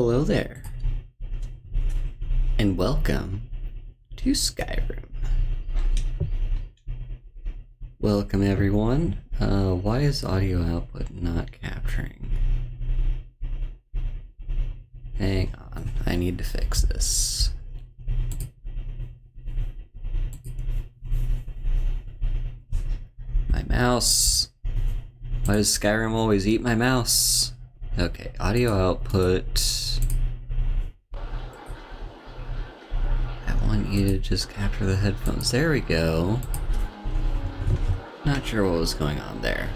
Hello there, and welcome to Skyrim. Welcome everyone. Why is audio output not capturing? Hang on, I need to fix this. My mouse. Why does Skyrim always eat my mouse? Okay, audio output. I want you to just capture the headphones. There we go. Not sure what was going on there.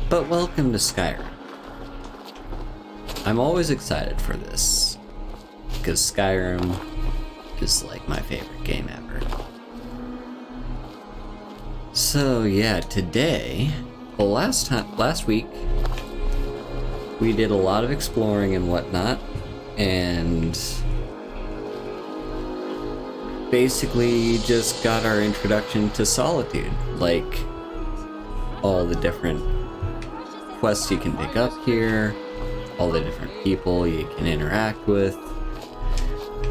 But welcome to Skyrim. I'm always excited for this, because Skyrim is like my favorite game ever. So yeah, today, well last week, we did a lot of exploring and whatnot, and basically just got our introduction to Solitude, like all the different quests you can pick up here, all the different people you can interact with,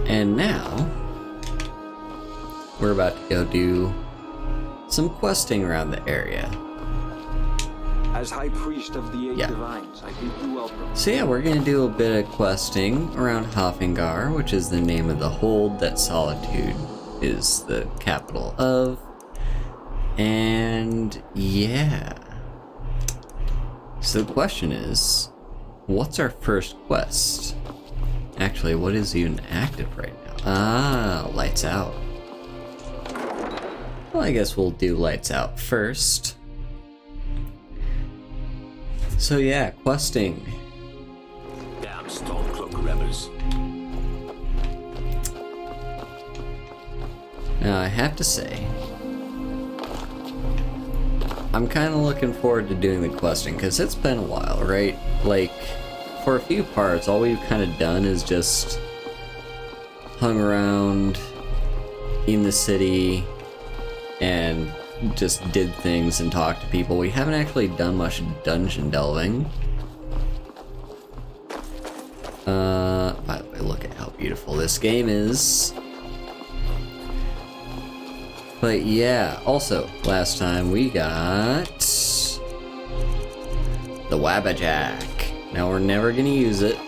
and now we're about to go do some questing around the area. As High Priest of the Eight Divines, I bid you welcome. So yeah, we're gonna do a bit of questing around Hofengar, which is the name of the hold that Solitude is the capital of. And yeah. So the question is, what's our first quest? Actually, what is even active right now? Ah, Lights Out. Well, I guess we'll do Lights Out first. So yeah, questing. Damn Stormcloak rebels. Now I have to say, I'm kind of looking forward to doing the questing, because it's been a while, right? Like, for a few parts, all we've kind of done is just hung around in the city and just did things and talked to people. We haven't actually done much dungeon delving. By the way, look at how beautiful this game is. But yeah, also, last time we got the Wabbajack. Now we're never gonna use it.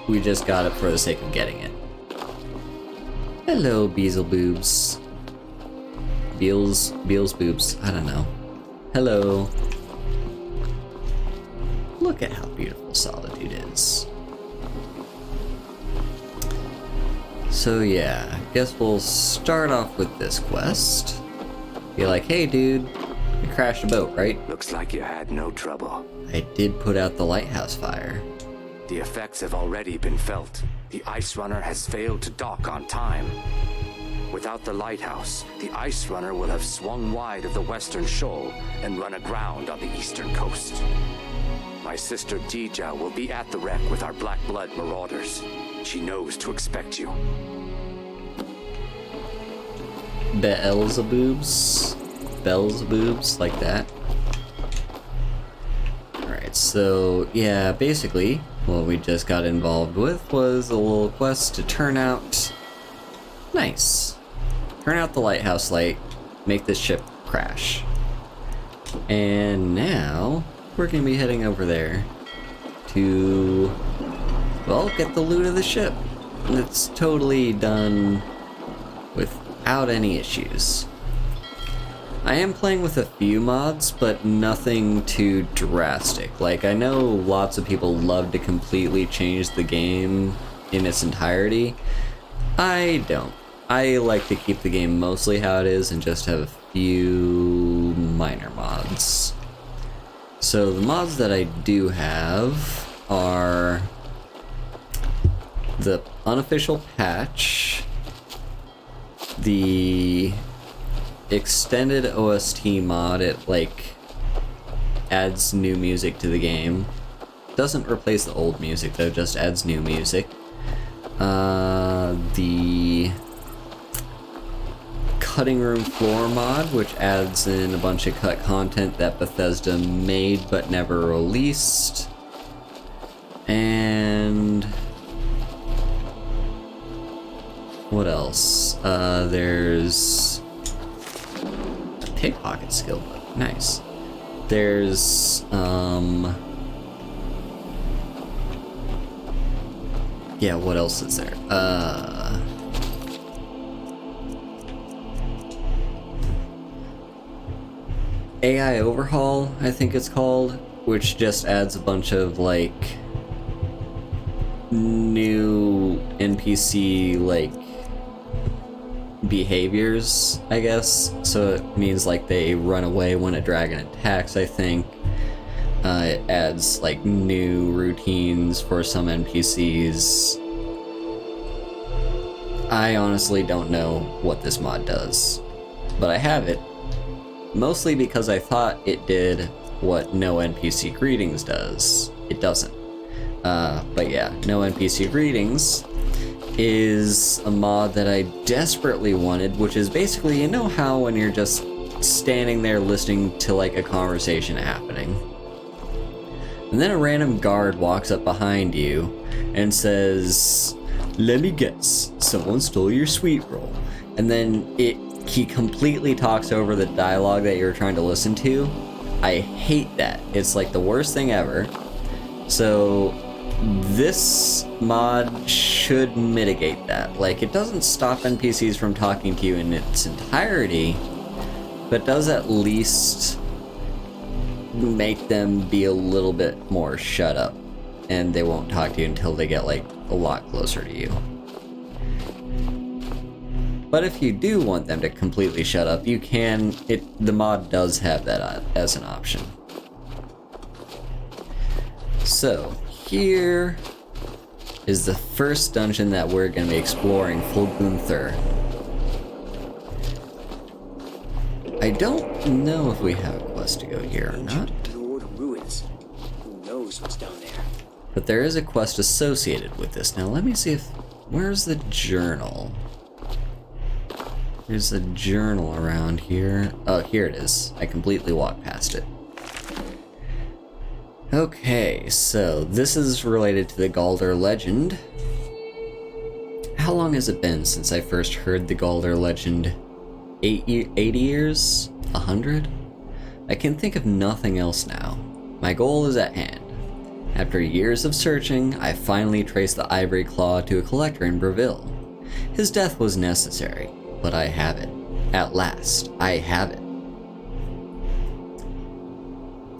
We just got it for the sake of getting it. Hello, Beelzeboobs. Beelzeboobs, I don't know. Hello. Look at how beautiful Solitude is. So yeah, I guess we'll start off with this quest. Be like, hey dude, you crashed a boat, right? Looks like you had no trouble. I did put out the lighthouse fire. The effects have already been felt. The Ice Runner has failed to dock on time. Without the lighthouse, the Ice Runner will have swung wide of the western shoal and run aground on the eastern coast. My sister Dija will be at the wreck with our Black Blood marauders. She knows to expect you. Beelzeboobs, like that. Alright, so yeah, basically, what we just got involved with was a little quest to turn out the lighthouse light, make this ship crash. And now, we're gonna be heading over there to, well, get the loot of the ship. And it's totally done without any issues. I am playing with a few mods, but nothing too drastic. Like, I know lots of people love to completely change the game in its entirety. I don't. I like to keep the game mostly how it is and just have a few minor mods. So the mods that I do have are the unofficial patch, the extended OST mod. It like adds new music to the game. Doesn't replace the old music though, just adds new music. The cutting room floor mod, which adds in a bunch of cut content that Bethesda made but never released. And what else? There's a pickpocket skill book. Nice. There's yeah, what else is there? AI Overhaul, I think it's called, which just adds a bunch of like new NPC like behaviors, I guess. So it means like they run away when a dragon attacks, I think. It adds like new routines for some NPCs. I honestly don't know what this mod does, but I have it. Mostly because I thought it did what No NPC Greetings does. It doesn't. But yeah, No NPC Greetings is a mod that I desperately wanted, which is basically, you know how when you're just standing there listening to like a conversation happening, and then a random guard walks up behind you and says, "Let me guess, someone stole your sweet roll," and then he completely talks over the dialogue that you're trying to listen to. I hate that. It's like the worst thing ever. So this mod should mitigate that. Like, it doesn't stop NPCs from talking to you in its entirety, but does at least make them be a little bit more shut up, and they won't talk to you until they get like a lot closer to you. But if you do want them to completely shut up, you can. The mod does have that as an option. So here is the first dungeon that we're going to be exploring, Gunther. I don't know if we have a quest to go here or not. Ruins. Who knows what's down there? But there is a quest associated with this. Now let me see if... Where's the journal? There's a journal around here. Oh, here it is. I completely walked past it. Okay, so this is related to the Galder legend. How long has it been since I first heard the Galder legend? 80 years? 100? I can think of nothing else now. My goal is at hand. After years of searching, I finally traced the ivory claw to a collector in Breville. His death was necessary, but I have it. At last, I have it.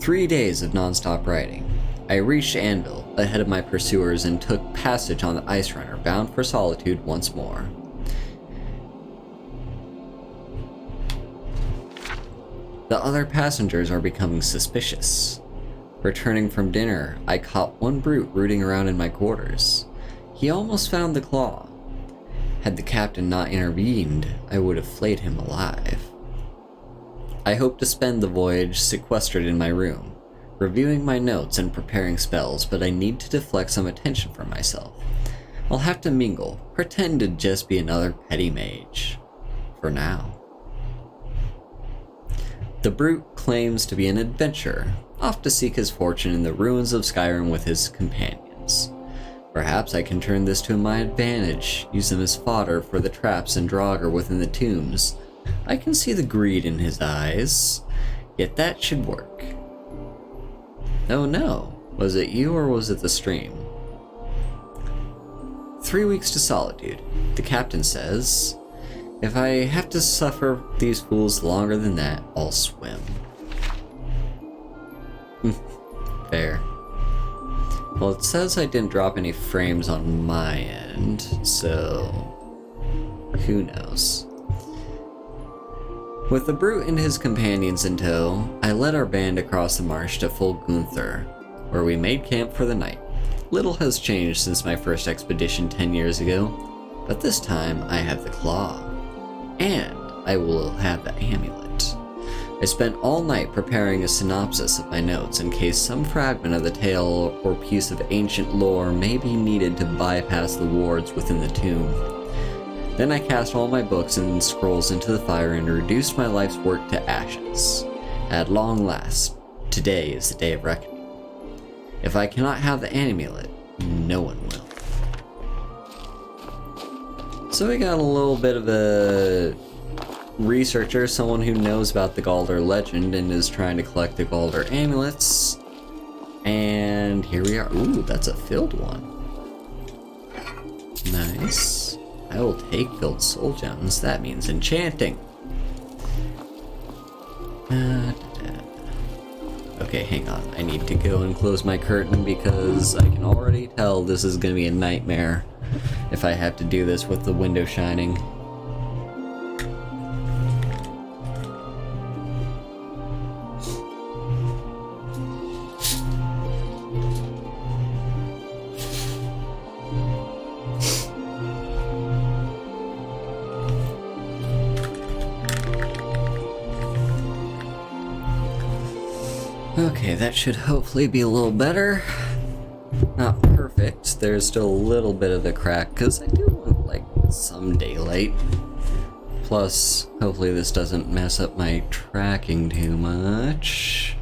3 days of non-stop riding. I reached Anvil ahead of my pursuers and took passage on the ice runner, bound for solitude once more. The other passengers are becoming suspicious. Returning from dinner, I caught one brute rooting around in my quarters. He almost found the claw. Had the captain not intervened, I would have flayed him alive. I hope to spend the voyage sequestered in my room, reviewing my notes and preparing spells, but I need to deflect some attention from myself. I'll have to mingle, pretend to just be another petty mage. For now. The brute claims to be an adventurer, off to seek his fortune in the ruins of Skyrim with his companions. Perhaps I can turn this to my advantage, use them as fodder for the traps and Draugr within the tombs. I can see the greed in his eyes, yet that should work. Oh no, was it you or was it the stream? 3 weeks to solitude, the captain says. If I have to suffer these fools longer than that, I'll swim. Fair. Well, it says I didn't drop any frames on my end, so who knows. With the brute and his companions in tow, I led our band across the marsh to Gunther, where we made camp for the night. Little has changed since my first expedition 10 years ago, but this time I have the claw, and I will have the amulet. I spent all night preparing a synopsis of my notes in case some fragment of the tale or piece of ancient lore may be needed to bypass the wards within the tomb. Then I cast all my books and scrolls into the fire and reduced my life's work to ashes. At long last, today is the day of reckoning. If I cannot have the amulet, No one will. So we got a little bit of a researcher, someone who knows about the Galder legend and is trying to collect the Galder amulets. And here we are. Ooh, that's a filled one. Nice. I will take filled soul gems. That means enchanting. Okay, hang on. I need to go and close my curtain because I can already tell this is going to be a nightmare if I have to do this with the window shining. Okay, that should hopefully be a little better. Not perfect. There's still a little bit of a crack because I do want like some daylight. Plus, hopefully this doesn't mess up my tracking too much.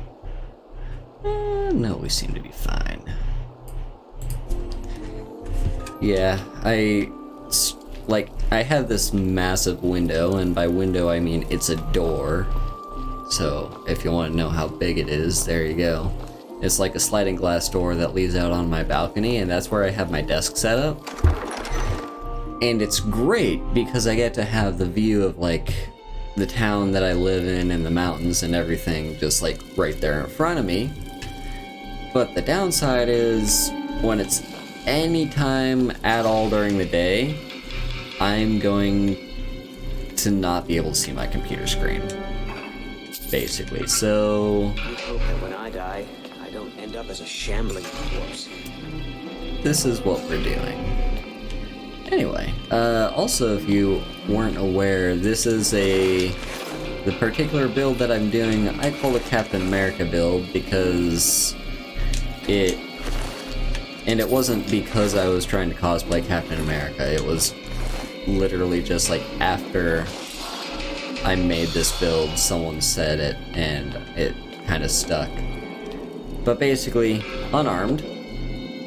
No, we seem to be fine. Yeah, I have this massive window, and by window I mean it's a door. So, if you want to know how big it is, there you go. It's like a sliding glass door that leads out on my balcony, and that's where I have my desk set up. And it's great because I get to have the view of like the town that I live in and the mountains and everything just like right there in front of me. But the downside is when it's any time at all during the day, I'm going to not be able to see my computer screen. Basically, so I hope that when I die, I don't end up as a shambling corpse. this is what we're doing. Anyway, also if you weren't aware, this is the particular build that I'm doing, I call the Captain America build because it wasn't because I was trying to cosplay Captain America, it was literally just like after I made this build, someone said it, and it kind of stuck. But basically, unarmed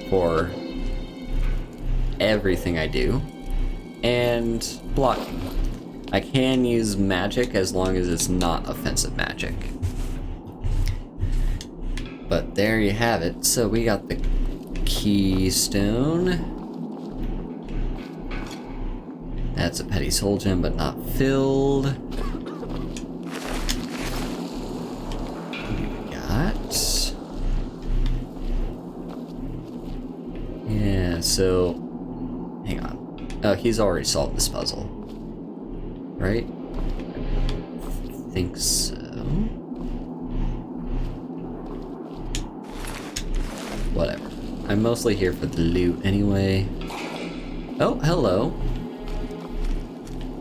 for everything I do, and blocking. I can use magic as long as it's not offensive magic. But there you have it. So we got the keystone. That's a petty soul gem, but not filled. Yeah, so hang on. Oh, he's already solved this puzzle. Right? I think so. Whatever. I'm mostly here for the loot anyway. Oh, hello.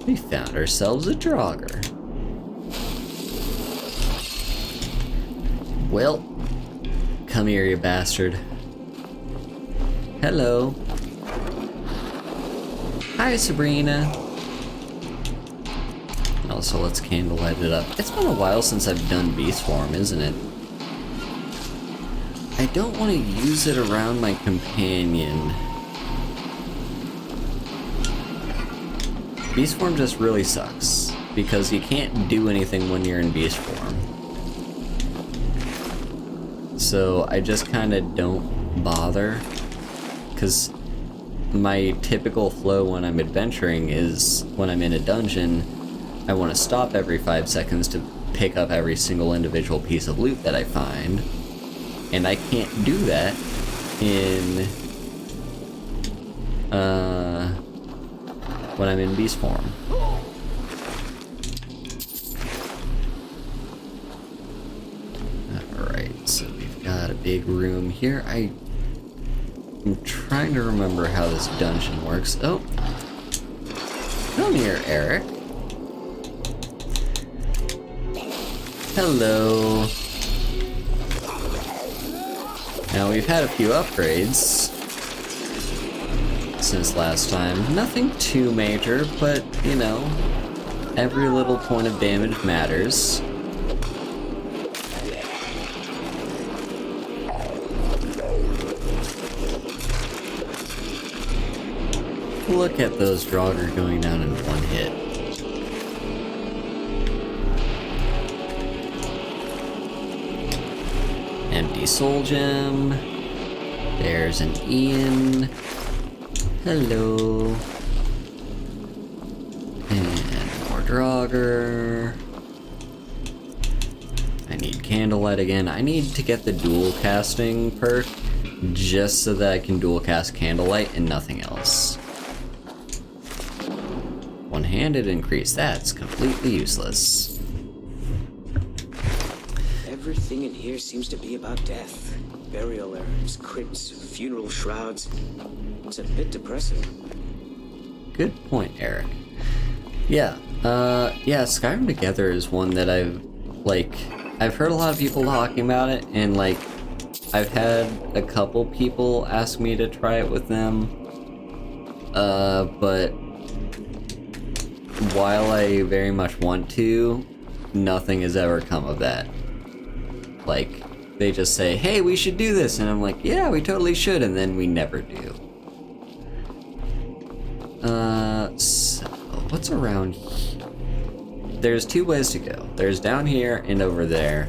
We found ourselves a Draugr. Well, come here, you bastard. Hello. Hi, Sabrina. Also, let's candlelight it up. It's been a while since I've done Beast Form, isn't it? I don't want to use it around my companion. Beast Form just really sucks, because you can't do anything when you're in Beast Form. So I just kind of don't bother, because my typical flow when I'm adventuring is when I'm in a dungeon, I want to stop every 5 seconds to pick up every single individual piece of loot that I find, and I can't do that in when I'm in beast form. Alright, so we've got a big room here. I'm trying to remember how this dungeon works. Oh, come here, Eric. Hello. Now, we've had a few upgrades since last time. Nothing too major, but, you know, every little point of damage matters. Look at those Draugr going down in one hit. Empty soul gem. There's an Ian. Hello. And more Draugr. I need Candlelight again. I need to get the dual casting perk just so that I can dual cast Candlelight and nothing else. One-handed increase, that's completely useless. Everything in here seems to be about death. Burial urns, crypts, funeral shrouds. It's a bit depressing. Good point, Eric. Yeah, Skyrim Together is one that I've heard a lot of people talking about it, and I've had a couple people ask me to try it with them. But while I very much want to, nothing has ever come of that. They just say, hey, we should do this, and I'm like, yeah, we totally should, and then we never do. So, what's around here? There's two ways to go. There's down here and over there.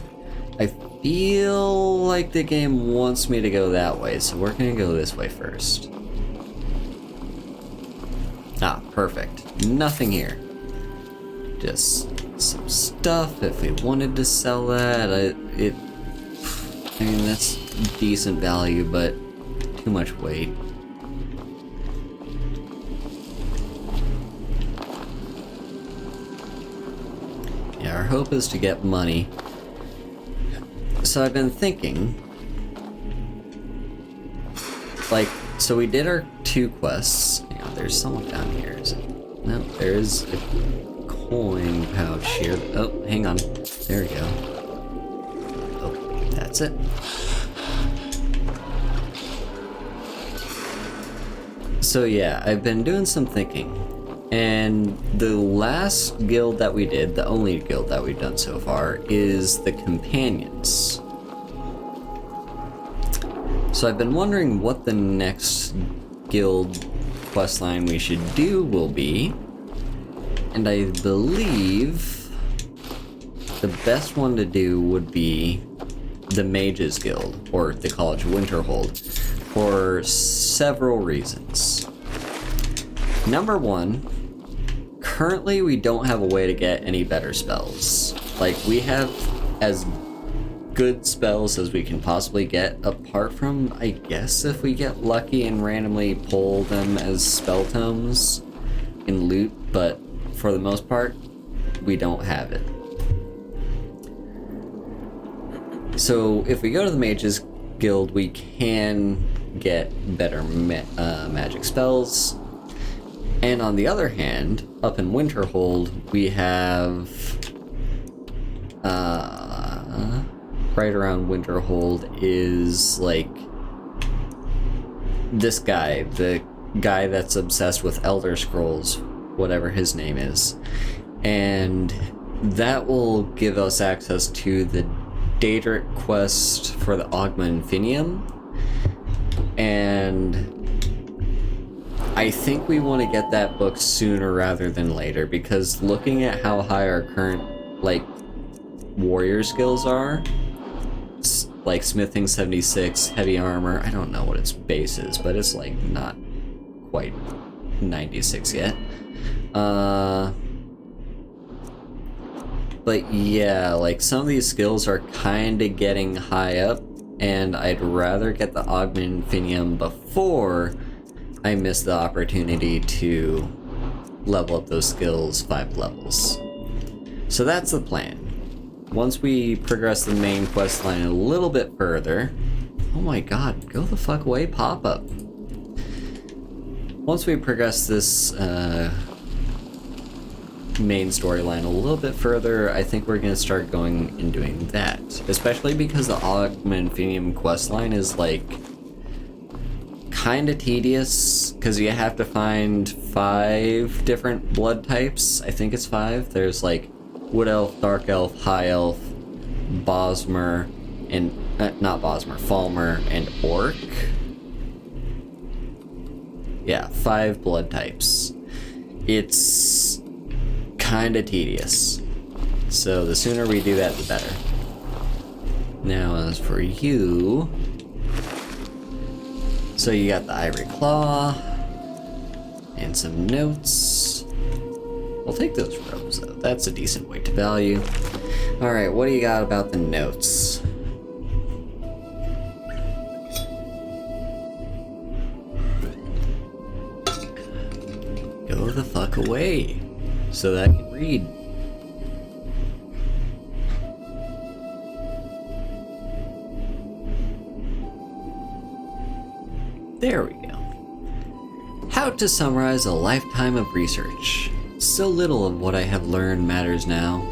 I feel like the game wants me to go that way, so we're gonna go this way first. Ah, perfect. Nothing here. Just some stuff if we wanted to sell that. I mean, that's decent value, but too much weight. Yeah, our hope is to get money. So I've been thinking, so we did our 2 quests. Hang on, there's someone down here, is it? No, there is a coin pouch here. Oh, hang on. There we go. Oh, that's it. So yeah, I've been doing some thinking. And the last guild that we did, the only guild that we've done so far, is the Companions. So I've been wondering what the next guild questline we should do will be. And I believe the best one to do would be the Mages Guild, or the College of Winterhold, for several reasons. Number one, currently we don't have a way to get any better spells. We have as good spells as we can possibly get, apart from, I guess, if we get lucky and randomly pull them as spell tomes in loot, but for the most part, we don't have it. So if we go to the Mages Guild, we can get better magic spells. And on the other hand, up in Winterhold, we have right around Winterhold is this guy, the guy that's obsessed with Elder Scrolls, whatever his name is. And that will give us access to the Daedric quest for the Augment Infinium. And I think we want to get that book sooner rather than later, because looking at how high our current warrior skills are, smithing 76, heavy armor, I don't know what its base is, but it's not quite 96 yet. But yeah, some of these skills are kind of getting high up, and I'd rather get the Augment Infinium before I miss the opportunity to level up those skills 5 levels. So that's the plan. Once we progress the main quest line a little bit further... Oh my god, go the fuck away, pop-up. Once we progress this main storyline a little bit further, I think we're going to start going and doing that. Especially because the Augment Infinium questline is kinda tedious, because you have to find 5 different blood types. I think it's 5. There's Wood Elf, Dark Elf, High Elf, Bosmer, and not Bosmer, Falmer, and Orc. Yeah, 5 blood types. It's kinda tedious. So the sooner we do that, the better. Now as for you... So you got the Ivory Claw, and some notes. We'll take those robes though, that's a decent weight to value. Alright, what do you got about the notes? Go the fuck away, so that I can read. There we go. How to summarize a lifetime of research. So little of what I have learned matters now.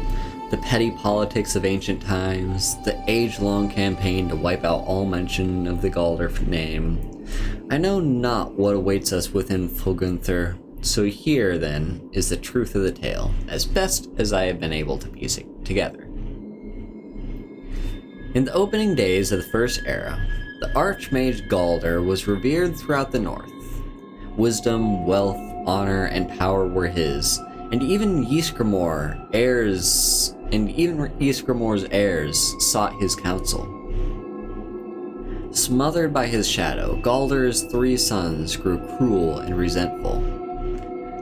The petty politics of ancient times, the age-long campaign to wipe out all mention of the Galder name. I know not what awaits us within Fulgunther, so here, then, is the truth of the tale, as best as I have been able to piece it together. In the opening days of the First Era, the Archmage Galder was revered throughout the north. Wisdom, wealth, honor, and power were his, and even Ysgramor's heirs sought his counsel. Smothered by his shadow, Galder's 3 sons grew cruel and resentful.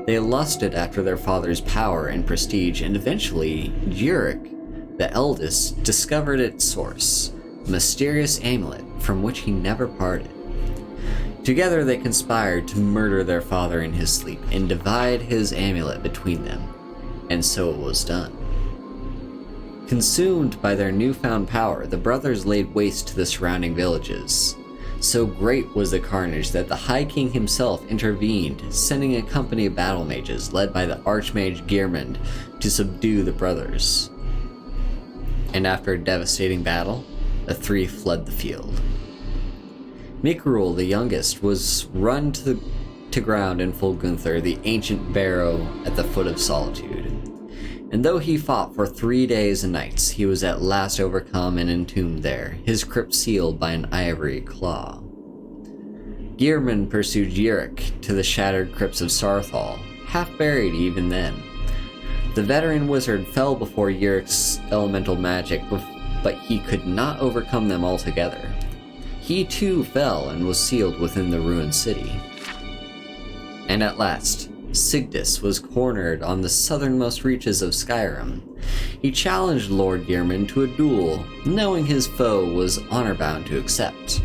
They lusted after their father's power and prestige, and eventually, Yurik, the eldest, discovered its source, a mysterious amulet from which he never parted. Together they conspired to murder their father in his sleep and divide his amulet between them, and so it was done. Consumed by their newfound power, the brothers laid waste to the surrounding villages. So great was the carnage that the High King himself intervened, sending a company of battle mages led by the Archmage Geirmund to subdue the brothers. And after a devastating battle, the 3 fled the field. Mikrul, the youngest, was run to ground in Fulgunther, the ancient barrow at the foot of Solitude. And though he fought for 3 days and nights, he was at last overcome and entombed there, his crypt sealed by an ivory claw. Geirmund pursued Yurik to the shattered crypts of Sarthal, half buried even then. The veteran wizard fell before Yurik's elemental magic, but he could not overcome them altogether. He too fell and was sealed within the ruined city. And at last, Sigdis was cornered on the southernmost reaches of Skyrim. He challenged Lord Geirmund to a duel, knowing his foe was honor-bound to accept.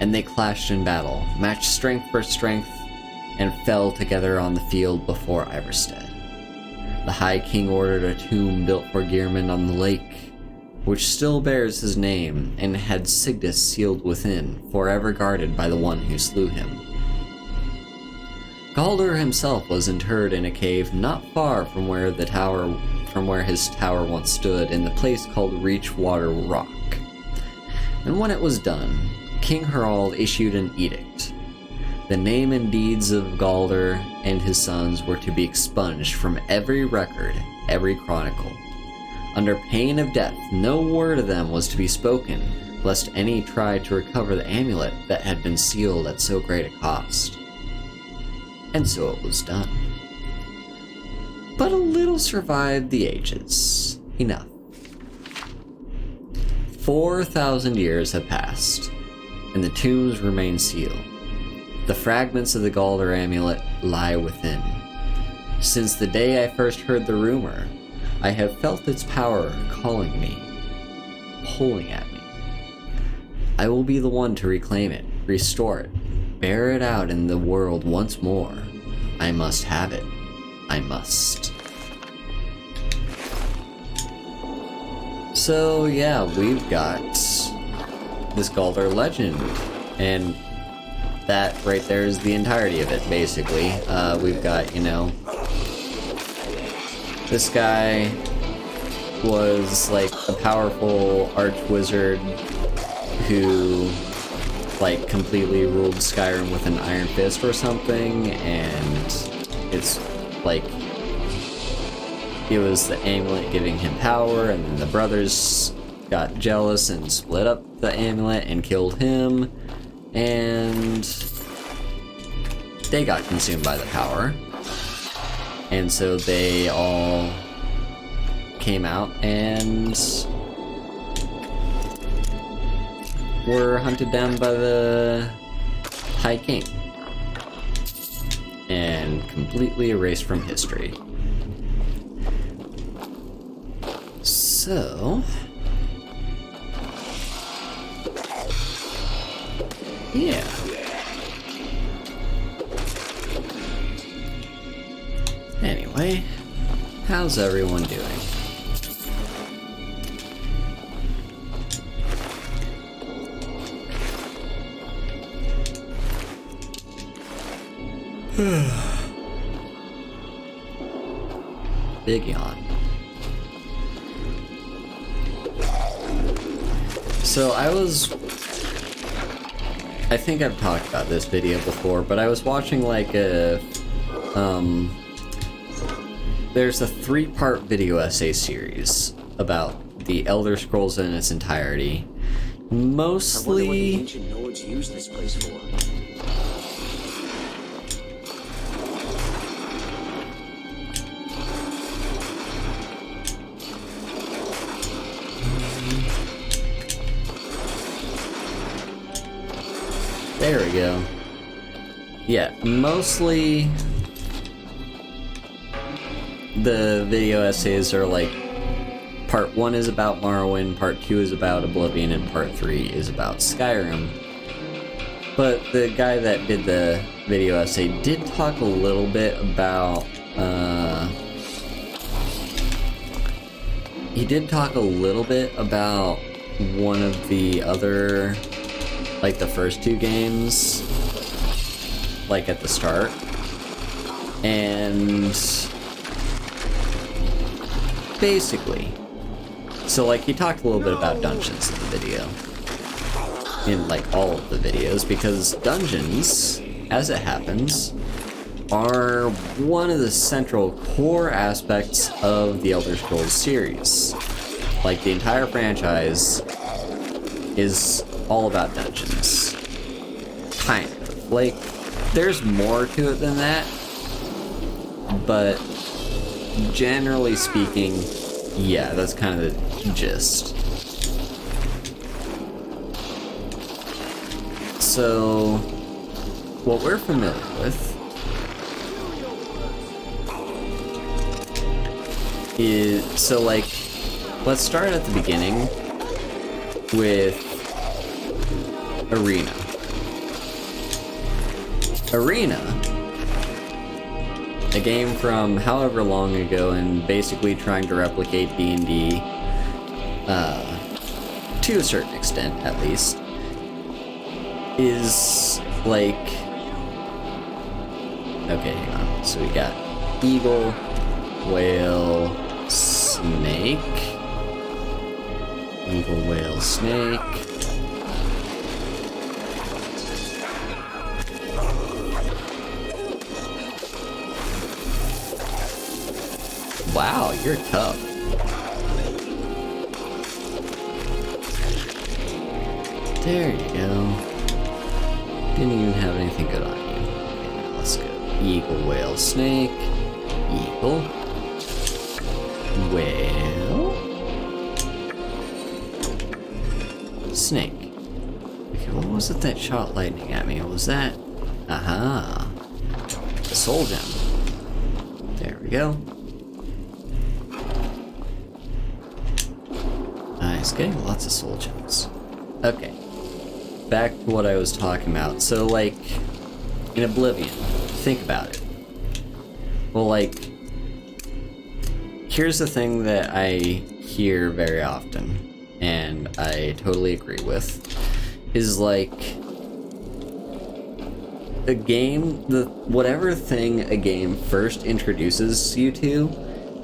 And they clashed in battle, matched strength for strength, and fell together on the field before Iverstead. The High King ordered a tomb built for Geirmund on the lake, which still bears his name, and had Sigdis sealed within, forever guarded by the one who slew him. Galder himself was interred in a cave not far from where his tower once stood, in the place called Reachwater Rock. And when it was done, King Harald issued an edict. The name and deeds of Galder and his sons were to be expunged from every record, every chronicle. Under pain of death, no word of them was to be spoken, lest any try to recover the amulet that had been sealed at so great a cost. And so it was done. But a little survived the ages. Enough. 4,000 years have passed, and the tombs remain sealed. The fragments of the Galder amulet lie within. Since the day I first heard the rumor, I have felt its power calling me, pulling at me. I will be the one to reclaim it, restore it, bear it out in the world once more. I must have it. I must. So yeah, we've got this Galder legend, and that right there is the entirety of it, basically. We've got, this guy was like a powerful arch-wizard who completely ruled Skyrim with an iron fist or something, and it's like it was the amulet giving him power, and then the brothers got jealous and split up the amulet and killed him, and they got consumed by the power. And so they all came out and were hunted down by the High King and completely erased from history. So, yeah. Anyway, how's everyone doing? Big yawn. So I think I've talked about this video before, but I was watching like a, there's a 3-part video essay series about the Elder Scrolls in its entirety. I wonder what the Mostly, ancient Nords used this place for. there we go. Yeah, mostly the video essays are like, part 1 is about Morrowind, part 2 is about Oblivion, and part 3 is about Skyrim. But the guy that did the video essay did talk a little bit about, he did talk a little bit about one of the other, like the first 2 games, like at the start. And basically, so like he talked a little bit about dungeons in the video, in like all of the videos, because dungeons, as it happens, are one of the central core aspects of the Elder Scrolls series. Like the entire franchise is all about dungeons. Kind of. Like, there's more to it than that, but generally speaking, yeah, that's kind of the gist. So, what we're familiar with is, so like, let's start at the beginning with Arena. Arena, a game from however long ago and basically trying to replicate D&D, to a certain extent at least, is like, okay, hang on, so we got eagle, whale, snake, eagle, whale, snake, wow, you're tough. There you go. Didn't even have anything good on you. Okay, now let's go. Eagle, whale, snake. Eagle. Whale. Snake. Okay, what was it that shot lightning at me? What was that? Aha. The soul gem. There we go. Nice, getting lots of soul gems. Okay. Back to what I was talking about. So, like, in Oblivion, think about it. Well, like, here's the thing that I hear very often, and I totally agree with, is like, a game, whatever thing a game first introduces you to,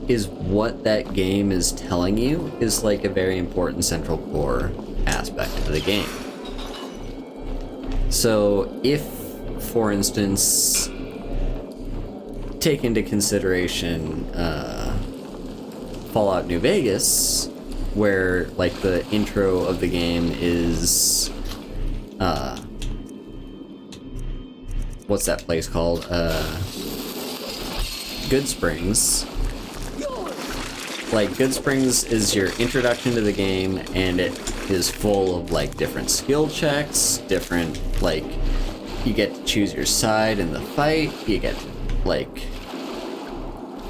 is what that game is telling you is like a very important central core aspect of the game. So if, for instance, take into consideration Fallout New Vegas, where like the intro of the game is what's that place called? Good Springs. Like, Good Springs is your introduction to the game, and it is full of, like, different skill checks, different, like, you get to choose your side in the fight, you get to, like,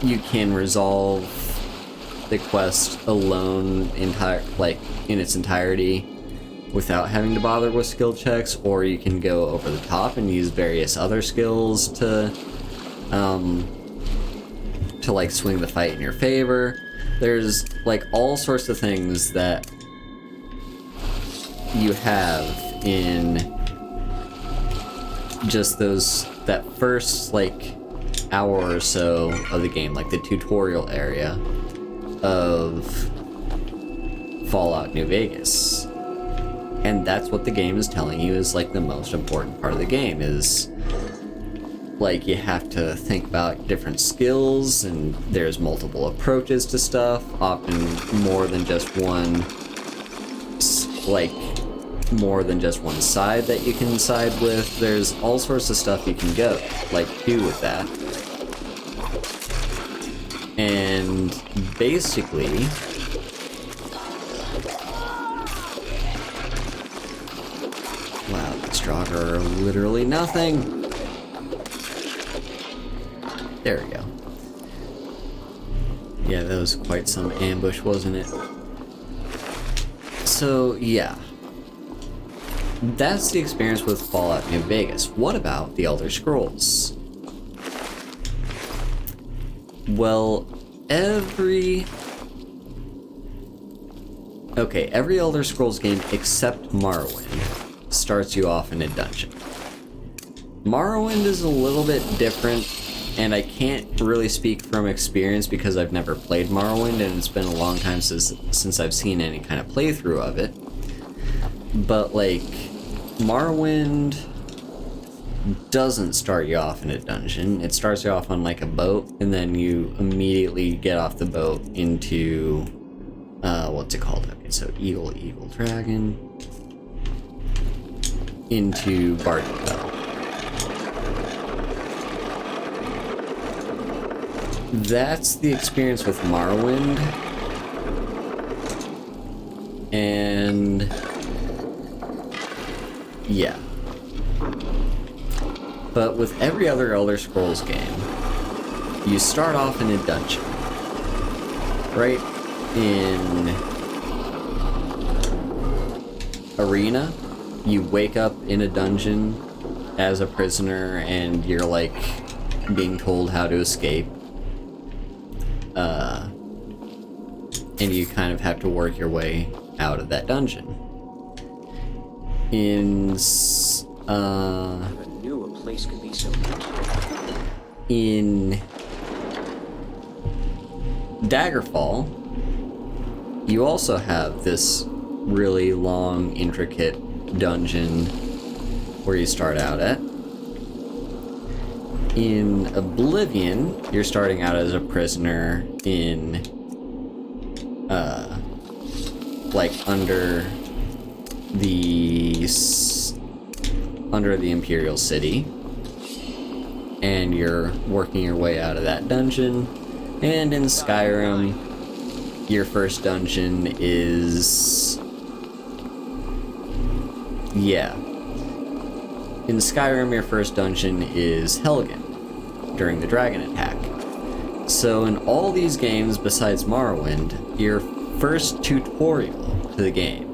you can resolve the quest alone, in its entirety, without having to bother with skill checks, or you can go over the top and use various other skills to like, swing the fight in your favor. There's, like, all sorts of things that you have in just that first, like, hour or so of the game, like the tutorial area of Fallout New Vegas. And that's what the game is telling you is, like, the most important part of the game is, like, you have to think about different skills, and there's multiple approaches to stuff, often more than just one side that you can side with. There's all sorts of stuff you can do with that. And basically, wow, these Draugr are literally nothing. There we go. Yeah, that was quite some ambush, wasn't it? So, yeah. That's the experience with Fallout New Vegas. What about the Elder Scrolls? Well, every Elder Scrolls game except Morrowind starts you off in a dungeon. Morrowind is a little bit different, and I can't really speak from experience because I've never played Morrowind, and it's been a long time since I've seen any kind of playthrough of it. But, like, Morrowind doesn't start you off in a dungeon. It starts you off on, like, a boat, and then you immediately get off the boat into, what's it called? Okay, so Eagle, Dragon, into Bardenfell. That's the experience with Morrowind, and yeah. But with every other Elder Scrolls game, you start off in a dungeon, right? In Arena, you wake up in a dungeon as a prisoner, and you're, like, being told how to escape. And you kind of have to work your way out of that dungeon. I never knew a place could be so big. In Daggerfall, you also have this really long, intricate dungeon where you start out at. In Oblivion, you're starting out as a prisoner in, like, under the Imperial City, and you're working your way out of that dungeon. And in Skyrim, your first dungeon is, Helgen, during the dragon attack. So in all these games besides Morrowind, your first tutorial to the game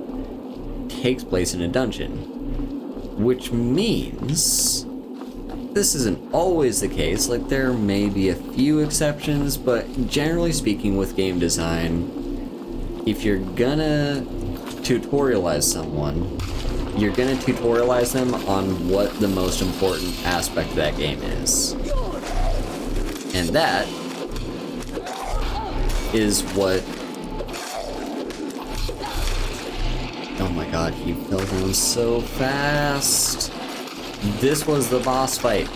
takes place in a dungeon, which means this isn't always the case. Like, there may be a few exceptions, but generally speaking with game design, if you're gonna tutorialize someone, you're gonna tutorialize them on what the most important aspect of that game is. And that is what... Oh my god, he fell down so fast. This was the boss fight.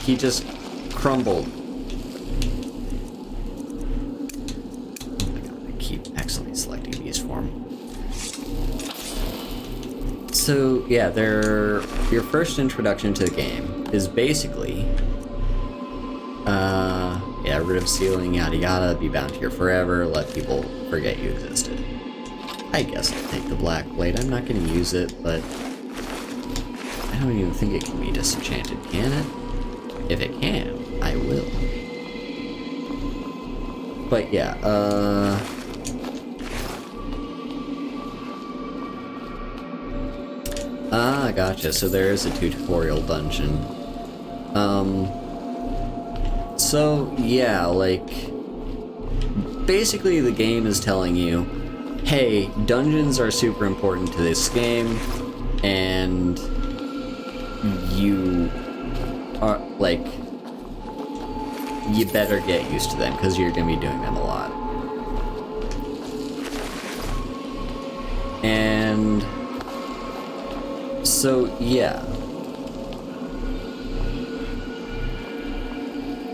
He just crumbled. Oh my god, I keep accidentally selecting these for him. So, yeah, they're your first introduction to the game. is basically, yeah, rid of ceiling, yada yada, be bound here forever, let people forget you existed. I guess I'll take the black blade. I'm not going to use it, but I don't even think it can be disenchanted, can it? If it can, I will. But yeah, gotcha. So there is a tutorial dungeon. So yeah, like, basically the game is telling you, hey, dungeons are super important to this game, and you are, like, you better get used to them, because you're gonna be doing them a lot. And so, yeah.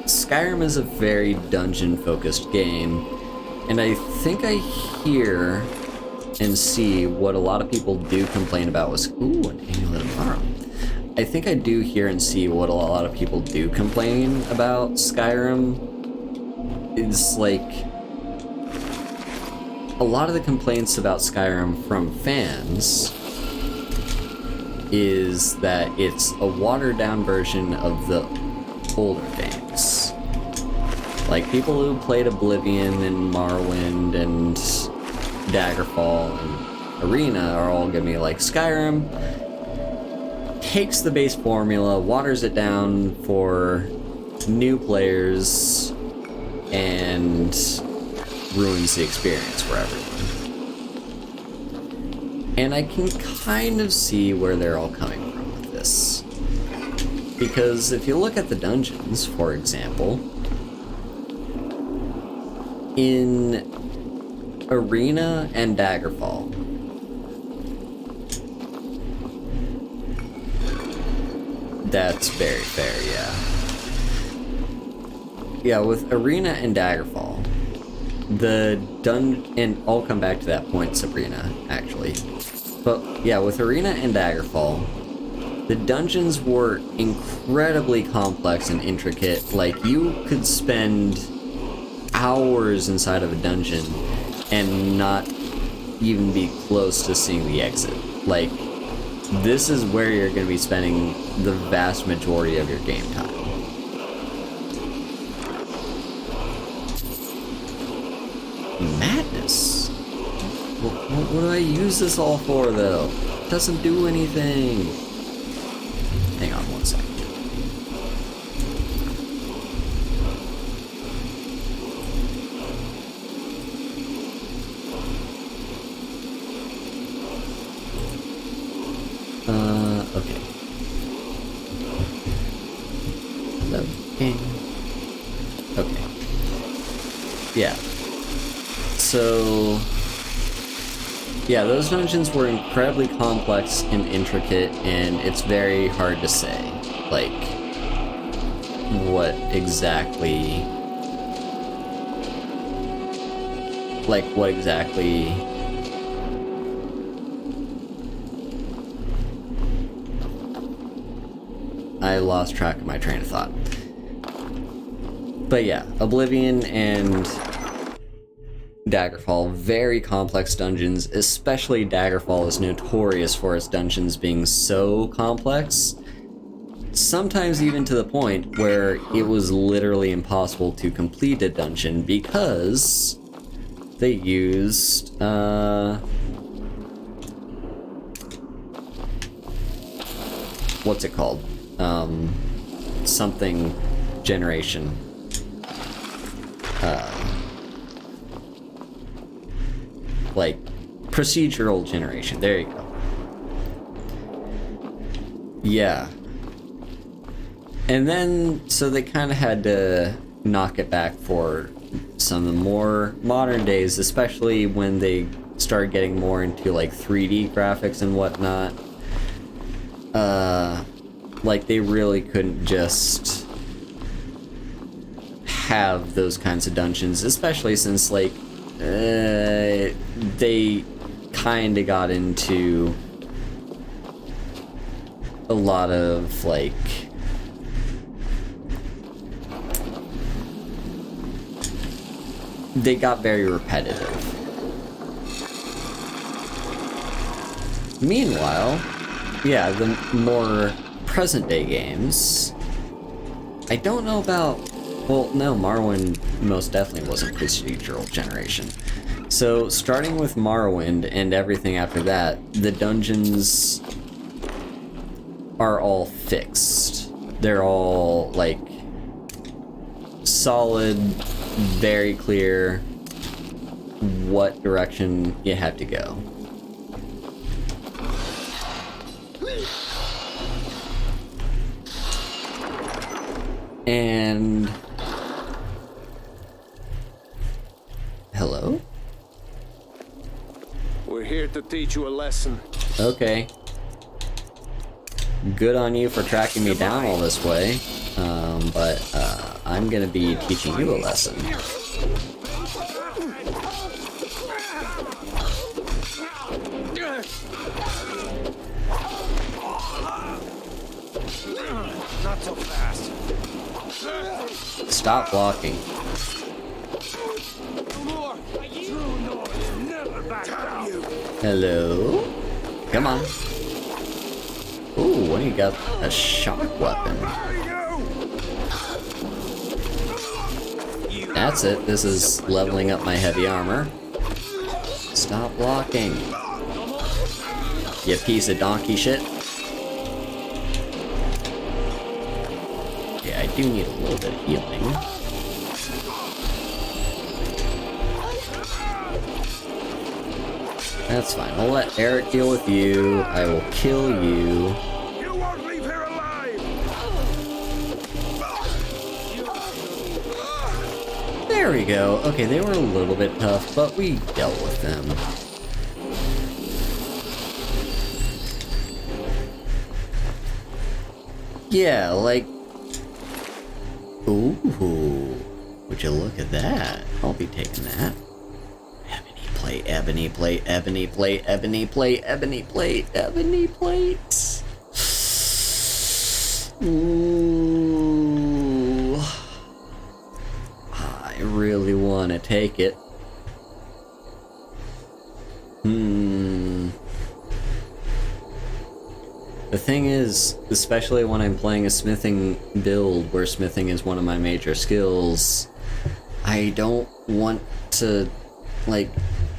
Skyrim is a very dungeon-focused game, and I think I hear and see what a lot of people do complain about was, ooh, an amulet of Morrow. I think I do hear and see what a lot of people do complain about Skyrim. It's like, a lot of the complaints about Skyrim from fans is that it's a watered-down version of the older games. Like, people who played Oblivion and Morrowind and Daggerfall and Arena are all gonna be like, Skyrim takes the base formula, waters it down for new players, and ruins the experience for everyone. And I can kind of see where they're all coming from with this. Because if you look at the dungeons, for example, in Arena and Daggerfall, that's very fair, yeah. Yeah, with Arena and Daggerfall, and I'll come back to that point, Sabrina, actually. But yeah, with Arena and Daggerfall, the dungeons were incredibly complex and intricate. Like, you could spend hours inside of a dungeon and not even be close to seeing the exit. Like, this is where you're going to be spending the vast majority of your game time. Madness? What do I use this all for, though? It doesn't do anything. Hang on one second. Okay. Loading. Okay. Yeah. So, yeah, those dungeons were incredibly complex and intricate, and it's very hard to say, like, what exactly I lost track of my train of thought. But yeah, Oblivion and Daggerfall, very complex dungeons, especially Daggerfall is notorious for its dungeons being so complex, sometimes even to the point where it was literally impossible to complete a dungeon because they used, what's it called? Something generation. Like, procedural generation. There you go. Yeah. And then, so they kind of had to knock it back for some of the more modern days, especially when they started getting more into, like, 3D graphics and whatnot. Like, they really couldn't just have those kinds of dungeons, especially since, like, they kind of got into a lot of, like, they got very repetitive. Meanwhile, yeah, the more present-day games, I don't know about... Well, no, Morrowind most definitely wasn't procedural generation. So, starting with Morrowind and everything after that, the dungeons are all fixed. They're all, like, solid, very clear what direction you have to go. And... Hello? We're here to teach you a lesson. Okay. Good on you for tracking me down all this way. But I'm gonna be teaching you a lesson. Not so fast. Stop blocking. Hello? Come on. Ooh, what do you got? A shock weapon. That's it. This is leveling up my heavy armor. Stop blocking. You piece of donkey shit. Yeah, I do need a little bit of healing. That's fine. I'll let Eric deal with you. I will kill you. You won't leave here alive. There we go. Okay, they were a little bit tough, but we dealt with them. Yeah, like... Ooh. Would you look at that? I'll be taking that. Ebony plate, ebony plate, ebony plate, ebony plate, ebony plate. Ooh. I really want to take it. The thing is, especially when I'm playing a smithing build where smithing is one of my major skills, I don't want to, like,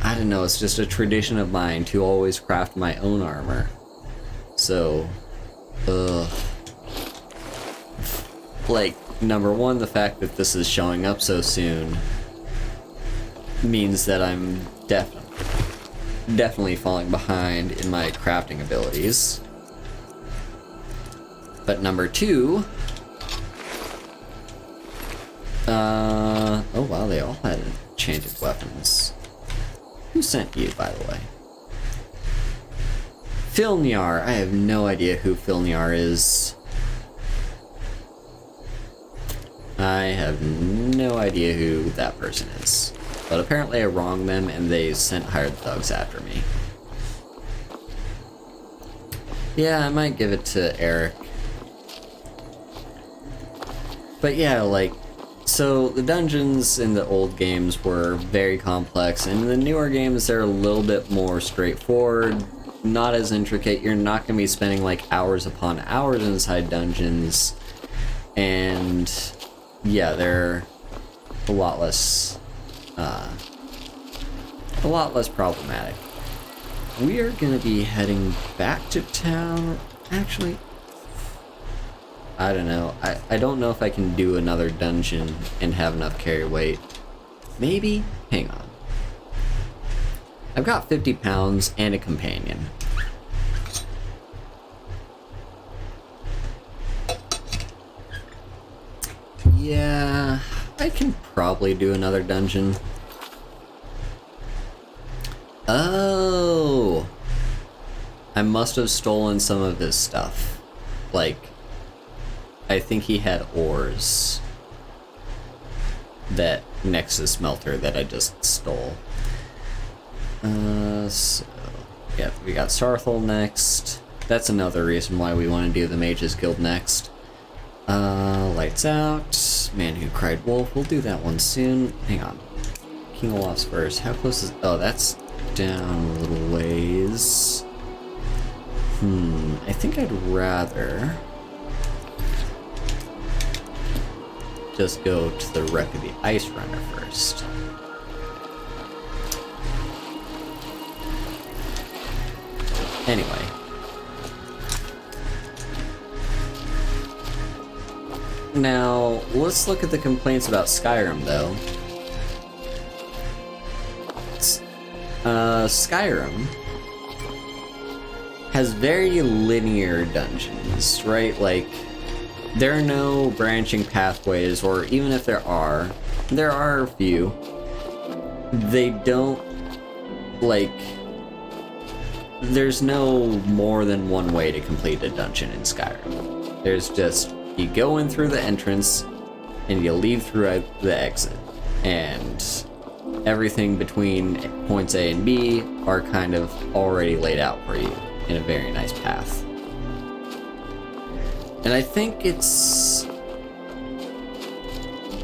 I don't know, it's just a tradition of mine to always craft my own armor. So, like, number one, the fact that this is showing up so soon means that I'm definitely falling behind in my crafting abilities. But number two, oh wow, they all had enchanted weapons. Who sent you, by the way? Filnyar. I have no idea who Filnyar is. I have no idea who that person is. But apparently I wronged them and they sent hired thugs after me. Yeah, I might give it to Eric. But yeah, like, so the dungeons in the old games were very complex, and in the newer games they're a little bit more straightforward, not as intricate. You're not going to be spending like hours upon hours inside dungeons, and yeah, they're a lot less problematic. We are going to be heading back to town. Actually, I don't know. I don't know if I can do another dungeon and have enough carry weight. Maybe? Hang on. I've got 50 pounds and a companion. Yeah, I can probably do another dungeon. Oh! I must have stolen some of his stuff. Like, I think he had ores that next to the smelter that I just stole. So yeah, we got Sarthal next. That's another reason why we want to do the Mages Guild next. Lights Out, Man Who Cried Wolf. We'll do that one soon. Hang on. King Olaf's first. How close is... Oh, that's down a little ways. I think I'd rather just go to the wreck of the Ice Runner first. Anyway. Now, let's look at the complaints about Skyrim, though. Skyrim has very linear dungeons, right? Like, there are no branching pathways, or even if there are a few. They don't, like, there's no more than one way to complete a dungeon in Skyrim. There's just, you go in through the entrance, and you leave through the exit. And everything between points A and B are kind of already laid out for you in a very nice path. And I think it's...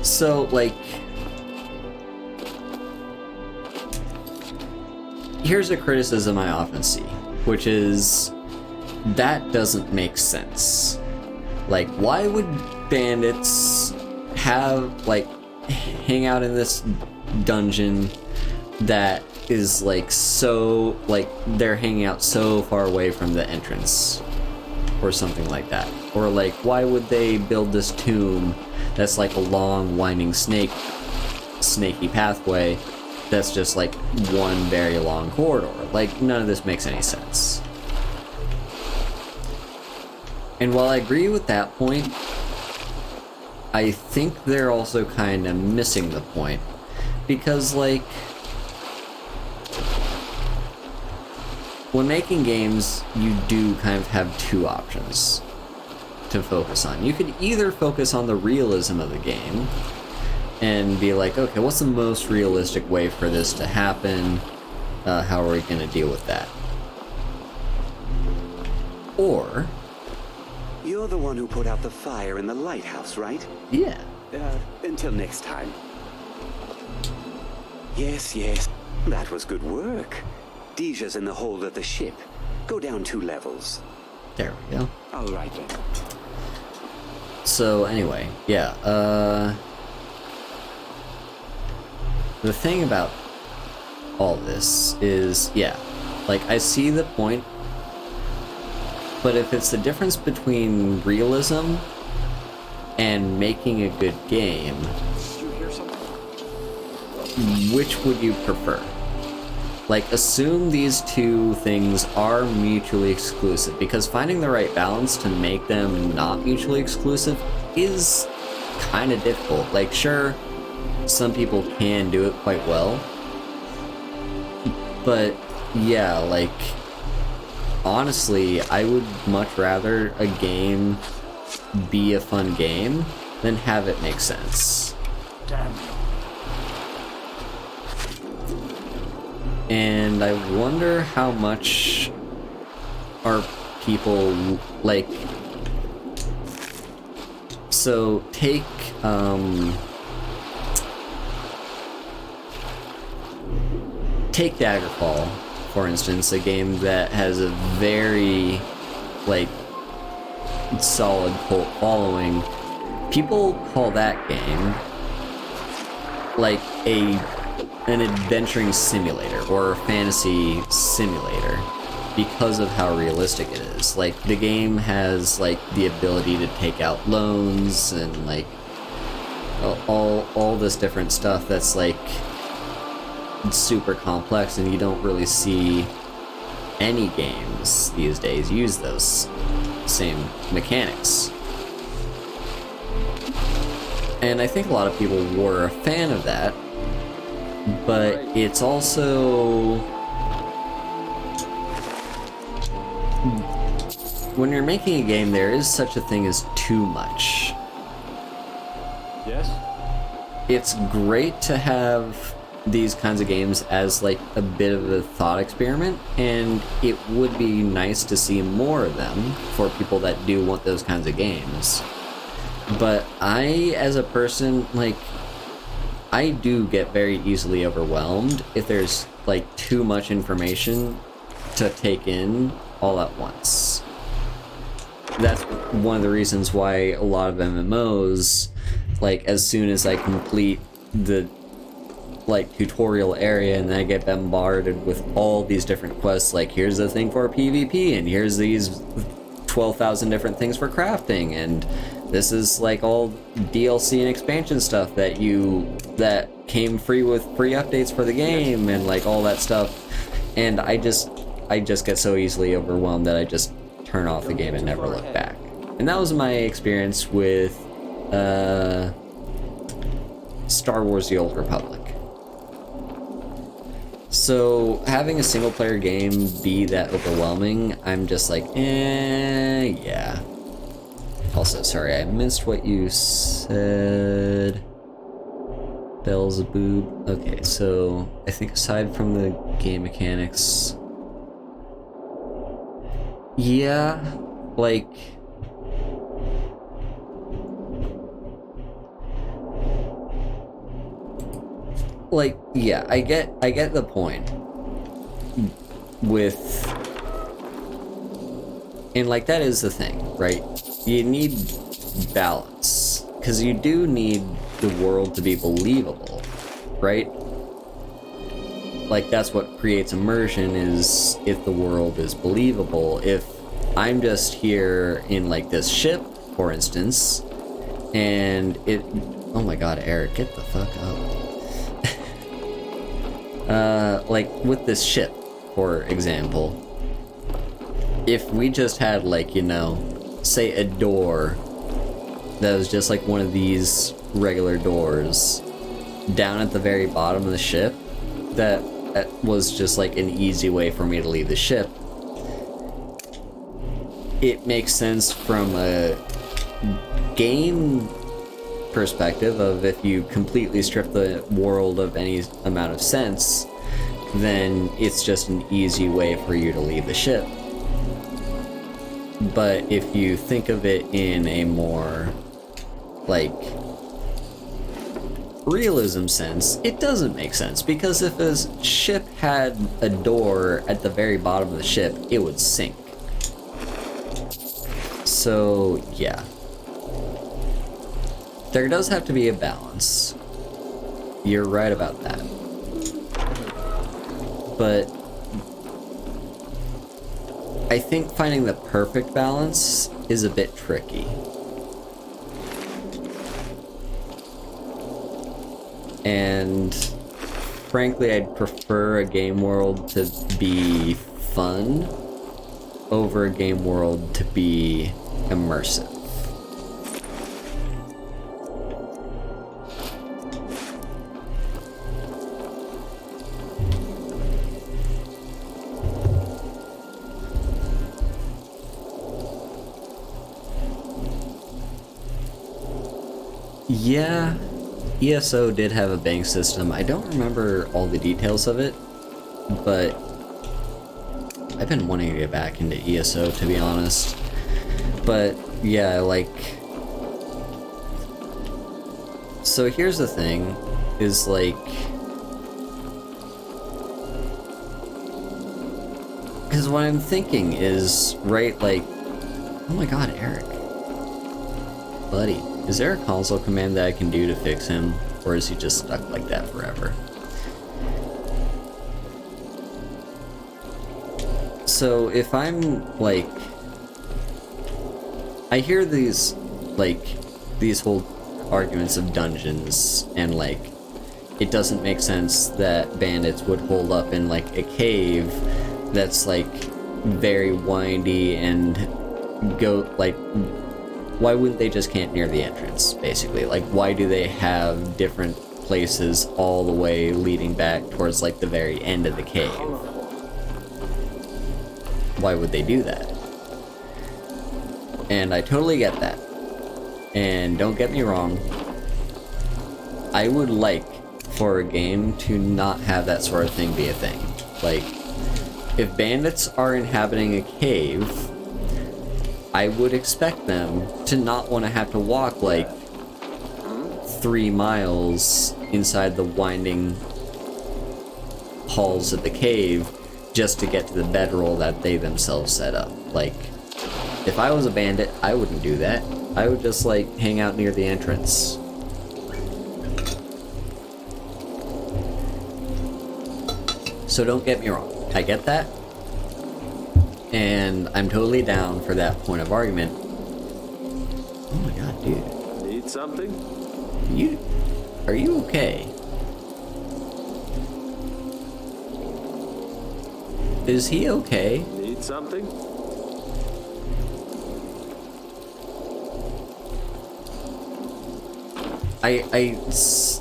So, like... Here's a criticism I often see, which is... That doesn't make sense. Like, why would bandits have, like, hang out in this dungeon that is, like, so, like, they're hanging out so far away from the entrance, or something like that? Or, like, why would they build this tomb that's, like, a long, winding snaky pathway that's just, like, one very long corridor? Like, none of this makes any sense. And while I agree with that point, I think they're also kind of missing the point. Because, like, when making games, you do kind of have two options to focus on. You could either focus on the realism of the game and be like, okay, what's the most realistic way for this to happen? How are we going to deal with that? Or... You're the one who put out the fire in the lighthouse, right? Yeah. Until next time. Yes, yes. That was good work. Deja's in the hold of the ship. Go down 2 levels. There we go. All right then. So anyway, yeah, the thing about all this is, yeah, like, I see the point, but if it's the difference between realism and making a good game, which would you prefer? Like, assume these two things are mutually exclusive, because finding the right balance to make them not mutually exclusive is kind of difficult. Like, sure, some people can do it quite well, but yeah, like, honestly, I would much rather a game be a fun game than have it make sense. Damn. And I wonder how much are people, like... So, take Daggerfall, for instance, a game that has a very, like, solid cult following. People call that game, like, an adventuring simulator or a fantasy simulator because of how realistic it is. Like, the game has, like, the ability to take out loans and, like, all this different stuff that's, like, super complex, and you don't really see any games these days use those same mechanics. And I think a lot of people were a fan of that, but it's also... When you're making a game, there is such a thing as too much. Yes? It's great to have these kinds of games as, like, a bit of a thought experiment, and it would be nice to see more of them for people that do want those kinds of games. But I, as a person, like, I do get very easily overwhelmed if there's like too much information to take in all at once. That's one of the reasons why a lot of MMOs, like as soon as I complete the like tutorial area and then I get bombarded with all these different quests, like here's the thing for PvP and here's these 12,000 different things for crafting, and this is like all DLC and expansion stuff that came free with free updates for the game and like all that stuff, and I just get so easily overwhelmed that I just turn off the game and never look back. And that was my experience with Star Wars: The Old Republic. So having a single player game be that overwhelming, I'm just like, yeah. Also, sorry, I missed what you said. Beelzebub. Okay, so I think aside from the game mechanics, yeah, like yeah, I get the point with, and like that is the thing, right? You need balance, because you do need the world to be believable, right? Like that's what creates immersion, is if the world is believable. If I'm just here in like this ship, for instance, and it, oh my god, Eric, get the fuck up. Like with this ship, for example, if we just had like, you know, say a door that was just like one of these regular doors down at the very bottom of the ship, that was just like an easy way for me to leave the ship, it makes sense from a game perspective of if you completely strip the world of any amount of sense, then it's just an easy way for you to leave the ship. But if you think of it in a more like realism sense, it doesn't make sense, because if a ship had a door at the very bottom of the ship, it would sink. So yeah, there does have to be a balance. You're right about that. But I think finding the perfect balance is a bit tricky. And frankly, I'd prefer a game world to be fun over a game world to be immersive. Yeah, ESO did have a bank system. I don't remember all the details of it, but I've been wanting to get back into ESO, to be honest. But yeah, like, so here's the thing, is like, because what I'm thinking is, right, like, oh my god, Eric, buddy, is there a console command that I can do to fix him, or is he just stuck like that forever? So if I'm like, I hear these whole arguments of dungeons, and like, it doesn't make sense that bandits would hold up in like a cave that's like very windy and go like, why wouldn't they just camp near the entrance, basically? Like, why do they have different places all the way leading back towards like the very end of the cave? Why would they do that? And I totally get that. And don't get me wrong, I would like for a game to not have that sort of thing be a thing. Like, if bandits are inhabiting a cave, I would expect them to not want to have to walk like 3 miles inside the winding halls of the cave just to get to the bedroll that they themselves set up. Like, if I was a bandit, I wouldn't do that. I would just, like, hang out near the entrance. So don't get me wrong, I get that. And I'm totally down for that point of argument. Oh my god, dude. Need something? Are you okay? Is he okay? Need something?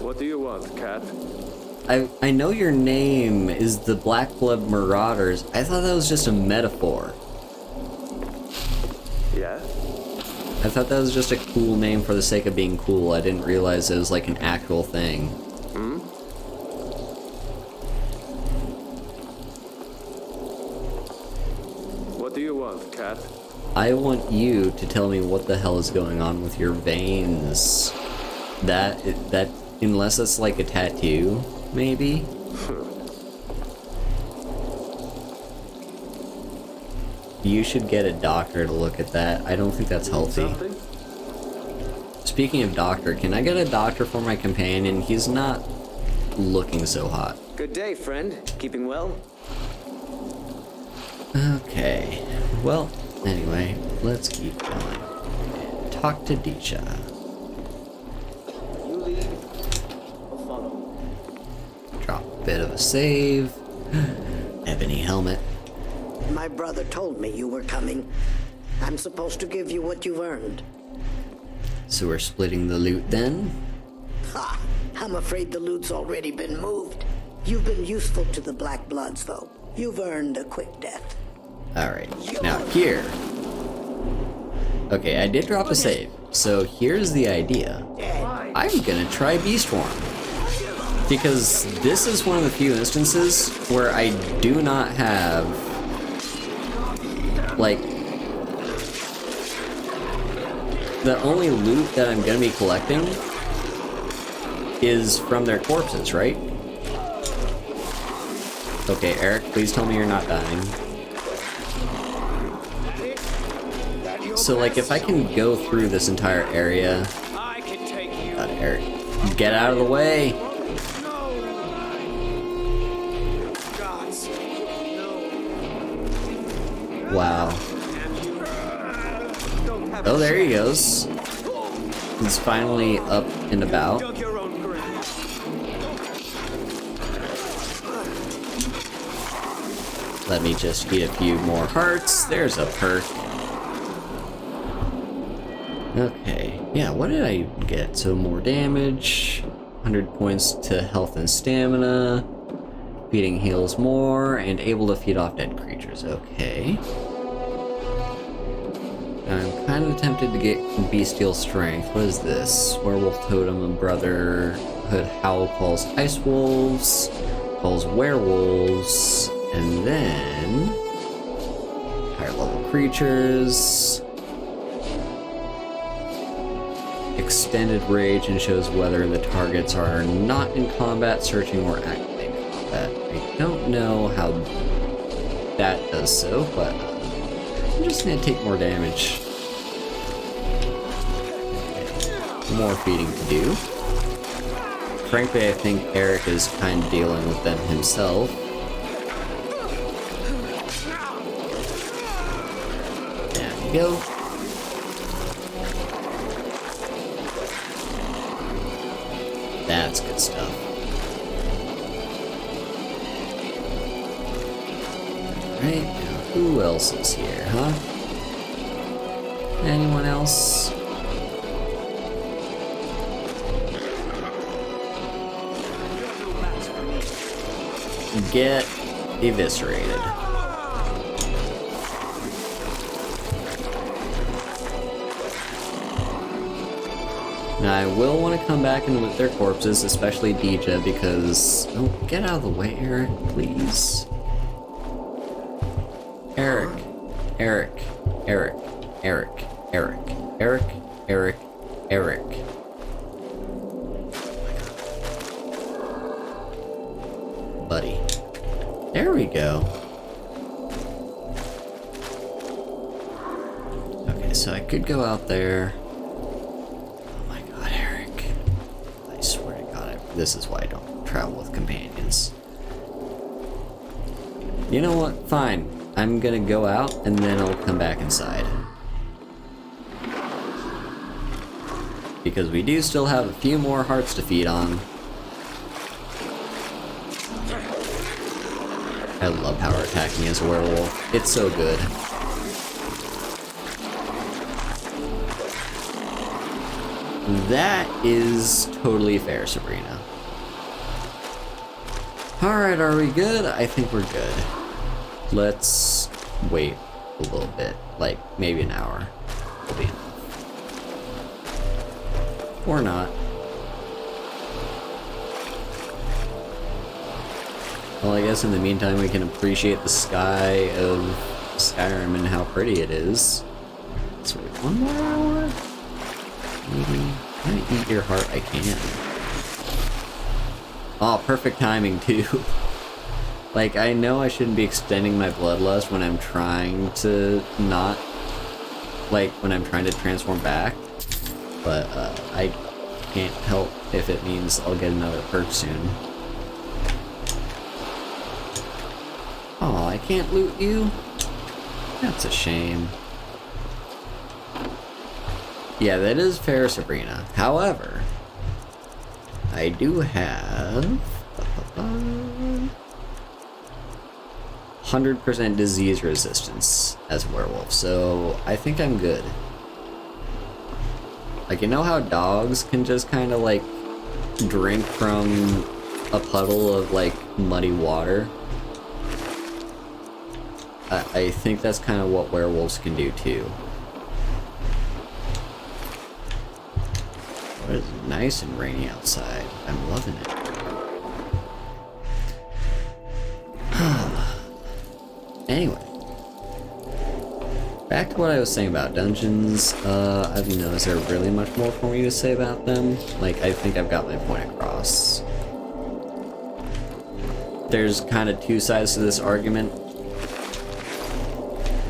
What do you want, cat? I know your name is the Black Blood Marauders. I thought that was just a metaphor. Yeah? I thought that was just a cool name for the sake of being cool. I didn't realize it was like an actual thing. Hmm? What do you want, cat? I want you to tell me what the hell is going on with your veins. That, unless it's like a tattoo, maybe? You should get a doctor to look at that. I don't think that's healthy. Something? Speaking of doctor, can I get a doctor for my companion? He's not looking so hot. Good day, friend. Keeping well? Okay. Well, anyway, let's keep going. Talk to Disha. You lead, I'll follow. Drop a bit of a save. Ebony helmet. My brother told me you were coming. I'm supposed to give you what you've earned. So we're splitting the loot then? Ha! I'm afraid the loot's already been moved. You've been useful to the Black Bloods, though. You've earned a quick death. Alright, now here. Okay, I did drop a save. So here's the idea. I'm gonna try Beastworm. Because this is one of the few instances where I do not have, like, the only loot that I'm gonna be collecting is from their corpses, right? Okay, Eric, please tell me you're not dying. So, like, if I can go through this entire area... God, Eric, get out of the way! Wow. Oh, there he goes. He's finally up and about. Let me just eat a few more hearts. There's a perk. Okay, yeah, what did I get? So more damage, 100 points to health and stamina, feeding heals more, and able to feed off dead creatures. Okay. I'm kind of tempted to get Bestial Strength. What is this? Werewolf Totem and Brotherhood Howl calls Ice Wolves, calls Werewolves, and then higher level creatures. Extended Rage and shows whether the targets are not in combat, searching, or actively in combat. I don't know how that does so, but I'm just gonna take more damage. More feeding to do. Frankly, I think Eric is kind of dealing with them himself. There we go. That's good stuff. Alright, now who else is here, huh? Anyone else? Get eviscerated. Now I will want to come back and loot their corpses, especially Dija, because... Oh, get out of the way, Eric, please. Eric. Eric. Eric. Eric. Eric. Eric. Eric. Eric. Okay, so I could go out there. Oh my god, Eric. I swear to god, this is why I don't travel with companions. You know what? Fine. I'm gonna go out and then I'll come back inside. Because we do still have a few more hearts to feed on. I love power attacking as a werewolf. It's so good. That is totally fair, Sabrina. Alright, are we good? I think we're good. Let's wait a little bit, like maybe an hour. Will be enough. Or not. Well, I guess in the meantime we can appreciate the sky of Skyrim and how pretty it is. So wait, 1 more hour? Maybe. Can I eat your heart? I can. Oh, perfect timing too. Like, I know I shouldn't be extending my bloodlust when I'm trying to not... Like, when I'm trying to transform back. But, I can't help if it means I'll get another perk soon. Oh, I can't loot you? That's a shame. Yeah, that is fair, Sabrina. However, I do have... 100% disease resistance as a werewolf, so I think I'm good. Like, you know how dogs can just kind of, like, drink from a puddle of, like, muddy water? I think that's kind of what werewolves can do, too. Oh, it's nice and rainy outside. I'm loving it. Anyway, back to what I was saying about dungeons. I don't know, is there really much more for me to say about them? Like, I think I've got my point across. There's kind of two sides to this argument.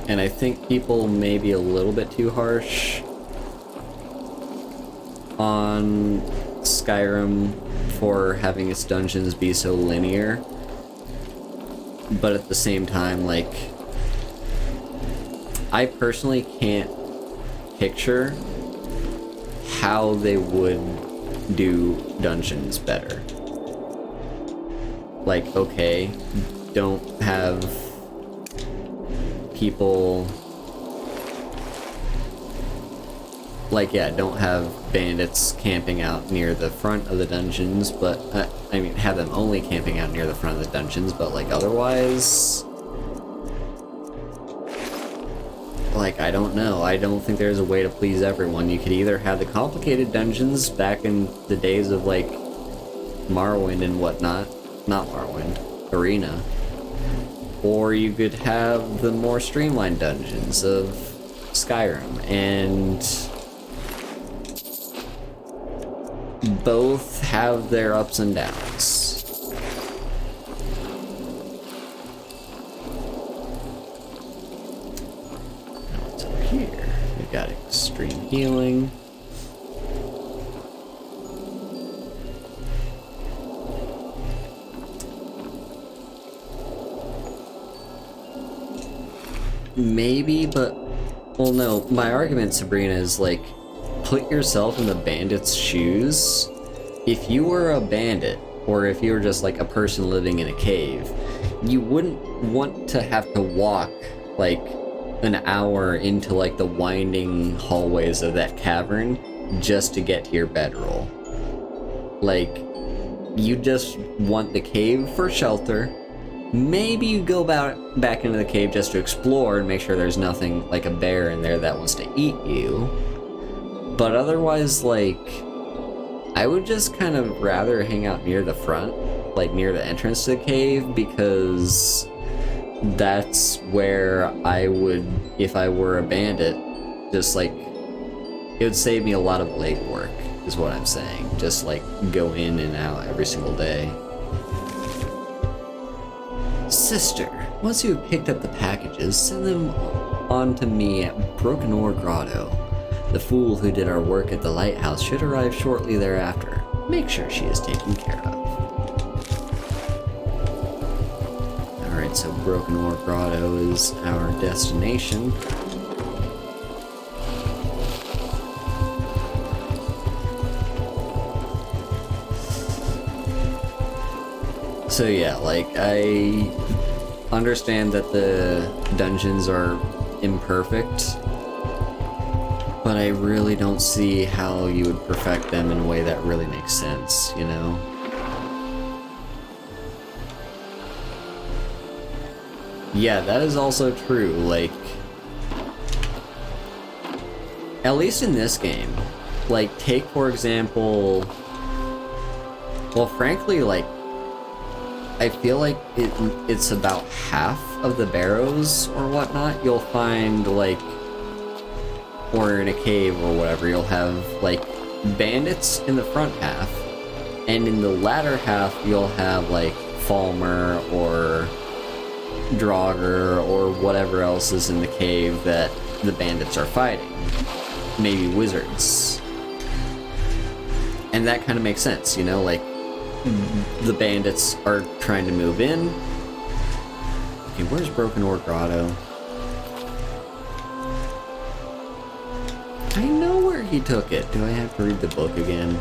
And I think people may be a little bit too harsh on Skyrim for having its dungeons be so linear. But at the same time, like, I personally can't picture how they would do dungeons better. Like, okay, don't have people... Like, yeah, don't have bandits camping out near the front of the dungeons, but, I mean, have them only camping out near the front of the dungeons, but, like, otherwise... Like, I don't know. I don't think there's a way to please everyone. You could either have the complicated dungeons back in the days of, like, Morrowind and whatnot. Not Morrowind. Arena. Or you could have the more streamlined dungeons of Skyrim, and... both have their ups and downs. Now what's over here? We've got extreme healing. Maybe, but... well, no. My argument, Sabrina, is like... put yourself in the bandit's shoes. If you were a bandit, or if you were just like a person living in a cave, you wouldn't want to have to walk like an hour into like the winding hallways of that cavern just to get to your bedroll. Like, you just want the cave for shelter. Maybe you go back into the cave just to explore and make sure there's nothing like a bear in there that wants to eat you. But otherwise, like, I would just kind of rather hang out near the front, like near the entrance to the cave, because that's where I would, if I were a bandit, just like, it would save me a lot of legwork, is what I'm saying. Just like go in and out every single day. Sister, once you have picked up the packages, send them on to me at Broken Ore Grotto. The fool who did our work at the lighthouse should arrive shortly thereafter. Make sure she is taken care of. Alright, so Broken Ore Grotto is our destination. So yeah, like, I understand that the dungeons are imperfect, but I really don't see how you would perfect them in a way that really makes sense, you know? Yeah, that is also true, like, at least in this game, like, take for example, well, frankly, like, I feel like it's about half of the barrows or whatnot you'll find, like, or in a cave or whatever, you'll have, like, bandits in the front half, and in the latter half you'll have, like, Falmer or Draugr or whatever else is in the cave that the bandits are fighting. Maybe wizards. And that kind of makes sense, you know, like, the bandits are trying to move in. Okay, where's Broken Ore Grotto? I know where he took it. Do I have to read the book again?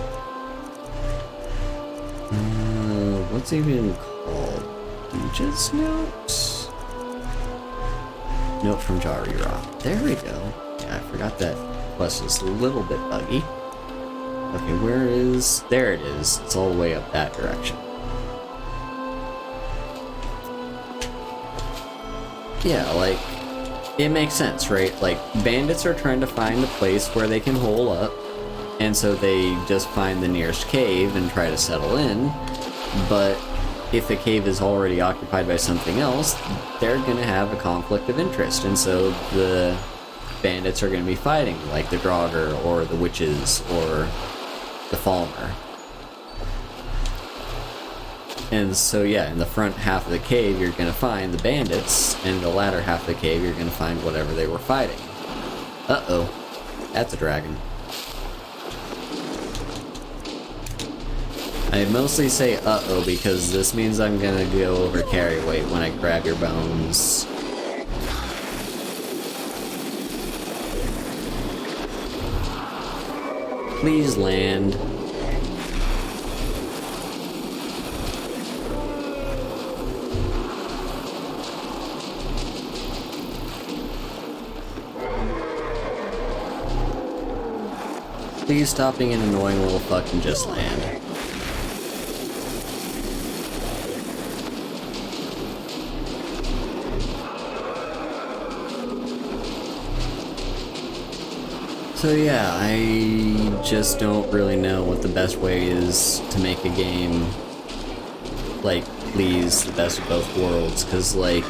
What's it even called? Regis Note? Note from Jarira. There we go. Yeah, I forgot that quest is a little bit buggy. Okay, where is... There it is. It's all the way up that direction. Yeah, like, it makes sense, right? Like, bandits are trying to find a place where they can hole up, and so they just find the nearest cave and try to settle in, but if the cave is already occupied by something else, they're gonna have a conflict of interest, and so the bandits are gonna be fighting, like the Draugr, or the witches, or the Falmer. And so yeah, in the front half of the cave you're gonna find the bandits, and in the latter half of the cave you're gonna find whatever they were fighting. Uh-oh. That's a dragon. I mostly say uh-oh because this means I'm gonna go over carry weight when I grab your bones. Please land. Please stop being an annoying little fuck and just land. So yeah, I just don't really know what the best way is to make a game, like, please the best of both worlds, cause, like,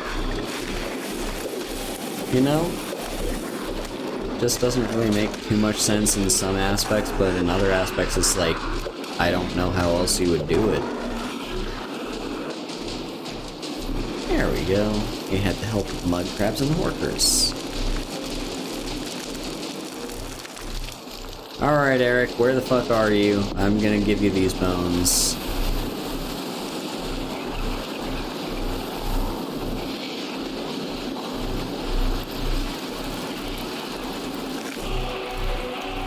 you know, just doesn't really make too much sense in some aspects, but in other aspects it's like, I don't know how else you would do it. There we go. You had to help with mud crabs and horkers. Alright, Eric, where the fuck are you? I'm gonna give you these bones.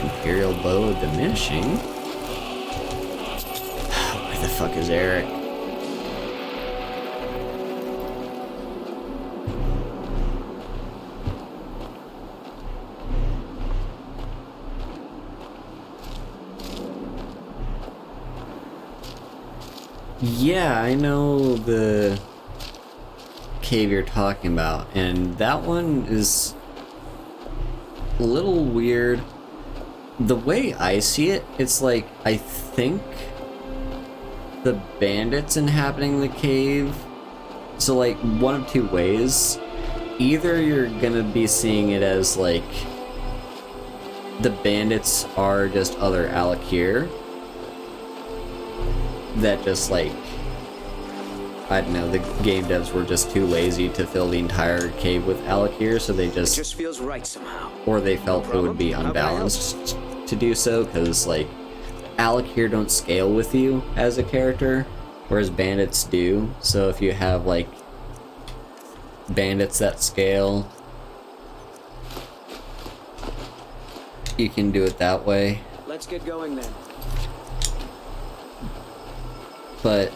Imperial bow diminishing? Where the fuck is Eric? Yeah, I know the cave you're talking about, and that one is a little weird. The way I see it, it's like, I think the bandits inhabiting the cave, so like, one of two ways. Either you're gonna be seeing it as like, the bandits are just other Alakir that just like I don't know, the game devs were just too lazy to fill the entire cave with Alakir, so they It just, just feels right somehow. or they felt it would be How can I help? unbalanced to do so, because, like, Alakir don't scale with you as a character, whereas bandits do. So if you have, like, bandits that scale, you can do it that way. Let's get going then. But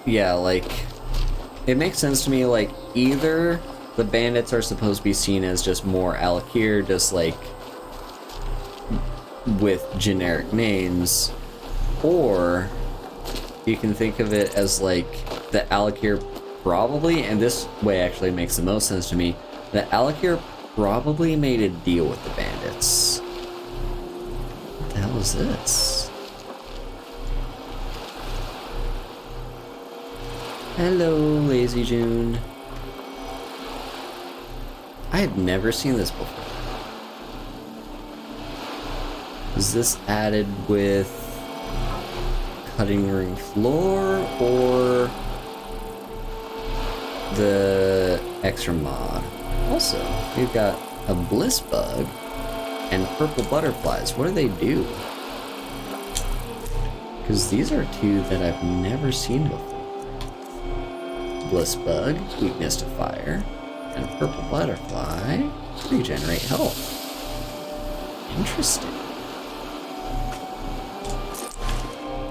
yeah, like, it makes sense to me, like, either the bandits are supposed to be seen as just more Alakir, just like with generic names, or you can think of it as like the Alakir probably, and this way actually makes the most sense to me, that Alakir probably made a deal with the bandits. What the hell is this? Hello, Lazy June. I had never seen this before. Is this added with cutting room floor or the extra mod? Also, we've got a bliss bug and purple butterflies. What do they do? Because these are two that I've never seen before. Bliss bug, weakness to fire, and purple butterfly, regenerate health. Interesting.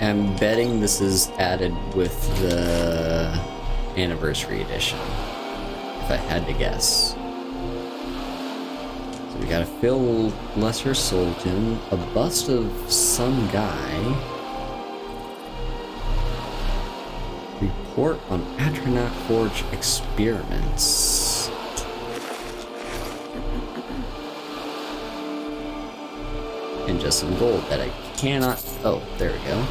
I'm betting this is added with the anniversary edition, if I had to guess. So we got a Phil Lesser Sultan, a bust of some guy, report on Atronach Forge experiments. And just some gold that I cannot... Oh, there we go.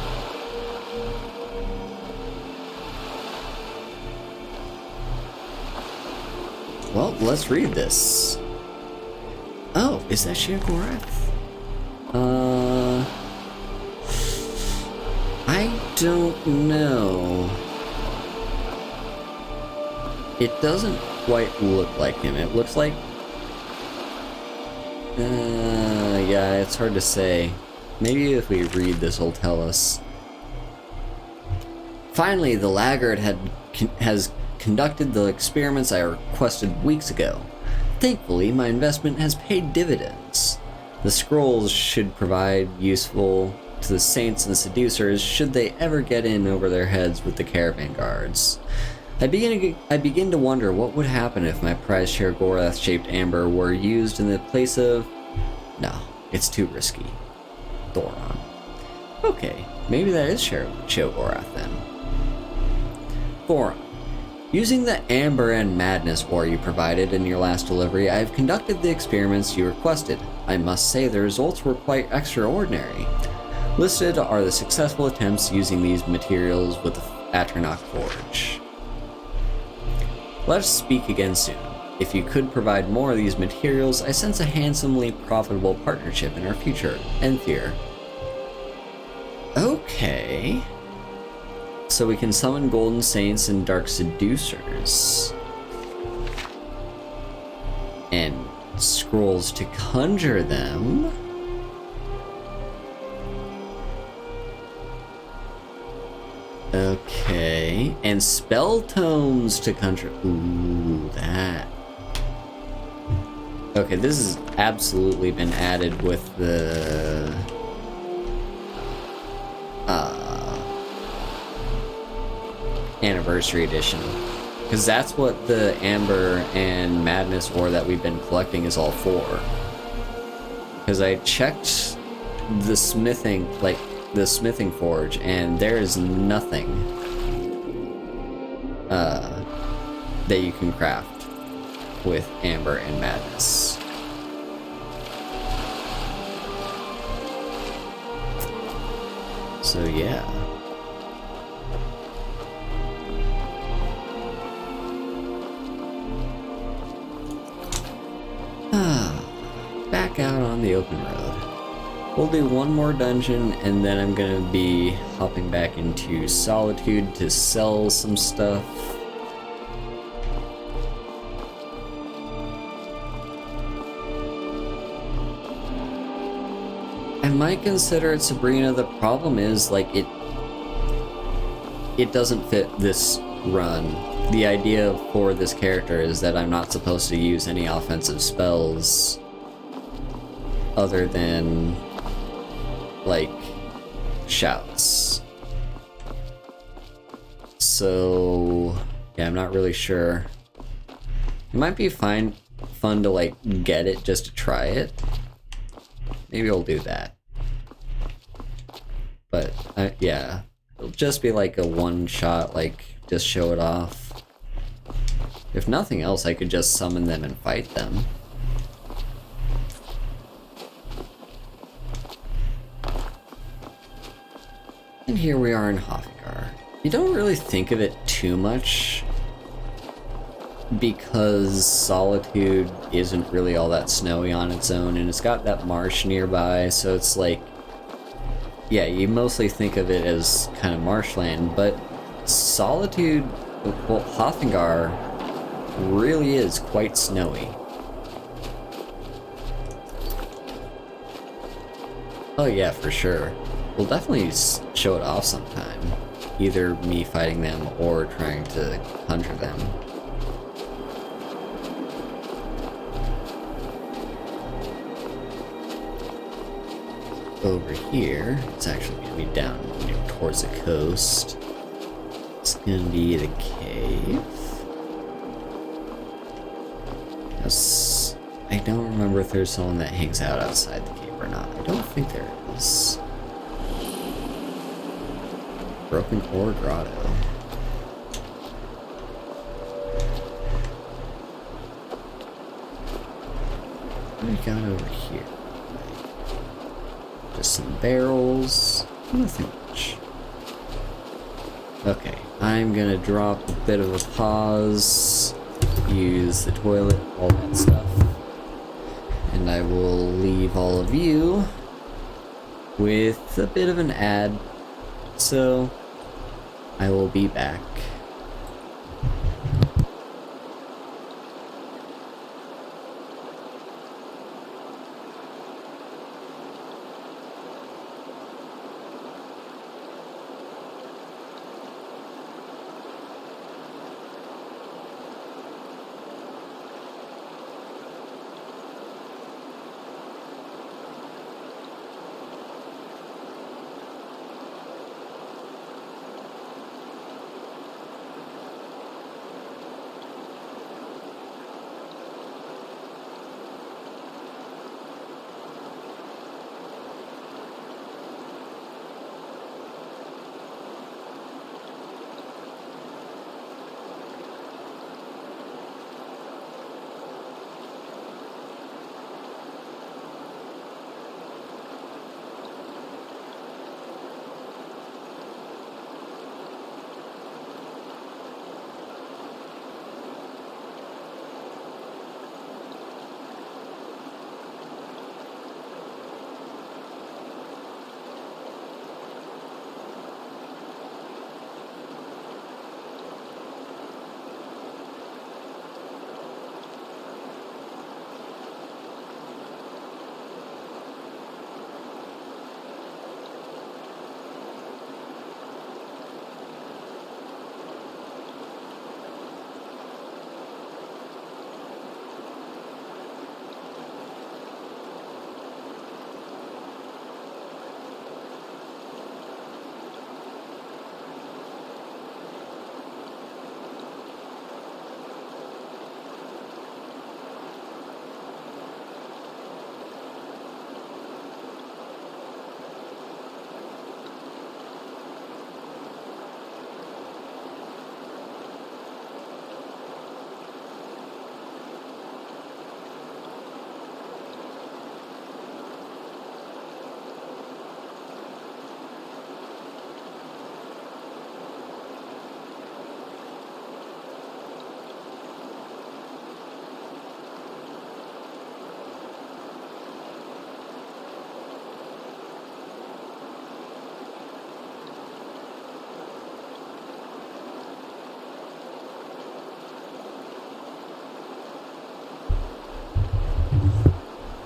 Well, let's read this. Oh, is that Sheogorath? I don't know. It doesn't quite look like him. It looks like... yeah, it's hard to say. Maybe if we read this, will tell us. Finally, the laggard has conducted the experiments I requested weeks ago. Thankfully, my investment has paid dividends. The scrolls should provide useful to the saints and seducers should they ever get in over their heads with the caravan guards. I begin to wonder what would happen if my prized Sheogorath-shaped amber were used in the place of... No, it's too risky. Thoron. Okay, maybe that is Sheogorath then. Thoron. Using the Amber and Madness ore you provided in your last delivery, I have conducted the experiments you requested. I must say the results were quite extraordinary. Listed are the successful attempts using these materials with the Atronach Forge. Let us speak again soon. If you could provide more of these materials, I sense a handsomely profitable partnership in our future. Enthier. Okay. So we can summon Golden Saints and Dark Seducers. And scrolls to conjure them. Okay. And spell tomes to conjure. Ooh, that. Okay, this has absolutely been added with the... Anniversary Edition. Because that's what the Amber and Madness ore that we've been collecting is all for. Because I checked the smithing, like, the smithing forge, and there is nothing that you can craft with Amber and Madness. So yeah. Back out on the open road. We'll do one more dungeon, and then I'm gonna be hopping back into Solitude to sell some stuff. I might consider it Sabrina. The problem is, like, it doesn't fit this run. The idea for this character is that I'm not supposed to use any offensive spells other than, like, shouts. So, yeah, I'm not really sure. It might be fun to, like, get it just to try it. Maybe I'll do that. But, yeah. It'll just be like a one-shot, like, just show it off. If nothing else, I could just summon them and fight them. And here we are in Hofgar. You don't really think of it too much, because Solitude isn't really all that snowy on its own, and it's got that marsh nearby, so it's like, yeah, you mostly think of it as kind of marshland, but Solitude, well, Hofgar really is quite snowy. Oh yeah, for sure. We'll definitely show it off sometime. Either me fighting them or trying to conjure them. Over here, it's actually going to be down towards the coast. It's going to be the cave. Yes, I don't remember if there's someone that hangs out outside the cave or not. I don't think there is. Broken Ore Grotto. What do we got over here? Just some barrels. Nothing much. Okay, I'm gonna drop a bit of a pause, use the toilet, all that stuff, and I will leave all of you with a bit of an ad. So, I will be back.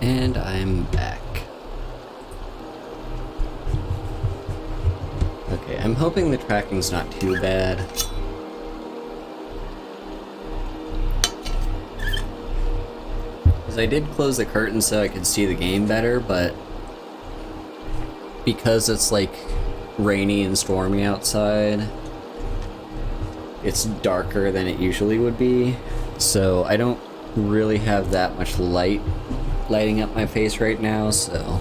And I'm back. Okay, I'm hoping the tracking's not too bad. Because I did close the curtain so I could see the game better, but because it's like rainy and stormy outside, it's darker than it usually would be, so I don't really have that much light lighting up my face right now, so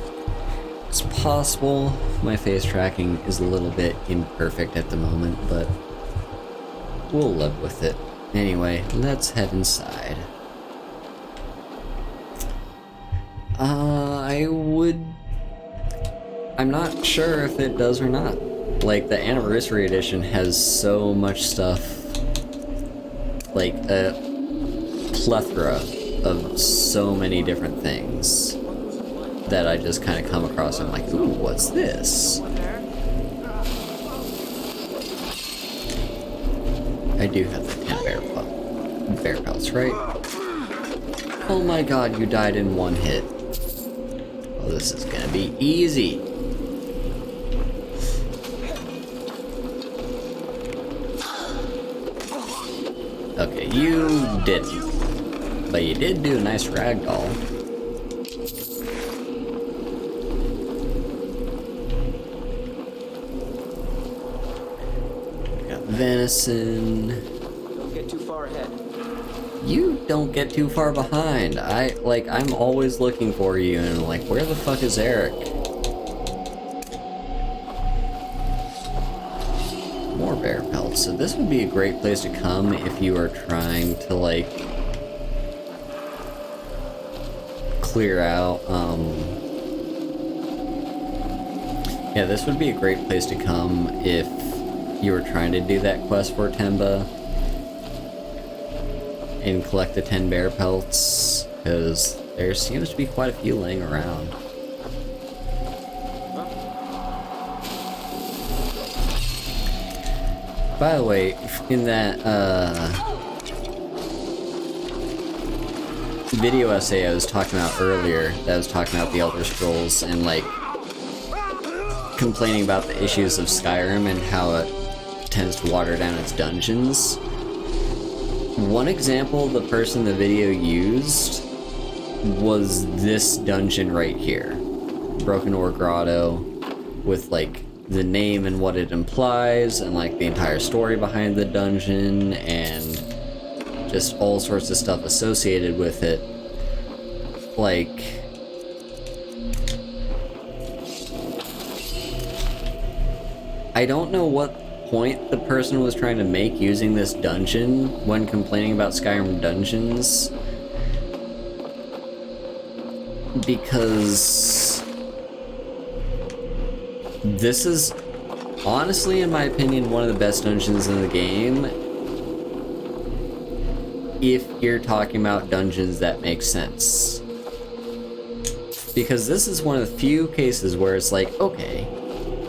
it's possible my face tracking is a little bit imperfect at the moment, but we'll live with it. Anyway, let's head inside. I'm not sure if it does or not. Like, the Anniversary Edition has so much stuff, like a plethora of so many different things that I just kind of come across and I'm like, ooh, what's this? I do have the 10 bear pelts, right? Oh my god, you died in one hit. Oh, this is gonna be easy. Okay, you didn't. But you did do a nice ragdoll. We got venison. Don't get too far ahead. You don't get too far behind. I'm always looking for you and I'm like, where the fuck is Eric? More bear pelts. So this would be a great place to come if you are trying to, like, clear out, yeah, this would be a great place to come if you were trying to do that quest for Temba and collect the 10 bear pelts, because there seems to be quite a few laying around. By the way, in that video essay I was talking about earlier, that was talking about the Elder Scrolls and like complaining about the issues of Skyrim and how it tends to water down its dungeons. One example the person in the video used was this dungeon right here. Broken Ore Grotto, with like the name and what it implies, and like the entire story behind the dungeon, and just all sorts of stuff associated with it. Like, I don't know what point the person was trying to make using this dungeon when complaining about Skyrim dungeons, because this is honestly, in my opinion, one of the best dungeons in the game, if you're talking about dungeons that make sense. Because this is one of the few cases where it's like, okay,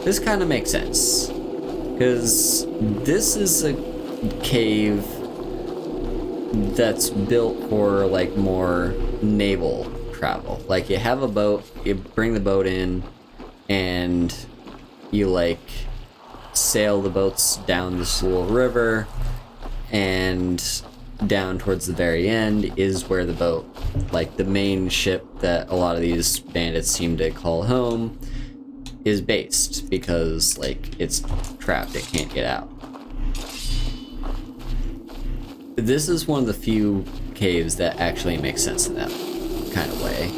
this kind of makes sense. Because this is a cave that's built for like more naval travel. Like, you have a boat, you bring the boat in, and you like sail the boats down this little river, and down towards the very end is where the boat, like the main ship that a lot of these bandits seem to call home, is based, because like it's trapped, it can't get out. This is one of the few caves that actually makes sense in that kind of way.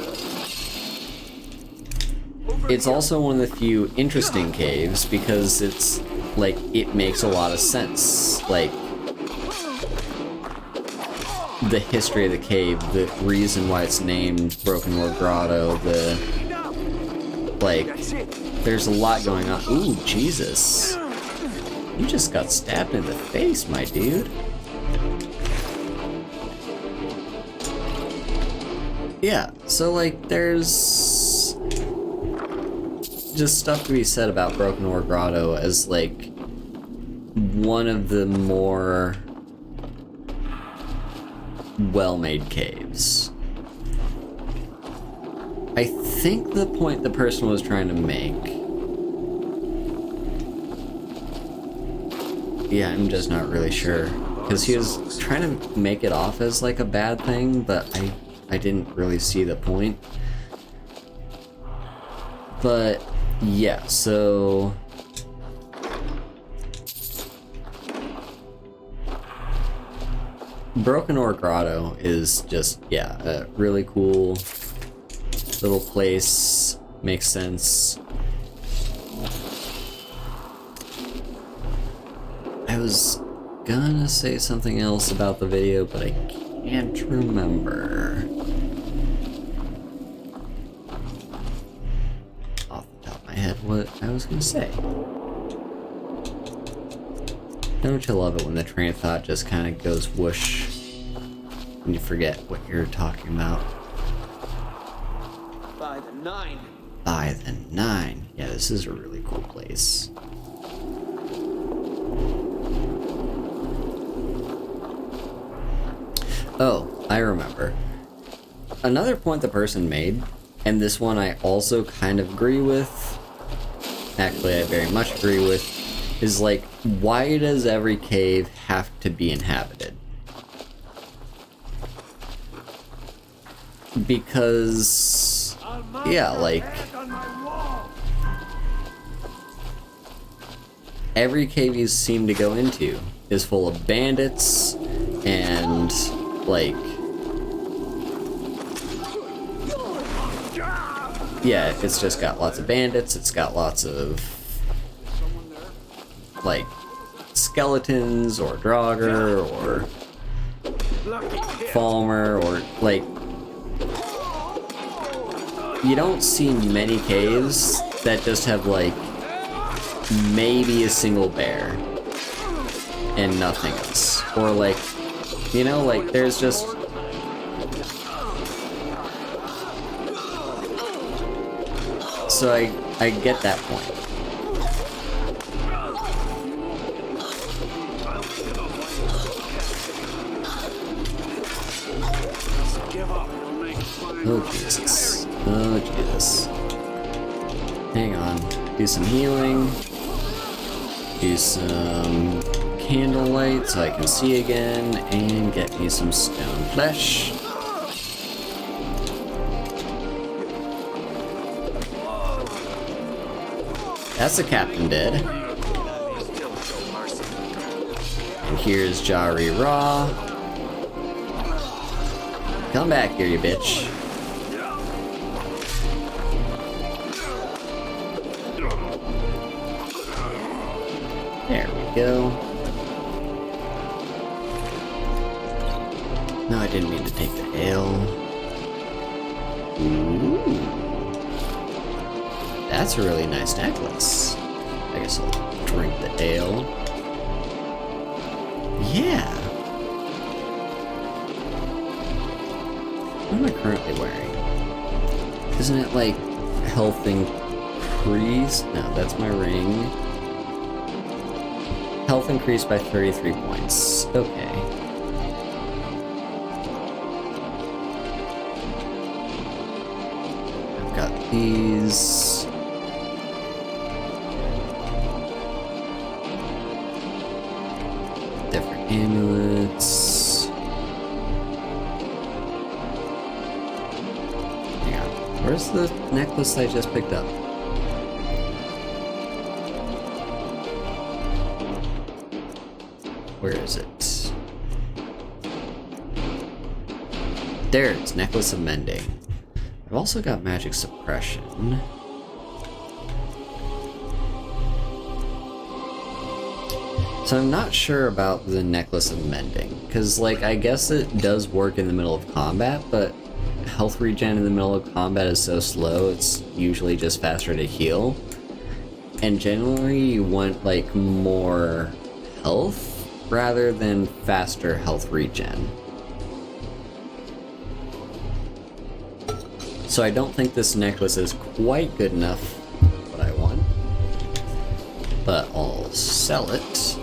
It's also one of the few interesting caves because it's like, it makes a lot of sense. Like, the history of the cave, the reason why it's named Broken Ore Grotto, like, there's a lot going on. Ooh, Jesus. You just got stabbed in the face, my dude. Yeah, so like, there's just stuff to be said about Broken Ore Grotto as like one of the more well-made caves. I think the point the person was trying to make... Yeah, I'm just not really sure. Because he was trying to make it off as like a bad thing, but I didn't really see the point. But yeah, so... Broken Ore Grotto is just, yeah, a really cool little place. Makes sense. I was gonna say something else about the video, but I can't remember. Off the top of my head, what I was gonna say. Don't you love it when the train of thought just kind of goes whoosh and you forget what you're talking about? By the 9. By the 9. Yeah, this is a really cool place. Oh, I remember. Another point the person made, and this one I also kind of agree with, actually I very much agree with, is like, why does every cave have to be inhabited? Because, yeah, like, every cave you seem to go into is full of bandits and, like, yeah, it's just got lots of bandits, it's got lots of, like, skeletons, or Draugr, or Falmer, or, like, you don't see many caves that just have, like, maybe a single bear and nothing else. Or, like, you know, like, there's just... So I get that point. Oh, Jesus. Oh, Jesus. Hang on. Do some healing. Do some candlelight so I can see again. And get me some stone flesh. That's the captain dead. And here's Jari Raw. Come back here, you bitch. There we go. No, I didn't mean to take the ale. Ooh. That's a really nice necklace. I guess I'll drink the ale. Yeah. What am I currently wearing? Isn't it like health increase? No, that's my ring. Health increased by 33 points. Okay. I've got these. Different amulets. Hang on. Where's the necklace I just picked up? Where is it? There, it's Necklace of Mending. I've also got Magic Suppression. So I'm not sure about the Necklace of Mending, because, like, I guess it does work in the middle of combat, but health regen in the middle of combat is so slow, it's usually just faster to heal. And generally you want, like, more health rather than faster health regen. So I don't think this necklace is quite good enough for what I want, but I'll sell it,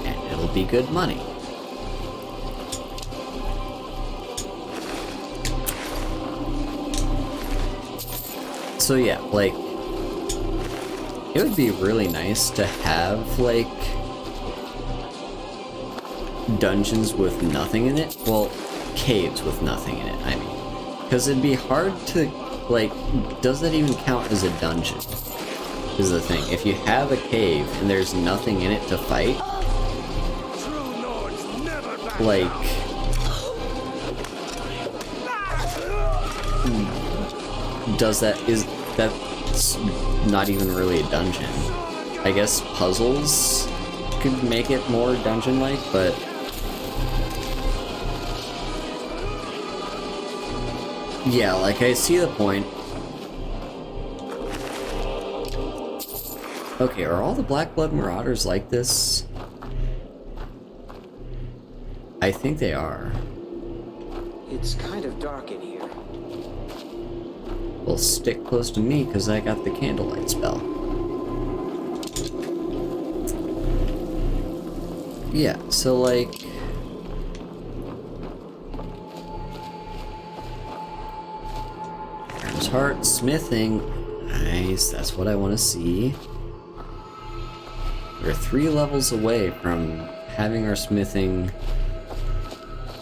and it'll be good money. So yeah, like, it would be really nice to have, like, dungeons with nothing in it. Well, caves with nothing in it, I mean. Because it'd be hard to, like, does that even count as a dungeon? Is the thing. If you have a cave and there's nothing in it to fight, like, that's not even really a dungeon. I guess puzzles could make it more dungeon-like, but yeah, like, I see the point. Okay, are all the Black Blood Marauders like this? I think they are. It's kind of dark in here. Well, stick close to me, because I got the candlelight spell. Yeah, so, like, Iron's Heart, smithing. Nice, that's what I want to see. We're 3 levels away from having our smithing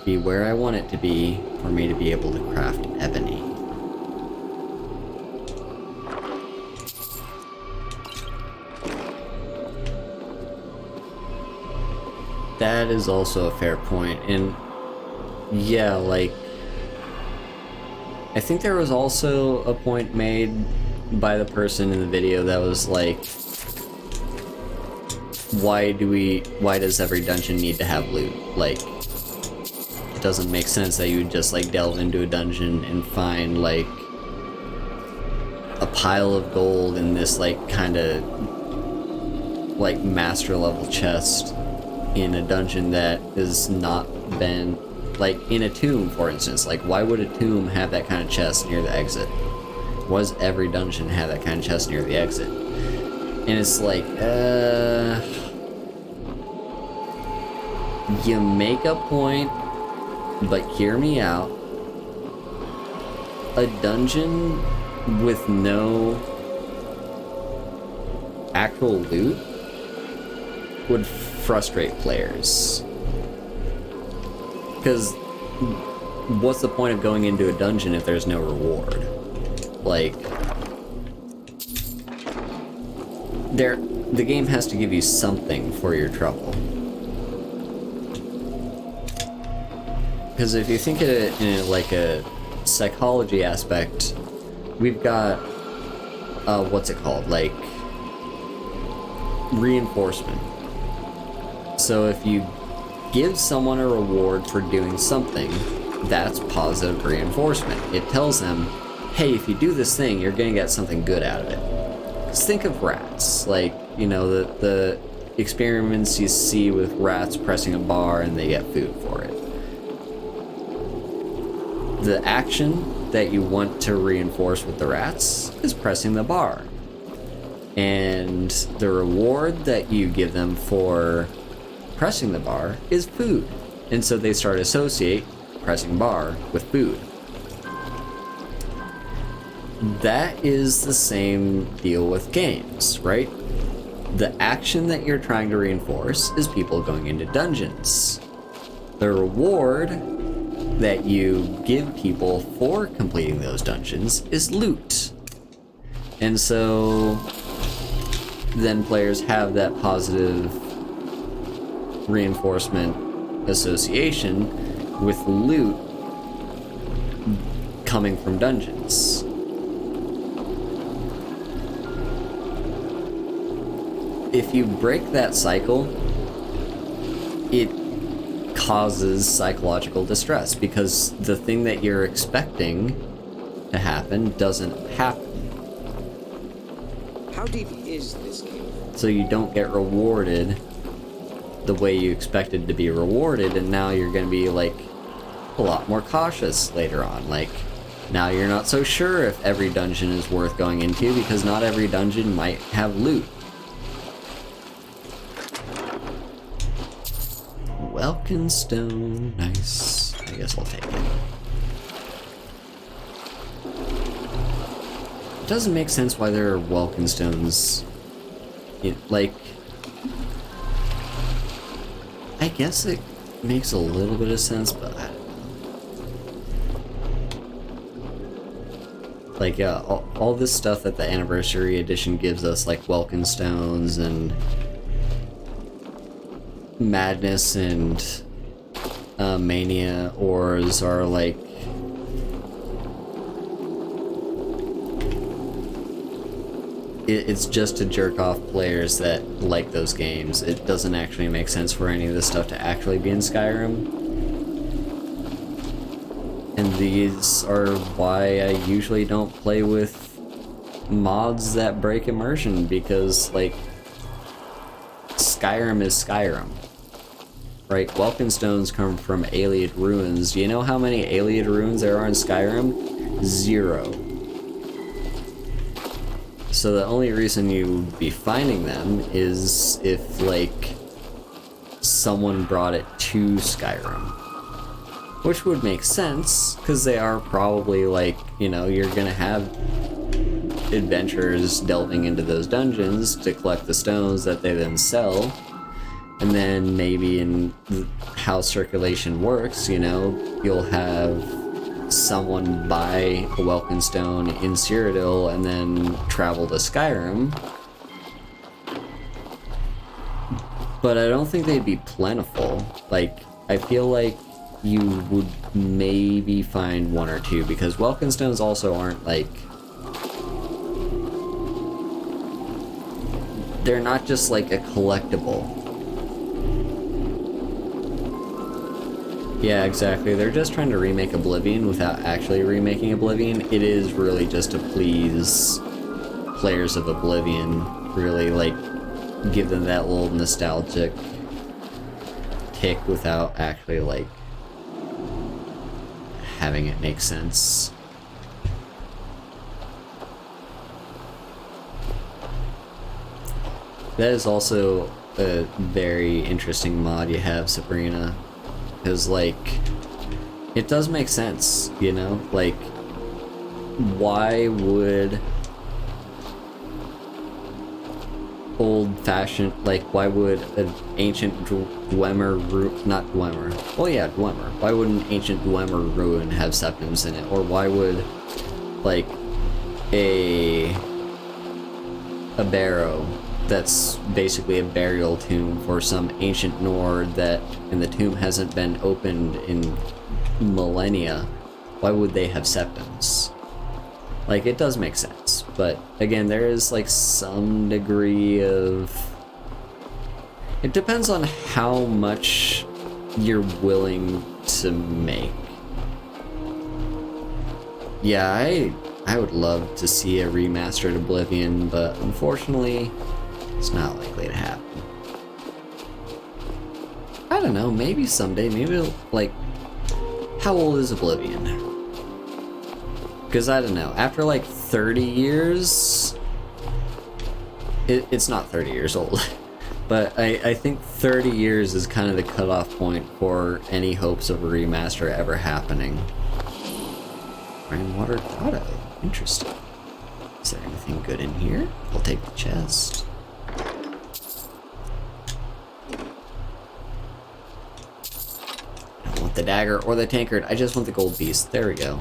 be where I want it to be for me to be able to craft ebony. That is also a fair point, and yeah, like, I think there was also a point made by the person in the video that was like, why does every dungeon need to have loot? Like, it doesn't make sense that you would just, like, delve into a dungeon and find, like, a pile of gold in this, like, kind of, like, master level chest in a dungeon that has not been, like, in a tomb, for instance. Like, why would a tomb have that kind of chest near the exit? Why does every dungeon have that kind of chest near the exit? And it's like, you make a point, but hear me out. A dungeon with no actual loot would frustrate players. Because what's the point of going into a dungeon if there's no reward? Like, the game has to give you something for your trouble. Because if you think of it in like a psychology aspect, we've got what's it called? Like, reinforcement. So if you give someone a reward for doing something, that's positive reinforcement. It tells them, hey, if you do this thing, you're gonna get something good out of it. Just think of rats. Like, you know, the experiments you see with rats pressing a bar and they get food for it. The action that you want to reinforce with the rats is pressing the bar. And the reward that you give them for pressing the bar is food. And so they start to associate pressing bar with food. That is the same deal with games, right? The action that you're trying to reinforce is people going into dungeons. The reward that you give people for completing those dungeons is loot. And so then players have that positive reinforcement association with loot coming from dungeons. If you break that cycle, it causes psychological distress because the thing that you're expecting to happen doesn't happen. How deep is this cave? So you don't get rewarded the way you expected to be rewarded, and now you're going to be like a lot more cautious later on. Like, now you're not so sure if every dungeon is worth going into because not every dungeon might have loot. Welkin stone, nice. I guess I'll take it. it doesn't make sense why there are Welkin stones. Like, I guess it makes a little bit of sense, but I don't know. Like, yeah, all this stuff that the Anniversary Edition gives us, like Welkin stones and Madness and Mania ores, are like it's just to jerk off players that like those games. It doesn't actually make sense for any of this stuff to actually be in Skyrim. And these are why I usually don't play with mods that break immersion, because, like, Skyrim is Skyrim. Right? Welkin stones come from Ayleid ruins. Do you know how many Ayleid ruins there are in Skyrim? 0. So the only reason you'd be finding them is if, like, someone brought it to Skyrim. Which would make sense, because they are probably, like, you know, you're gonna have adventurers delving into those dungeons to collect the stones that they then sell. And then maybe in how circulation works, you know, you'll have someone buy a Welkin stone in Cyrodiil and then travel to Skyrim. But I don't think they'd be plentiful. Like, I feel like you would maybe find 1 or 2, because Welkin stones also aren't, like, they're not just like a collectible. Yeah, exactly. They're just trying to remake Oblivion without actually remaking Oblivion. It is really just to please players of Oblivion, really, like, give them that little nostalgic kick without actually, like, having it make sense. That is also a very interesting mod you have, Sabrina, because, like, it does make sense, you know? Like, why would old-fashioned, like, why would an ancient Dwemer not Dwemer, well, yeah, Dwemer, why would an ancient Dwemer ruin have septums in it? Or why would, like, a barrow that's basically a burial tomb for some ancient Nord that, and the tomb hasn't been opened in millennia, why would they have septums? Like, it does make sense, but again, there is, like, some degree of... It depends on how much you're willing to make. Yeah, I would love to see a remastered Oblivion, but unfortunately, it's not likely to happen. I don't know, maybe someday, maybe it'll, like... How old is Oblivion? Because I don't know, after like 30 years, it's not 30 years old, but I think 30 years is kind of the cutoff point for any hopes of a remaster ever happening. Rainwater Grotto, interesting. Is there anything good in here? I'll take the chest. I don't want the dagger or the tankard, I just want the gold beast. There we go.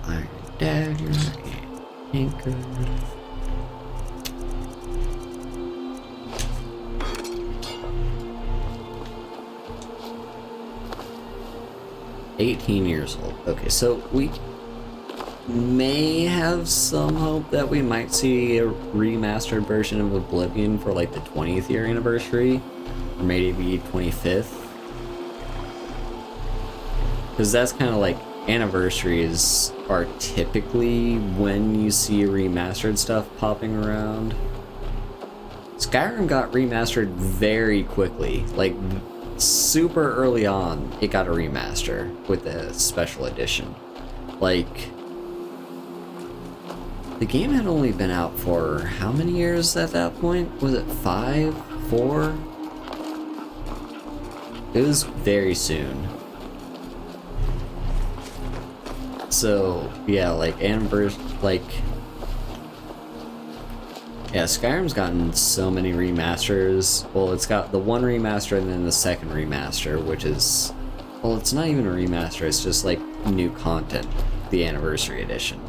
Iron dagger and anchor. $18 years old. Okay, so we may have some hope that we might see a remastered version of Oblivion for like the 20th year anniversary, or maybe 25th. Because that's kind of like, anniversaries are typically when you see remastered stuff popping around. Skyrim got remastered very quickly, like super early on it got a remaster with the special edition. Like, the game had only been out for how many years at that point? Was it 5? 4? It was very soon. So yeah, like Skyrim's gotten so many remasters. Well, it's got the one remaster and then the second remaster, which is, well, it's not even a remaster, it's just like new content, the anniversary edition.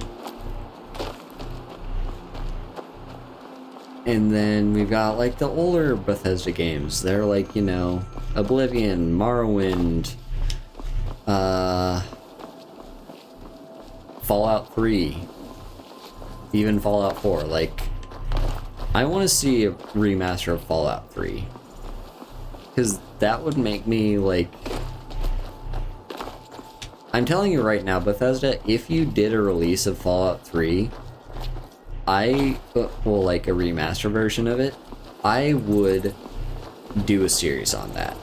And then we've got like the older Bethesda games. They're like, you know, Oblivion, Morrowind, Fallout 3, even Fallout 4. Like, I want to see a remaster of Fallout 3. Because that would make me, like... I'm telling you right now, Bethesda, if you did a release of Fallout 3, well, like a remaster version of it, I would do a series on that.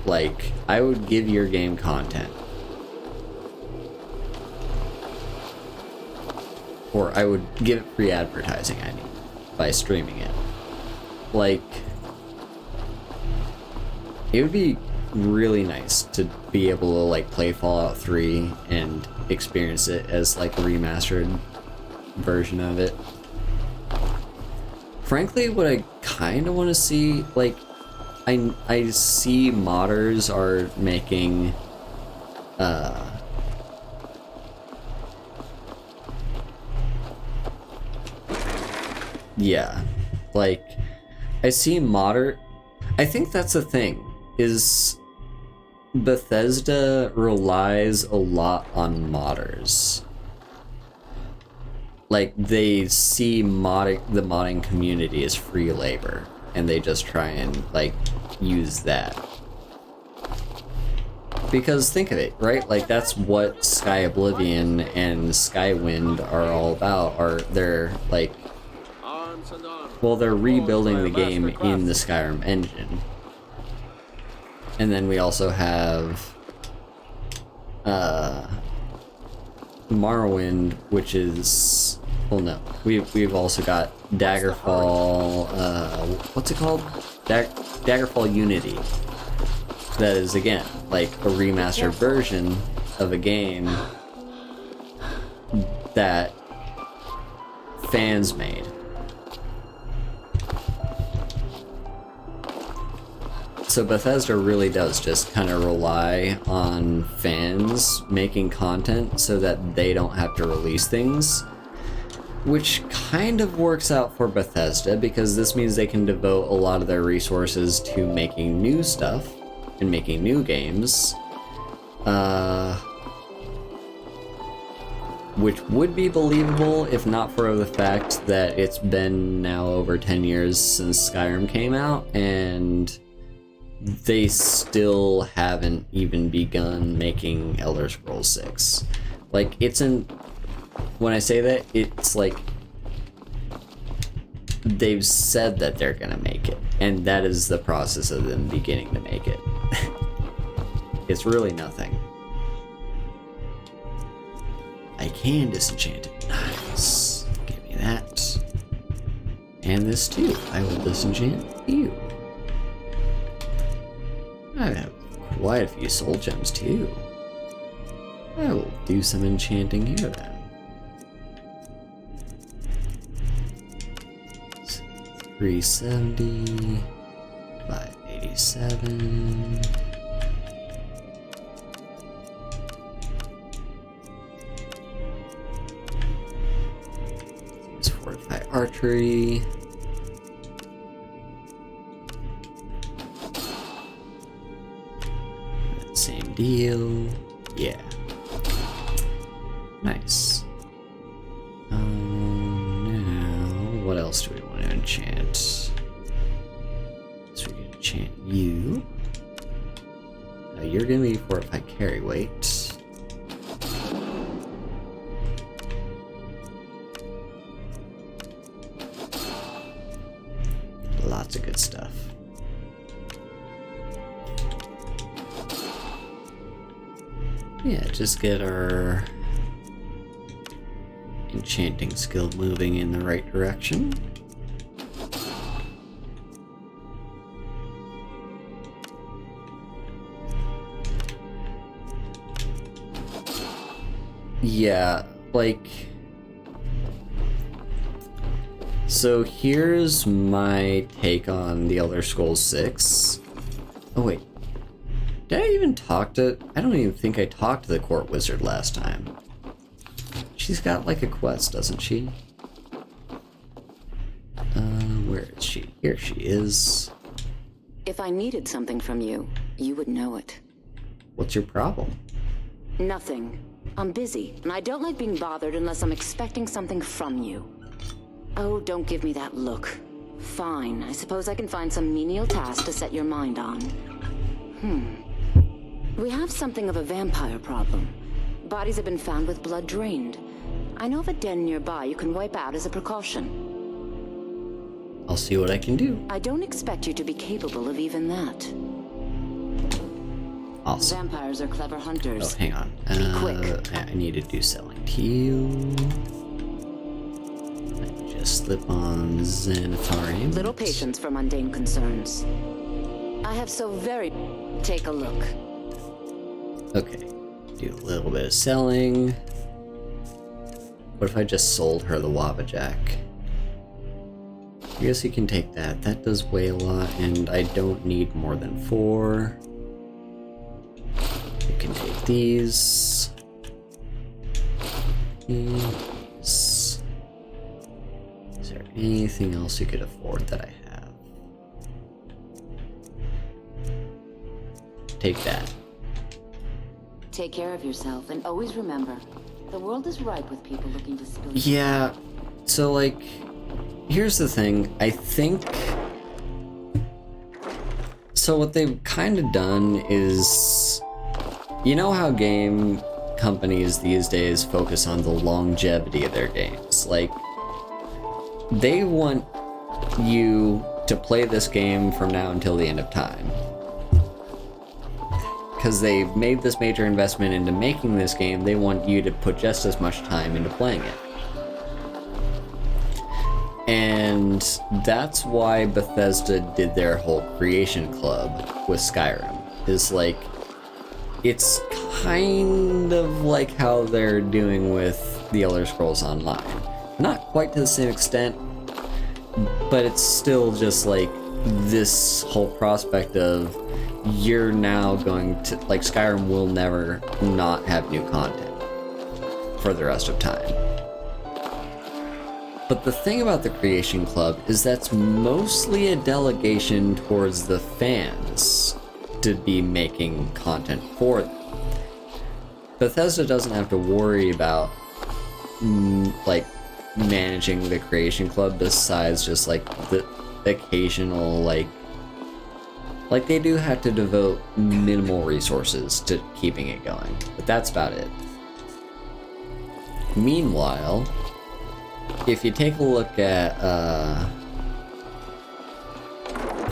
Like, I would give your game content. Or I would give it free advertising, I mean, by streaming it. Like, it would be really nice to be able to, like, play Fallout 3 and experience it as, like, a remastered version of it. Frankly, what I kind of want to see, like, I see modders are making, yeah, like, I see I think that's the thing, is Bethesda relies a lot on modders. Like, they see the modding community as free labor, and they just try and, like, use that. Because think of it, right? Like, that's what Sky Oblivion and Skywind are all about. They're, like... Well, they're rebuilding the game in the Skyrim engine. And then we also have... Morrowind, which is... Well, no. We've also got Daggerfall... what's it called? Daggerfall Unity. That is, again, like a remastered version of a game that fans made. So Bethesda really does just kind of rely on fans making content so that they don't have to release things, which kind of works out for Bethesda because this means they can devote a lot of their resources to making new stuff and making new games, which would be believable if not for the fact that it's been now over 10 years since Skyrim came out, and they still haven't even begun making Elder Scrolls 6. Like, when I say that, it's like they've said that they're gonna make it, and that is the process of them beginning to make it. It's really nothing. I can disenchant it. Nice. Give me that. And this too. I will disenchant you. I have quite a few soul gems too. I will do some enchanting here then. 370, 587. Let's fortify archery. Same deal. Yeah. Nice. Now, what else do we want to enchant? So we can enchant you. Now you're going to be fortified carry weight. Lots of good stuff. Yeah, just get our enchanting skill moving in the right direction. Yeah, like... So here's my take on The Elder Scrolls 6. Oh wait. Did I even talk to... I don't even think I talked to the court wizard last time. She's got like a quest, doesn't she? Where is she? Here she is. If I needed something from you, you would know it. What's your problem? Nothing. I'm busy, and I don't like being bothered unless I'm expecting something from you. Oh, don't give me that look. Fine, I suppose I can find some menial task to set your mind on. We have something of a vampire problem. Bodies have been found with blood drained. I know of a den nearby you can wipe out as a precaution. I'll see what I can do. I don't expect you to be capable of even that. Awesome. Vampires are clever hunters. Oh, hang on. Be quick. I need to do selling to you. Let me just slip on Xanatharium. Little patience for mundane concerns. I have so very... Take a look. Okay. Do a little bit of selling. What if I just sold her the Wabajack? I guess you can take that. That does weigh a lot, and I don't need more than 4. You can take these. These. Is there anything else you could afford that I have? Take that. Take care of yourself, and always remember, the world is ripe with people looking to steal. Yeah, so like, here's the thing, I think... So what they've kind of done is... You know how game companies these days focus on the longevity of their games? Like, they want you to play this game from now until the end of time. Because they've made this major investment into making this game, they want you to put just as much time into playing it. And that's why Bethesda did their whole creation club with Skyrim. Is like, it's kind of like how they're doing with The Elder Scrolls Online. Not quite to the same extent, but it's still just like this whole prospect of you're now going to, like, Skyrim will never not have new content for the rest of time. But the thing about the Creation Club is that's mostly a delegation towards the fans to be making content for them. Bethesda doesn't have to worry about, like, managing the Creation Club besides just, like, the occasional, like, they do have to devote minimal resources to keeping it going, but that's about it. Meanwhile, if you take a look at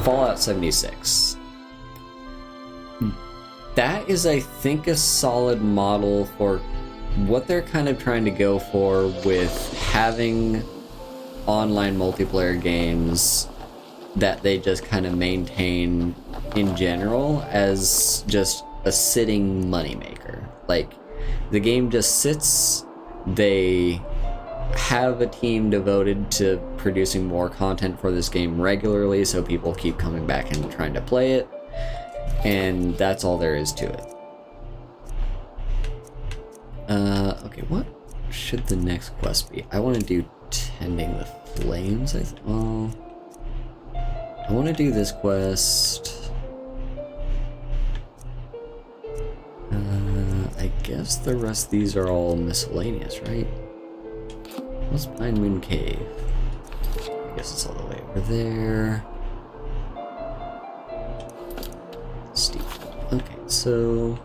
Fallout 76, that is, I think, a solid model for what they're kind of trying to go for with having online multiplayer games that they just kind of maintain in general as just a sitting moneymaker. Like, the game just sits, they have a team devoted to producing more content for this game regularly so people keep coming back and trying to play it, and that's all there is to it. Okay, what should the next quest be? I want to do Tending the Flames, I want to do this quest. I guess the rest of these are all miscellaneous, right? What's Pine Moon Cave? I guess it's all the way over there. Steep. Okay, so...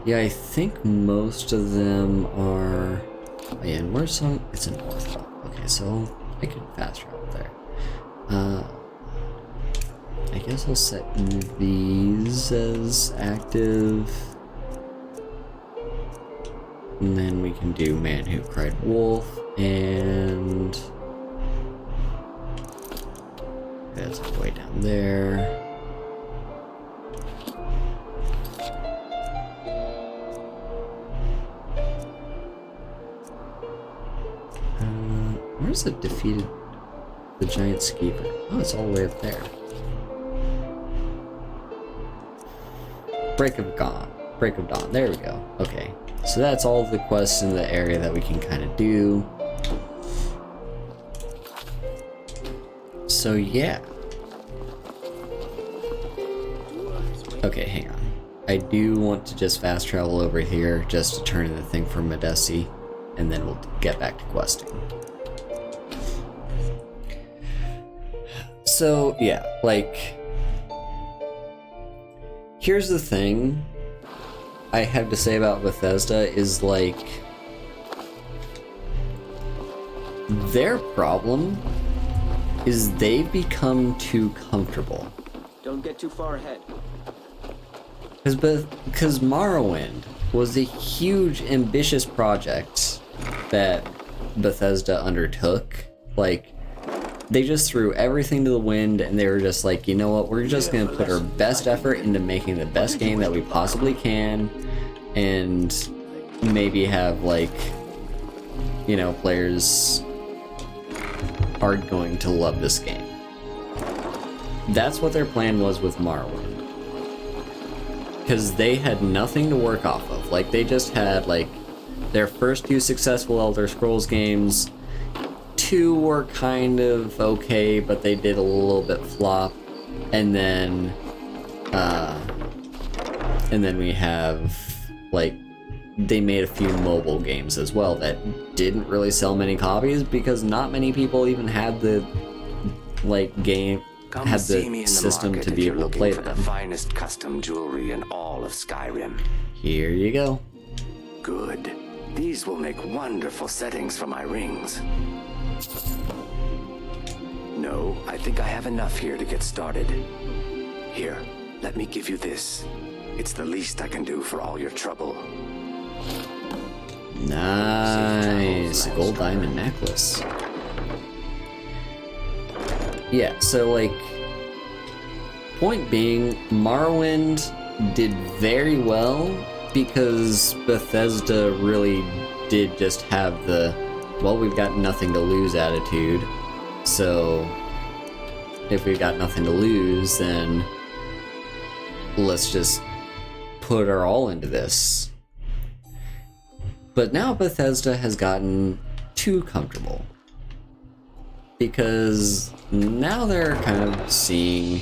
Yeah, I think most of them are... Oh yeah, and where's some... It's in North. Okay, so I can fast travel there. I guess I'll set these as active. And then we can do Man Who Cried Wolf, and... That's way down there. Where's it defeated the giant skeever? Oh, it's all the way up there. Break of Dawn. There we go. Okay. So that's all the quests in the area that we can kind of do. So yeah. Okay, hang on. I do want to just fast travel over here just to turn in the thing for Medesi, and then we'll get back to questing. So yeah, like, here's the thing I have to say about Bethesda is, like, their problem is they've become too comfortable. Don't get too far ahead. Because Morrowind was a huge, ambitious project that Bethesda undertook. Like, they just threw everything to the wind, and they were just like, you know what, we're just gonna put our best effort into making the best game that we possibly can, and maybe have, like, you know, players are going to love this game. That's what their plan was with Morrowind. Because they had nothing to work off of. Like, they just had, like, their first 2 successful Elder Scrolls games. 2 were kind of okay, but they did a little bit flop. And then we have, like, they made a few mobile games as well that didn't really sell many copies because not many people even had the, like, game, had the system to be able to play them. The finest custom jewelry in all of Skyrim. Here you go. Good. These will make wonderful settings for my rings. No, I think I have enough here to get started. Here, let me give you this. It's the least I can do for all your trouble. Nice. A gold diamond necklace. Yeah, so, like, point being, Morrowind did very well because Bethesda really did just have the, well, we've got nothing to lose attitude. So, if we've got nothing to lose, then let's just put our all into this. But now Bethesda has gotten too comfortable. Because now they're kind of seeing,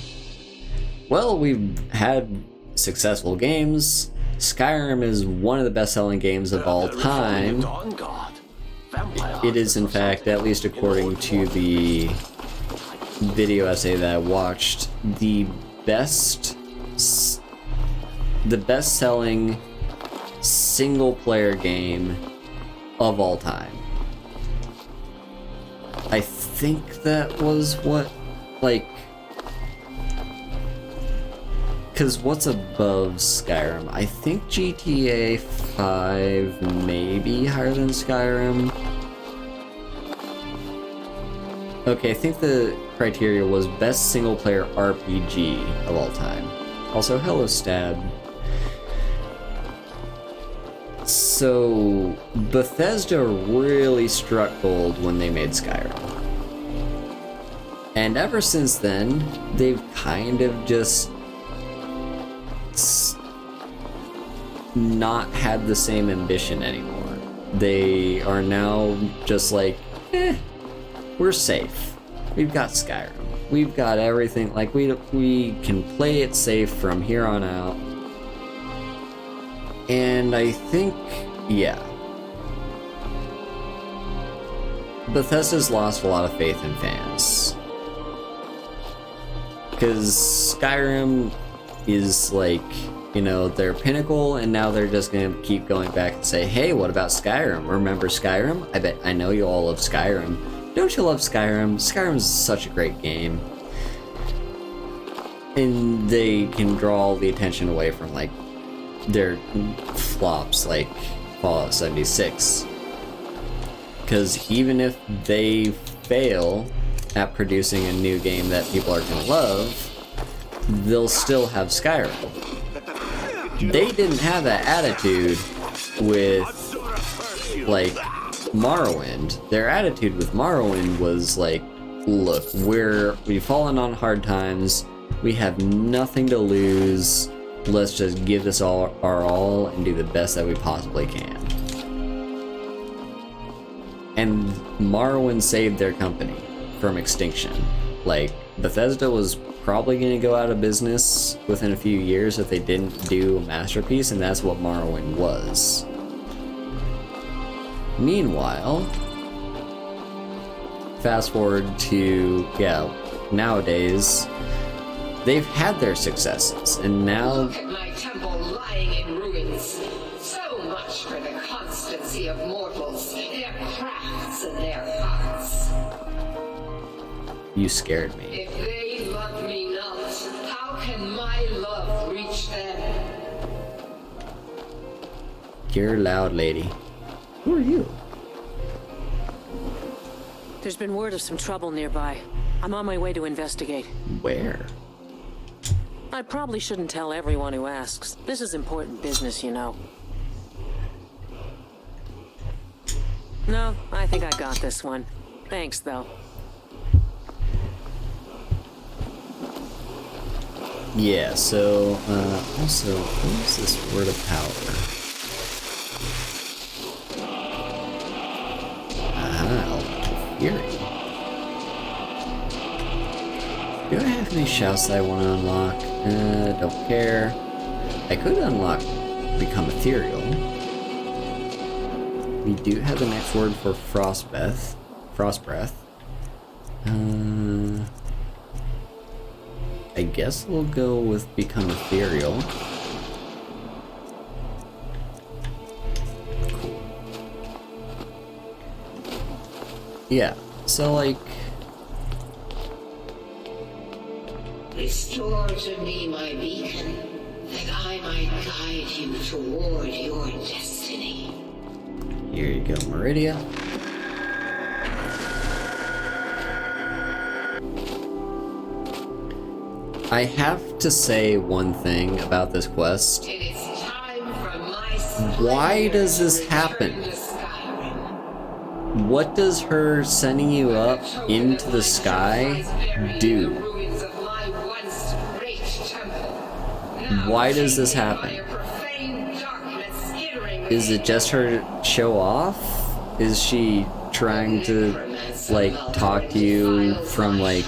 well, we've had successful games. Skyrim is one of the best-selling games of all time. It is, in fact, at least according to the video essay that I watched, the best-selling single-player game of all time. I think that was what, like, because what's above Skyrim? I think GTA 5 may be higher than Skyrim. Okay, I think the criteria was best single-player RPG of all time. Also, hello, Stab. So, Bethesda really struck gold when they made Skyrim. And ever since then, they've kind of just not had the same ambition anymore. They are now just like, we're safe. We've got Skyrim. We've got everything. Like, we can play it safe from here on out. And I think, yeah, Bethesda's lost a lot of faith in fans. Because Skyrim is, like, you know, their pinnacle, and now they're just gonna keep going back and say, hey, what about Skyrim? Remember Skyrim? I know you all love Skyrim. Don't you love Skyrim? Skyrim's such a great game. And they can draw all the attention away from, like, their flops like Fallout 76. Because even if they fail at producing a new game that people are going to love, they'll still have Skyrim. They didn't have that attitude with, like, Morrowind, their attitude with Morrowind was like, look, we've fallen on hard times, we have nothing to lose, let's just give this our all and do the best that we possibly can. And Morrowind saved their company from extinction. Like, Bethesda was probably going to go out of business within a few years if they didn't do a masterpiece, and that's what Morrowind was. Meanwhile, fast forward to, nowadays, they've had their successes, and now... Look at my temple lying in ruins. So much for the constancy of mortals, their crafts and their hearts. You scared me. If they love me not, how can my love reach them? You're loud, lady. Who are you? There's been word of some trouble nearby. I'm on my way to investigate. Where? I probably shouldn't tell everyone who asks. This is important business, you know. No, I think I got this one. Thanks, though. Yeah, so, also, what is this word of power? Fury. Do I have any shouts that I want to unlock? Don't care. I could unlock Become Ethereal. We do have the next word for Frostbreath. I guess we'll go with Become Ethereal. Cool. Yeah, so like... Restore to me my beacon, that I might guide you toward your destiny. Here you go, Meridia. I have to say one thing about this quest. It is time for my Why does this happen? to Skyrim. What does her sending you up into the sky do? Ruins of my once great temple. Why does this happen? Is it just her show off? Is she trying to, like, talk to you from, like,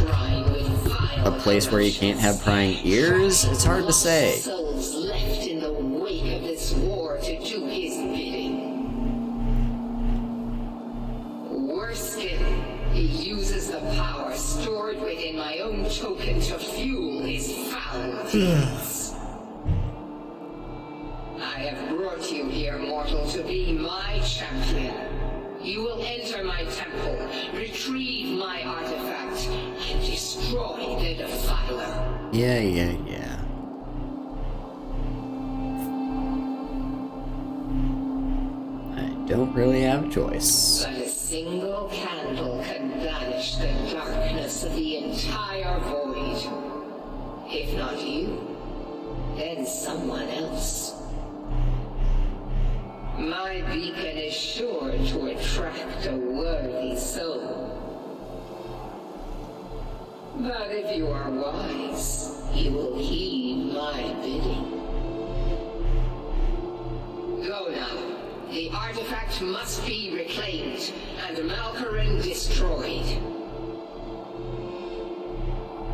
a place where you can't have prying ears? It's hard to say. Souls left in the wake of this war to do his bidding. Worse still, he uses the power stored within my own token to fuel his foul deeds. I have brought you here, mortal, to be my champion. You will enter my temple, retrieve my artifact, and destroy the Defiler. Yeah. I don't really have a choice. But a single candle can banish the darkness of the entire void. If not you, then someone else. My beacon is sure to attract a worthy soul. But if you are wise, you will heed my bidding. Go now. The artifact must be reclaimed, and Malkoran destroyed.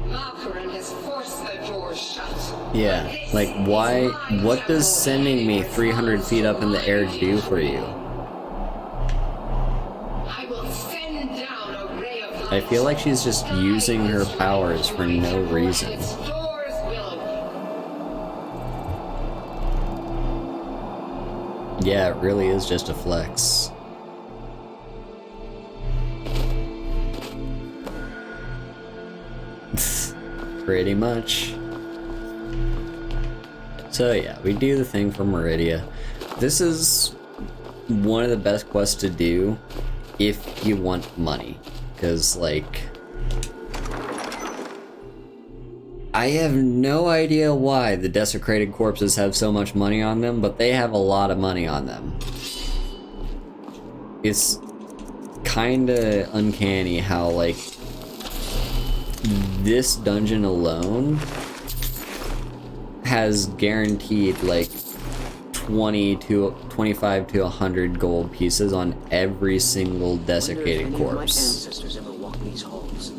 Malkoran has forced the door shut. Yeah, like, why? What does sending me 300 feet up in the air do for you? I will send down a ray of light. I feel like she's just using her powers for no reason. Its doors will Yeah, it really is just a flex. Pretty much. So yeah, we do the thing for Meridia. This is one of the best quests to do if you want money. Because, like, I have no idea why the desecrated corpses have so much money on them, but they have a lot of money on them. It's kinda uncanny how, like, this dungeon alone has guaranteed, like, 25 to 100 gold pieces on every single desiccated My corpse. ancestors ever walked these halls.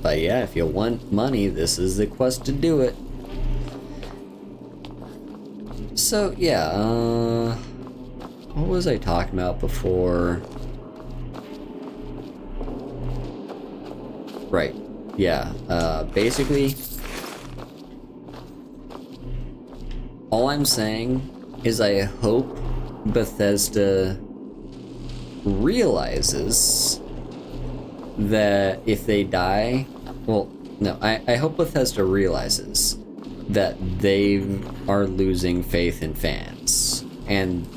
But yeah, if you want money, this is the quest to do it. So yeah, what was I talking about before? Right, yeah, basically, all I'm saying is I hope Bethesda realizes that if they die, well, no, I hope Bethesda realizes that they are losing faith in fans. And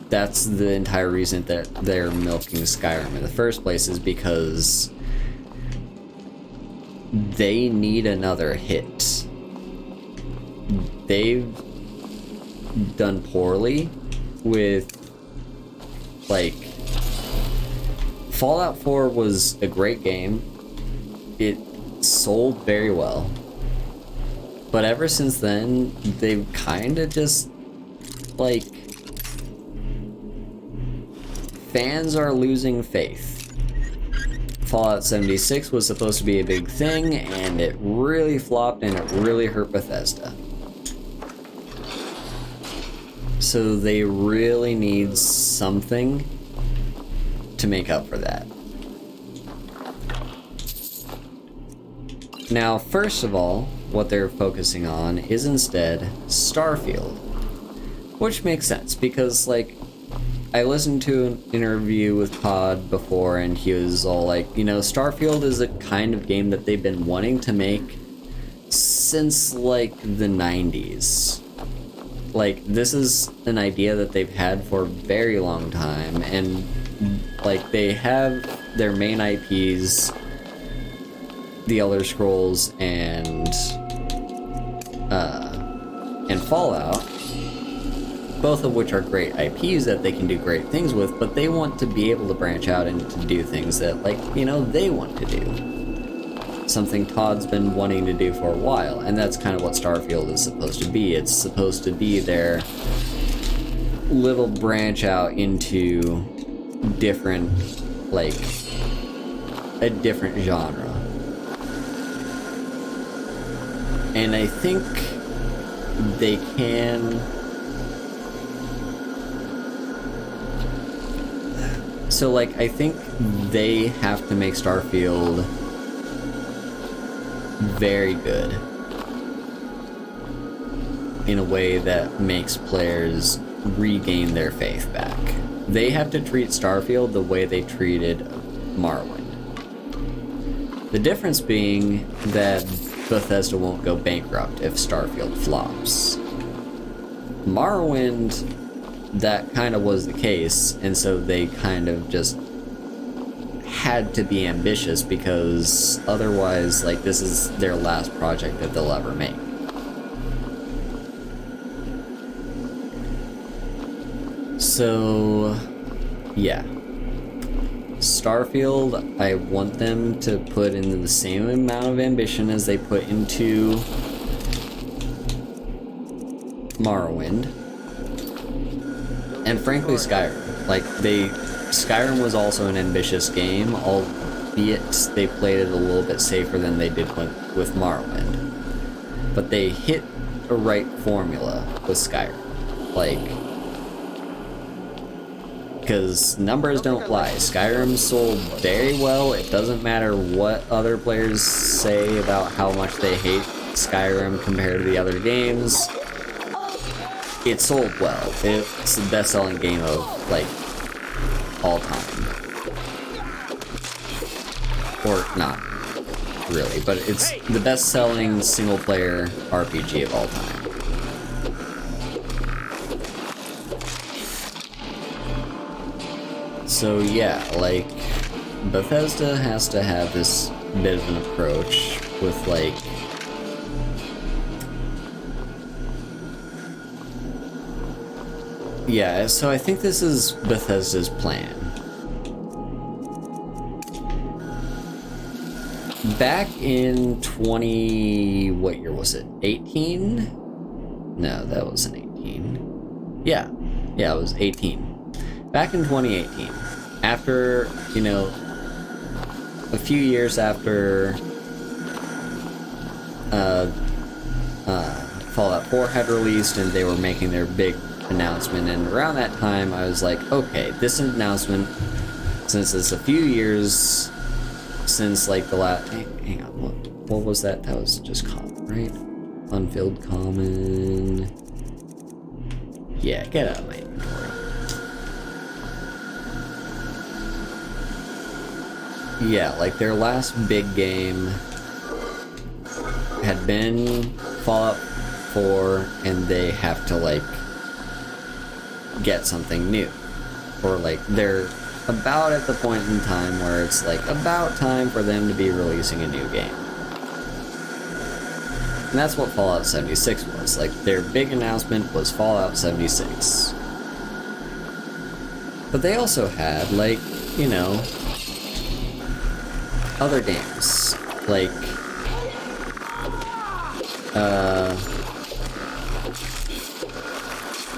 that's the entire reason that they're milking Skyrim in the first place, is because they need another hit. They've done poorly with, like, Fallout 4 was a great game. It sold very well. But ever since then, they've kind of just, like, fans are losing faith. Fallout 76 was supposed to be a big thing, and it really flopped, and it really hurt Bethesda. So they really need something to make up for that. Now, first of all, what they're focusing on is instead Starfield. Which makes sense, because, like, I listened to an interview with Pod before, and he was all like, you know, Starfield is a kind of game that they've been wanting to make since, like, the 90s. Like, this is an idea that they've had for a very long time, and, like, they have their main IPs, The Elder Scrolls and Fallout, both of which are great IPs that they can do great things with, but they want to be able to branch out and to do things that, like, you know, they want to do. Something Todd's been wanting to do for a while, and that's kind of what Starfield is supposed to be. It's supposed to be their little branch out into different, like, a different genre. And I think they can... So, like, I think they have to make Starfield very good in a way that makes players regain their faith back. They have to treat Starfield the way they treated Morrowind. The difference being that Bethesda won't go bankrupt if Starfield flops. Morrowind, that kind of was the case, and so they kind of just had to be ambitious, because otherwise, like, this is their last project that they'll ever make. So, yeah. Starfield, I want them to put in the same amount of ambition as they put into Morrowind. And frankly, Skyrim. Like, Skyrim was also an ambitious game, albeit they played it a little bit safer than they did with Morrowind. But they hit a right formula with Skyrim. Like, because numbers don't lie. Skyrim sold very well. It doesn't matter what other players say about how much they hate Skyrim compared to the other games. It sold well. It's the best-selling game of, like, all time. Or not really, but it's the best-selling single-player RPG of all time. So yeah, like, Bethesda has to have this bit of an approach with, like, Yeah, so I think this is Bethesda's plan. Back in what year was it? 18? No, that wasn't 18. Yeah, it was 18. Back in 2018, after, you know, a few years after Fallout 4 had released and they were making their big announcement, and around that time I was like, okay, this announcement, since it's a few years since like the last, hang on, what was that? That was just common, right? Unfilled common. Yeah, get out of my inventory. Yeah, like their last big game had been Fallout 4, and they have to like get something new, or like they're about at the point in time where it's like about time for them to be releasing a new game. And that's what Fallout 76 was. Like their big announcement was Fallout 76. But they also had like, you know, other games. Like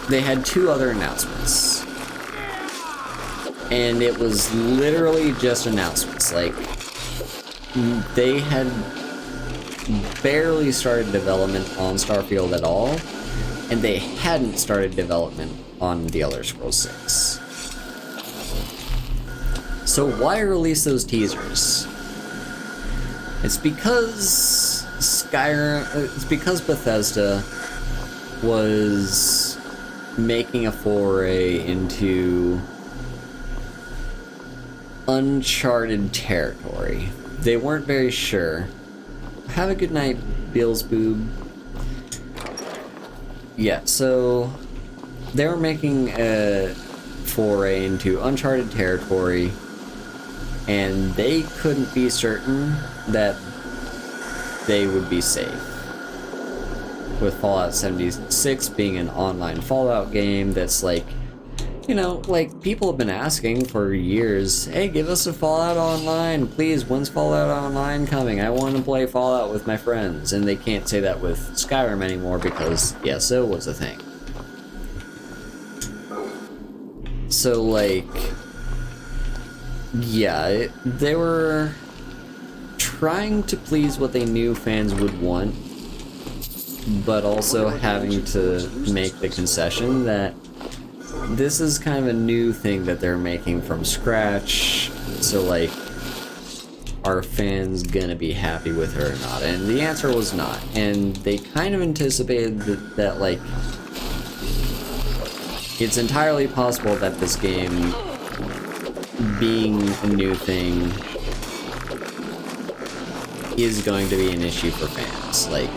they had 2 other announcements. And it was literally just announcements. Like, they had barely started development on Starfield at all, and they hadn't started development on The Elder Scrolls 6. So why release those teasers? It's because it's because Bethesda was making a foray into uncharted territory. They weren't very sure. Have a good night, Beelzebub. Yeah, so they were making a foray into uncharted territory, and they couldn't be certain that they would be safe. With Fallout 76 being an online Fallout game that's like, you know, like, people have been asking for years, hey, give us a Fallout Online, please, when's Fallout Online coming? I want to play Fallout with my friends. And they can't say that with Skyrim anymore because, yeah, so was a thing. So, like, yeah, they were trying to please what they knew fans would want, but also having to make the concession that this is kind of a new thing that they're making from scratch, so like, are fans gonna be happy with her or not? And the answer was not. And they kind of anticipated that like, it's entirely possible that this game, being a new thing, is going to be an issue for fans. Like,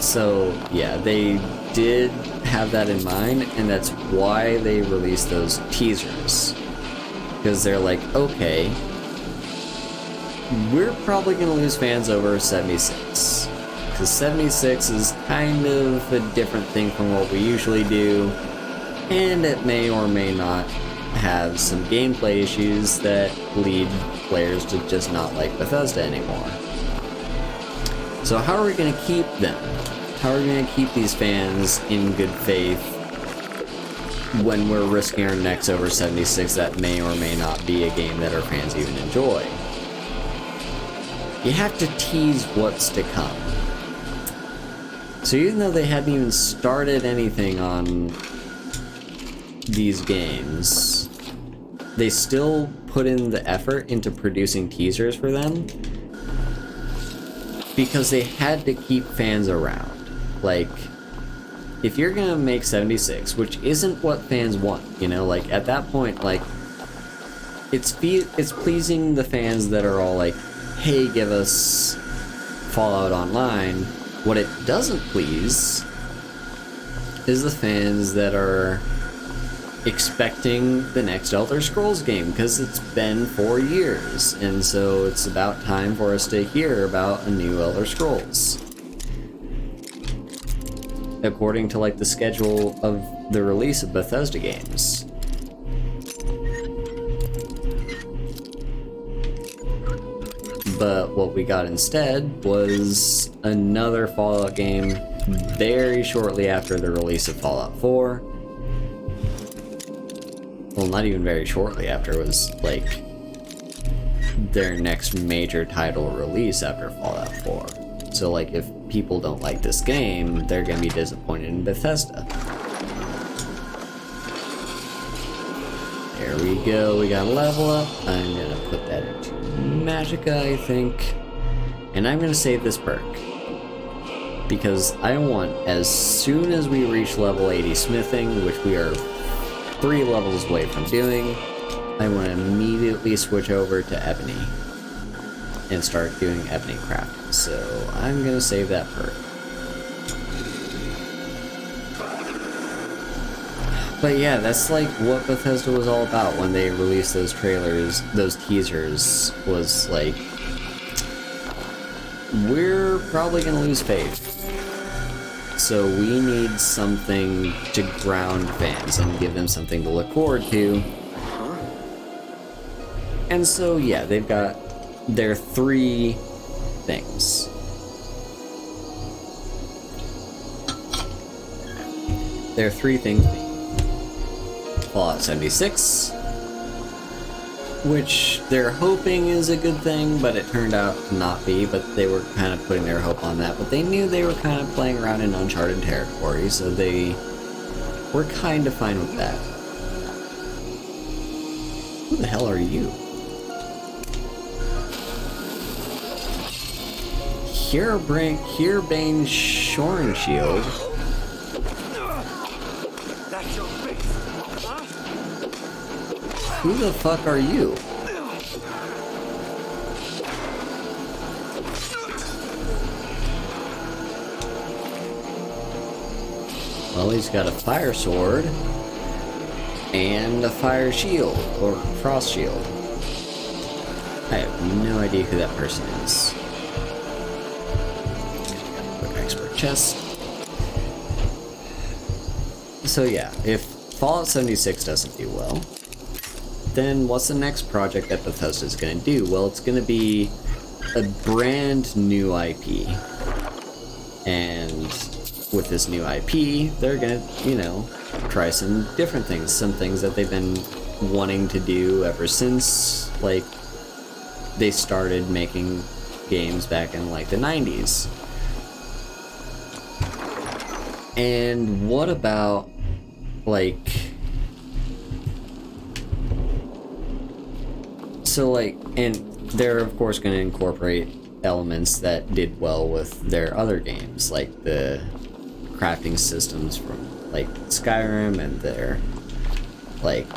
so yeah, they did have that in mind, and that's why they released those teasers. Because they're like, okay, we're probably going to lose fans over 76. Because 76 is kind of a different thing from what we usually do, and it may or may not have some gameplay issues that lead players to just not like Bethesda anymore. So how are we going to keep them? How are we going to keep these fans in good faith when we're risking our necks over 76 that may or may not be a game that our fans even enjoy? You have to tease what's to come. So even though they hadn't even started anything on these games, they still put in the effort into producing teasers for them because they had to keep fans around. Like, if you're gonna make 76, which isn't what fans want, you know, like, at that point, like, it's pleasing the fans that are all like, hey, give us Fallout Online. What it doesn't please is the fans that are expecting the next Elder Scrolls game, because it's been 4 years, and so it's about time for us to hear about a new Elder Scrolls. according to like the schedule of the release of Bethesda games. But what we got instead was another Fallout game very shortly after the release of Fallout 4. Well, not even very shortly after, it was like their next major title release after Fallout 4. So like if people don't like this game, they're gonna be disappointed in Bethesda. There we go, we got a level up. I'm gonna put that into Magicka, I think. And I'm gonna save this perk. Because I want, as soon as we reach level 80 smithing, which we are 3 levels away from doing, I want to immediately switch over to ebony and start doing ebony crafting. So I'm gonna save that perk. But yeah, that's like what Bethesda was all about when they released those trailers, those teasers, was like, we're probably gonna lose faith. So we need something to ground fans and give them something to look forward to. And so yeah, they've got their 3 things. Their 3 things being Fallout 76, which they're hoping is a good thing, but it turned out to not be, but they were kind of putting their hope on that, but they knew they were kind of playing around in uncharted territory, so they were kind of fine with that. Who the hell are you? Herebane Shoring Shield. That's your face. Who the fuck are you? Well, he's got a fire sword and a fire shield, or frost shield. I have no idea who that person is. Quick expert chest. So yeah, if Fallout 76 doesn't do well, then what's the next project that Bethesda is going to do? Well, it's going to be a brand new IP. And with this new IP, they're going to, you know, try some different things. Some things that they've been wanting to do ever since, like, they started making games back in, like, the 90s. And what about, like... So, like, and they're, of course, going to incorporate elements that did well with their other games, like the crafting systems from, like, Skyrim, and their, like,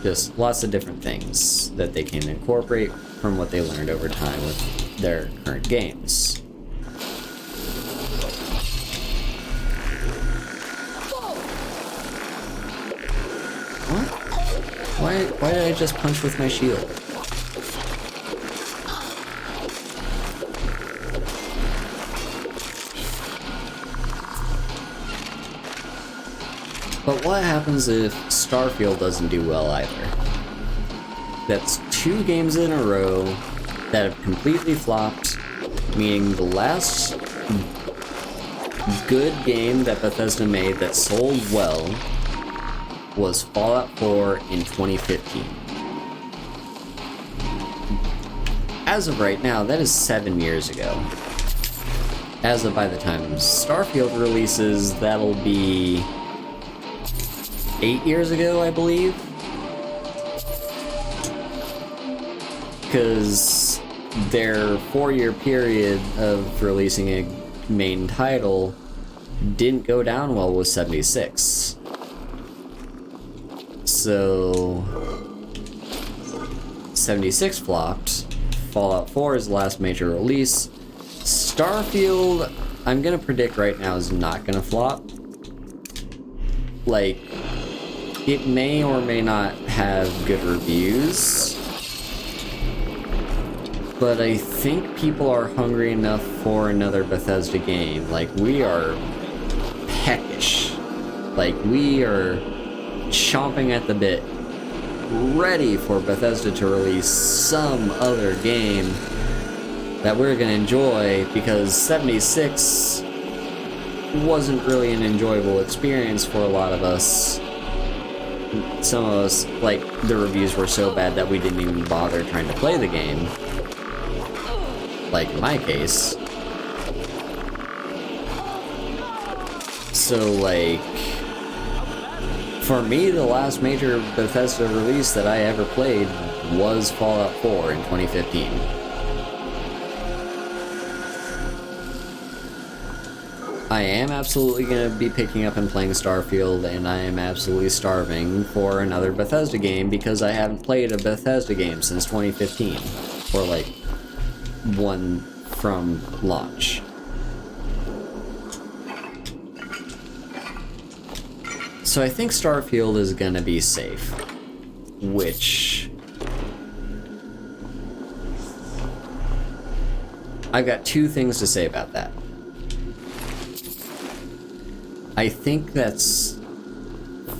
just lots of different things that they can incorporate from what they learned over time with their current games. What? Why did I just punch with my shield? But what happens if Starfield doesn't do well either? That's 2 games in a row that have completely flopped, meaning the last good game that Bethesda made that sold well was Fallout 4 in 2015. As of right now, that is 7 years ago. As of by the time Starfield releases, that'll be 8 years ago, I believe. Because their 4-year period of releasing a main title didn't go down well with 76. So 76 flopped. Fallout 4 is the last major release. Starfield, I'm gonna predict right now, is not gonna flop. Like, it may or may not have good reviews, but I think people are hungry enough for another Bethesda game. Like, we are peckish. Like, we are chomping at the bit, ready for Bethesda to release some other game that we're gonna enjoy, because 76 wasn't really an enjoyable experience for a lot of us. Some of us, like, the reviews were so bad that we didn't even bother trying to play the game. Like in my case. So, like, for me, the last major Bethesda release that I ever played was Fallout 4 in 2015. I am absolutely going to be picking up and playing Starfield, and I am absolutely starving for another Bethesda game because I haven't played a Bethesda game since 2015, or like one from launch. So I think Starfield is going to be safe, which I've got two things to say about that. I think that's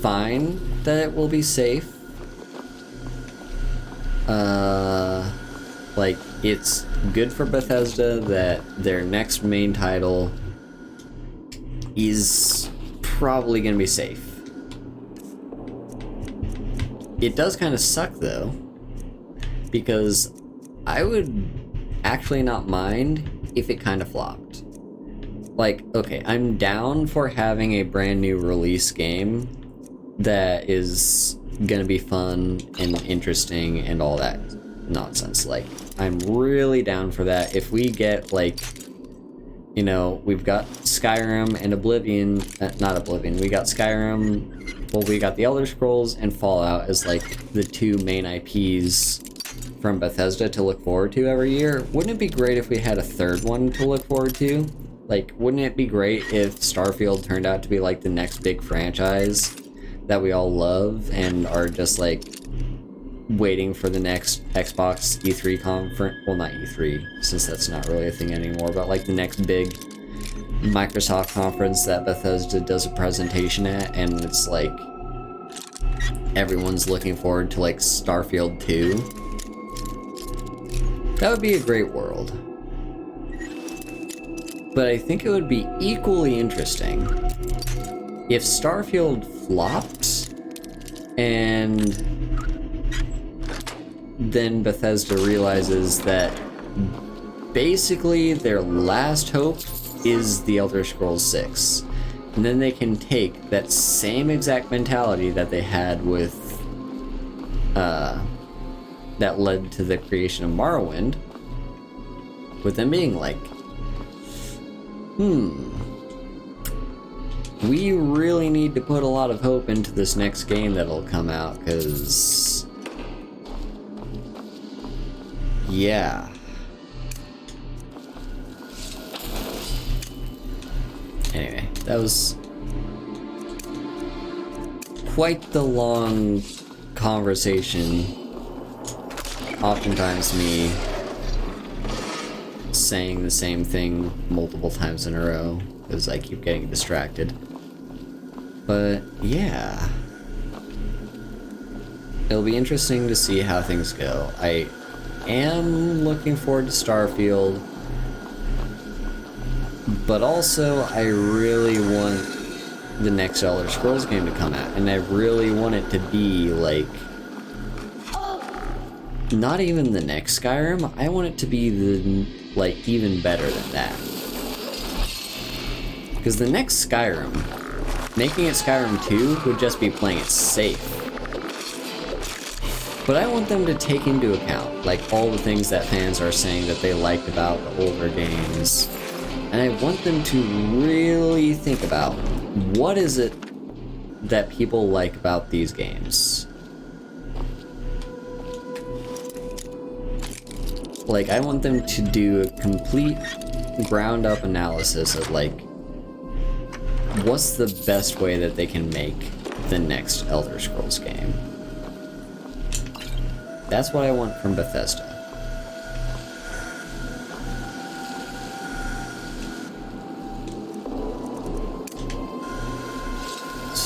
fine that it will be safe. Like, it's good for Bethesda that their next main title is probably going to be safe. It does kind of suck, though, because I would actually not mind if it kind of flopped. Like, okay, I'm down for having a brand new release game that is gonna be fun and interesting and all that nonsense. Like, I'm really down for that. If we get, like, you know, we've got Skyrim and Oblivion, not Oblivion, we got Skyrim, well, we got the Elder Scrolls and Fallout as, like, the two main IPs from Bethesda to look forward to every year. Wouldn't it be great if we had a third one to look forward to? Like, wouldn't it be great if Starfield turned out to be, like, the next big franchise that we all love and are just, like, waiting for the next Xbox E3 conference? Well, not E3, since that's not really a thing anymore, but, like, the next big Microsoft conference that Bethesda does a presentation at, and it's, like, everyone's looking forward to, like, Starfield 2. That would be a great world. But I think it would be equally interesting if Starfield flopped and then Bethesda realizes that basically their last hope is the Elder Scrolls 6. And then they can take that same exact mentality that they had with that led to the creation of Morrowind, with them being like, we really need to put a lot of hope into this next game that'll come out, because, yeah. Anyway, that was quite the long conversation. Oftentimes me saying the same thing multiple times in a row because I keep getting distracted. But yeah, it'll be interesting to see how things go. I am looking forward to Starfield, but also I really want the next Elder Scrolls game to come out, and I really want it to be like, not even the next Skyrim, I want it to be the, like, even better than that. Because the next Skyrim, making it Skyrim 2 would just be playing it safe. But I want them to take into account, like, all the things that fans are saying that they liked about the older games. And I want them to really think about, what is it that people like about these games? Like, I want them to do a complete ground-up analysis of, like, what's the best way that they can make the next Elder Scrolls game. That's what I want from Bethesda.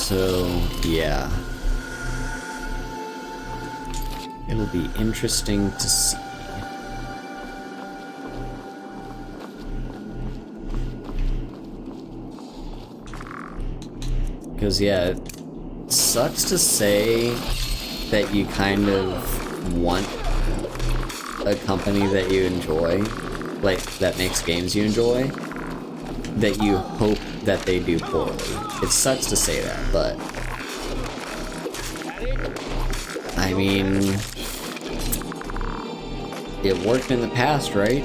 So, yeah. It'll be interesting to see. Because, yeah, it sucks to say that you kind of want a company that you enjoy, like, that makes games you enjoy, that you hope that they do poorly. It sucks to say that, but I mean, it worked in the past, right?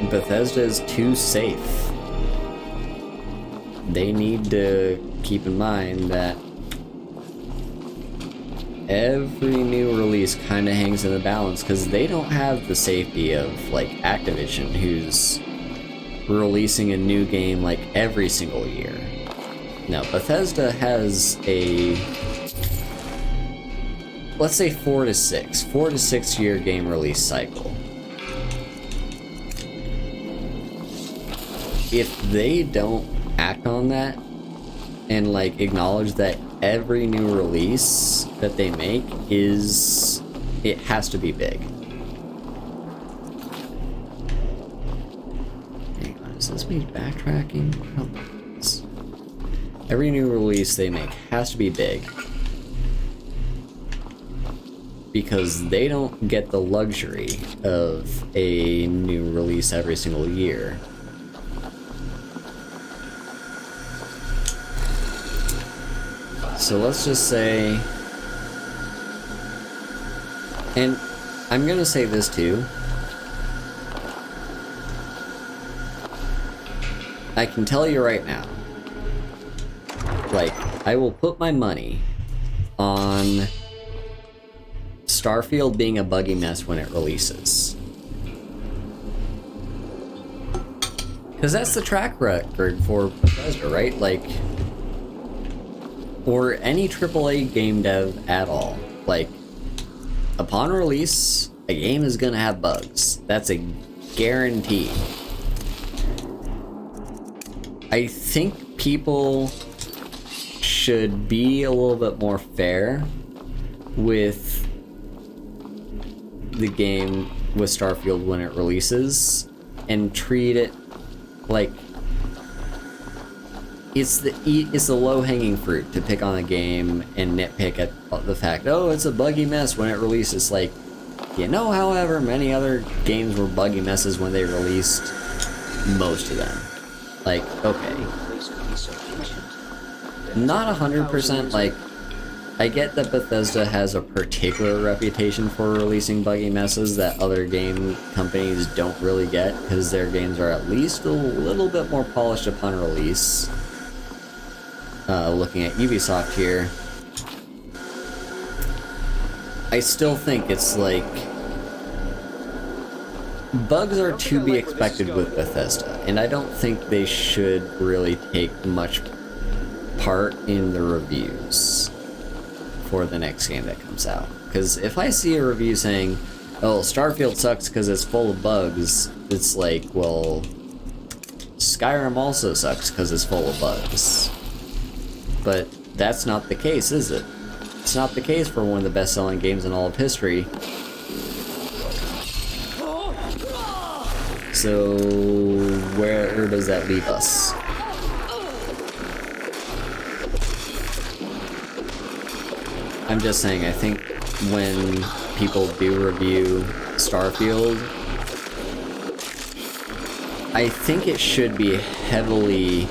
Bethesda is too safe. They need to keep in mind that every new release kind of hangs in the balance because they don't have the safety of like Activision, who's releasing a new game like every single year. Now, Bethesda has a, let's say 4 to 6 year game release cycle. If they don't act on that and like acknowledge that every new release that they make it has to be big. Hang on, is this me backtracking? Every new release they make has to be big. Because they don't get the luxury of a new release every single year. So let's just say, and I'm gonna say this too, I can tell you right now, like, I will put my money on Starfield being a buggy mess when it releases. Because that's the track record for Bethesda, right? Like, or any AAA game dev at all. Like, upon release, a game is gonna have bugs. That's a guarantee. I think people should be a little bit more fair with the game, with Starfield when it releases, and treat it like it's the low-hanging fruit to pick on a game and nitpick at the fact, oh, it's a buggy mess when it releases. Like, you know, however many other games were buggy messes when they released? Most of them. Like, okay. Not 100%, like, I get that Bethesda has a particular reputation for releasing buggy messes that other game companies don't really get, because their games are at least a little bit more polished upon release. Looking at Ubisoft here, I still think it's like, bugs are to be expected with Bethesda, and I don't think they should really take much part in the reviews for the next game that comes out. Because if I see a review saying, oh, Starfield sucks because it's full of bugs, it's like, well, Skyrim also sucks because it's full of bugs. But that's not the case, is it? It's not the case for one of the best-selling games in all of history. So, where does that leave us? I'm just saying, I think when people do review Starfield, I think it should be heavily,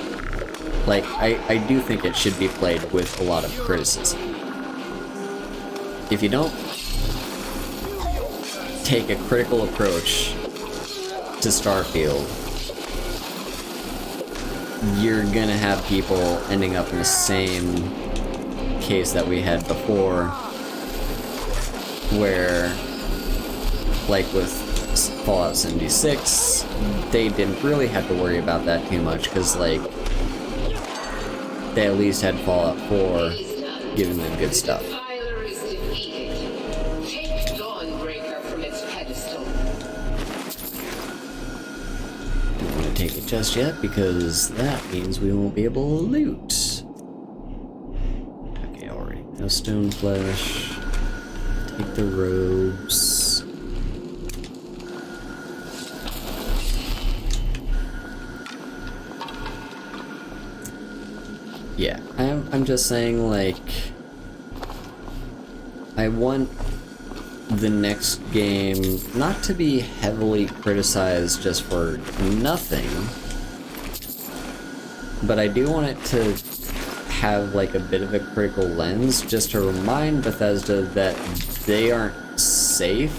like, I do think it should be played with a lot of criticism. If you don't take a critical approach to Starfield, you're gonna have people ending up in the same case that we had before, where, like with Fallout 76, they didn't really have to worry about that too much, because, like, they at least had Fallout 4 giving them good stuff. take it just yet because that means we won't be able to loot. Okay, already. No stone flesh. Take the robes. Yeah, I'm just saying, like, I want the next game not to be heavily criticized just for nothing, but I do want it to have like a bit of a critical lens just to remind Bethesda that they aren't safe.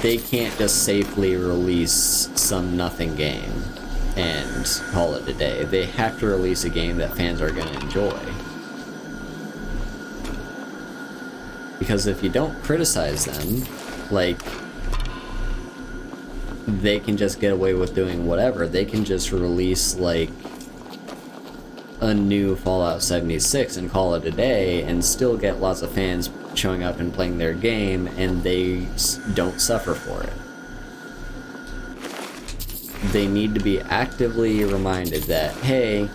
They can't just safely release some nothing game and call it a day. They have to release a game that fans are going to enjoy. Because if you don't criticize them, like, they can just get away with doing whatever. They can just release, like, a new Fallout 76 and call it a day and still get lots of fans showing up and playing their game, and they don't suffer for it. They need to be actively reminded that, hey,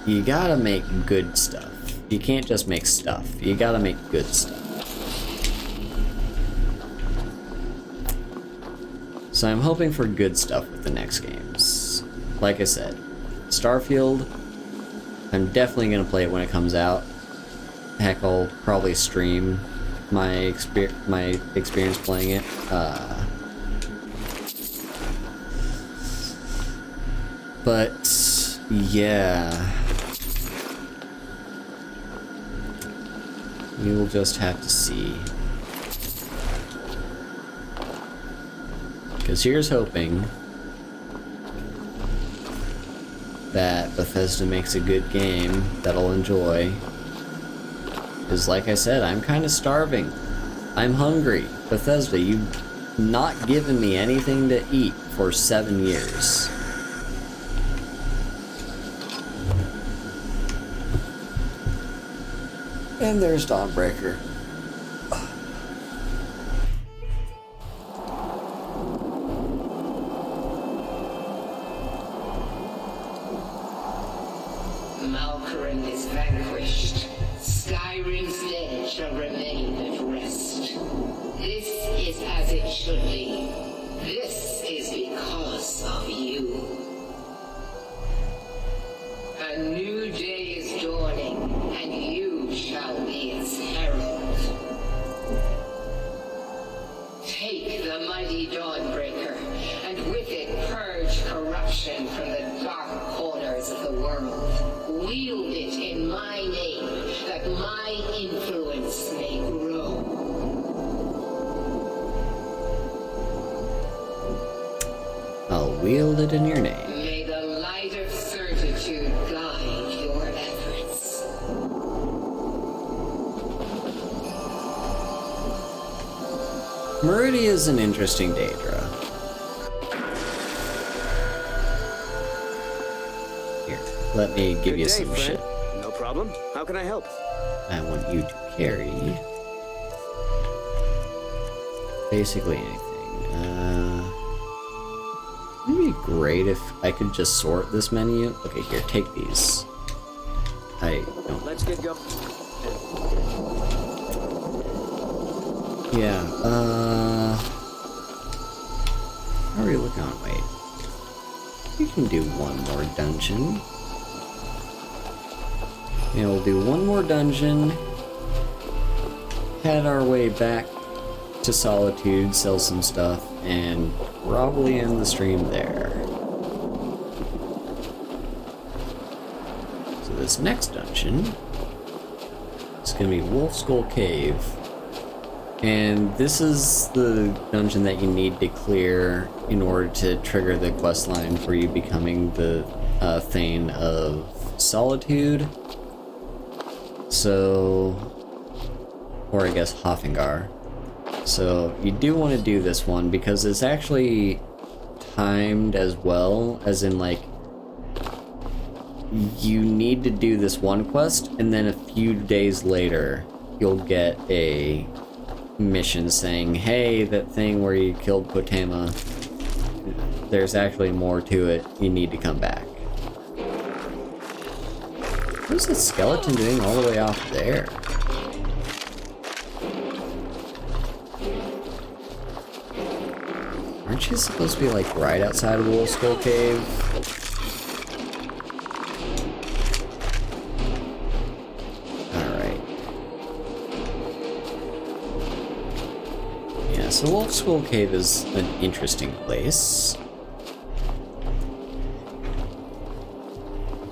you gotta make good stuff. You can't just make stuff. You gotta make good stuff. So I'm hoping for good stuff with the next games. Like I said, Starfield, I'm definitely gonna play it when it comes out. Heck, I'll probably stream my experience playing it. But yeah, we will just have to see. Because here's hoping that Bethesda makes a good game that I'll enjoy. Because like I said, I'm kind of starving. I'm hungry. Bethesda, you've not given me anything to eat for 7 years. And there's Dawnbreaker. Malkoran is vanquished. Skyrim's dead shall remain at rest. This is as it should be. This is because of you. A new day is dawning, and you shall be its herald. Take the mighty Dawnbreaker, and with it purge corruption from the dark corners of the world. Wield it in my name, that my influence may grow. I'll wield it in your name. May the light of certitude guide your efforts. Meridia is an interesting Daedra. Here, let me give you some shit. No problem. How can I help? I want you to carry basically anything. It'd be great if I could just sort this menu. Okay, here, take these. I don't. Let's get going. Yeah, how are we looking on? Wait. We can do one more dungeon. And we'll do one more dungeon. Head our way back to Solitude, sell some stuff, and probably end the stream there. So this next dungeon is gonna be Wolf Skull Cave. And this is the dungeon that you need to clear in order to trigger the questline for you becoming the Thane of Solitude. So, or I guess Hofengar. So you do want to do this one because it's actually timed as well, as in like you need to do this one quest and then a few days later you'll get a mission saying, hey, that thing where you killed Potema, there's actually more to it, you need to come back. What's the skeleton doing all the way off there? Aren't you supposed to be like right outside of Wolf Skull Cave? Alright. Yeah, so Wolf Skull Cave is an interesting place.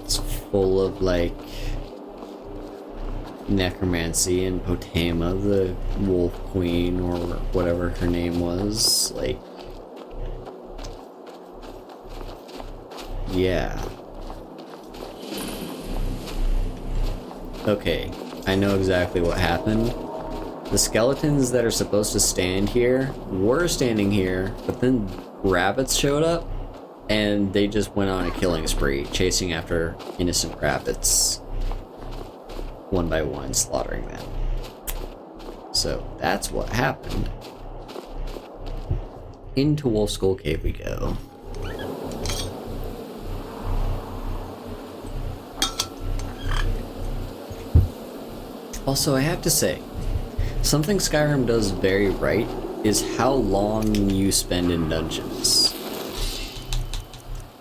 It's full of like necromancy and Potema, the wolf queen or whatever her name was, like, yeah. Okay, I know exactly what happened. The skeletons that are supposed to stand here were standing here, but then rabbits showed up and they just went on a killing spree, chasing after innocent rabbits. One by one, slaughtering them. So that's what happened. Into Wolf Skull Cave we go. Also, I have to say, something Skyrim does very right is how long you spend in dungeons.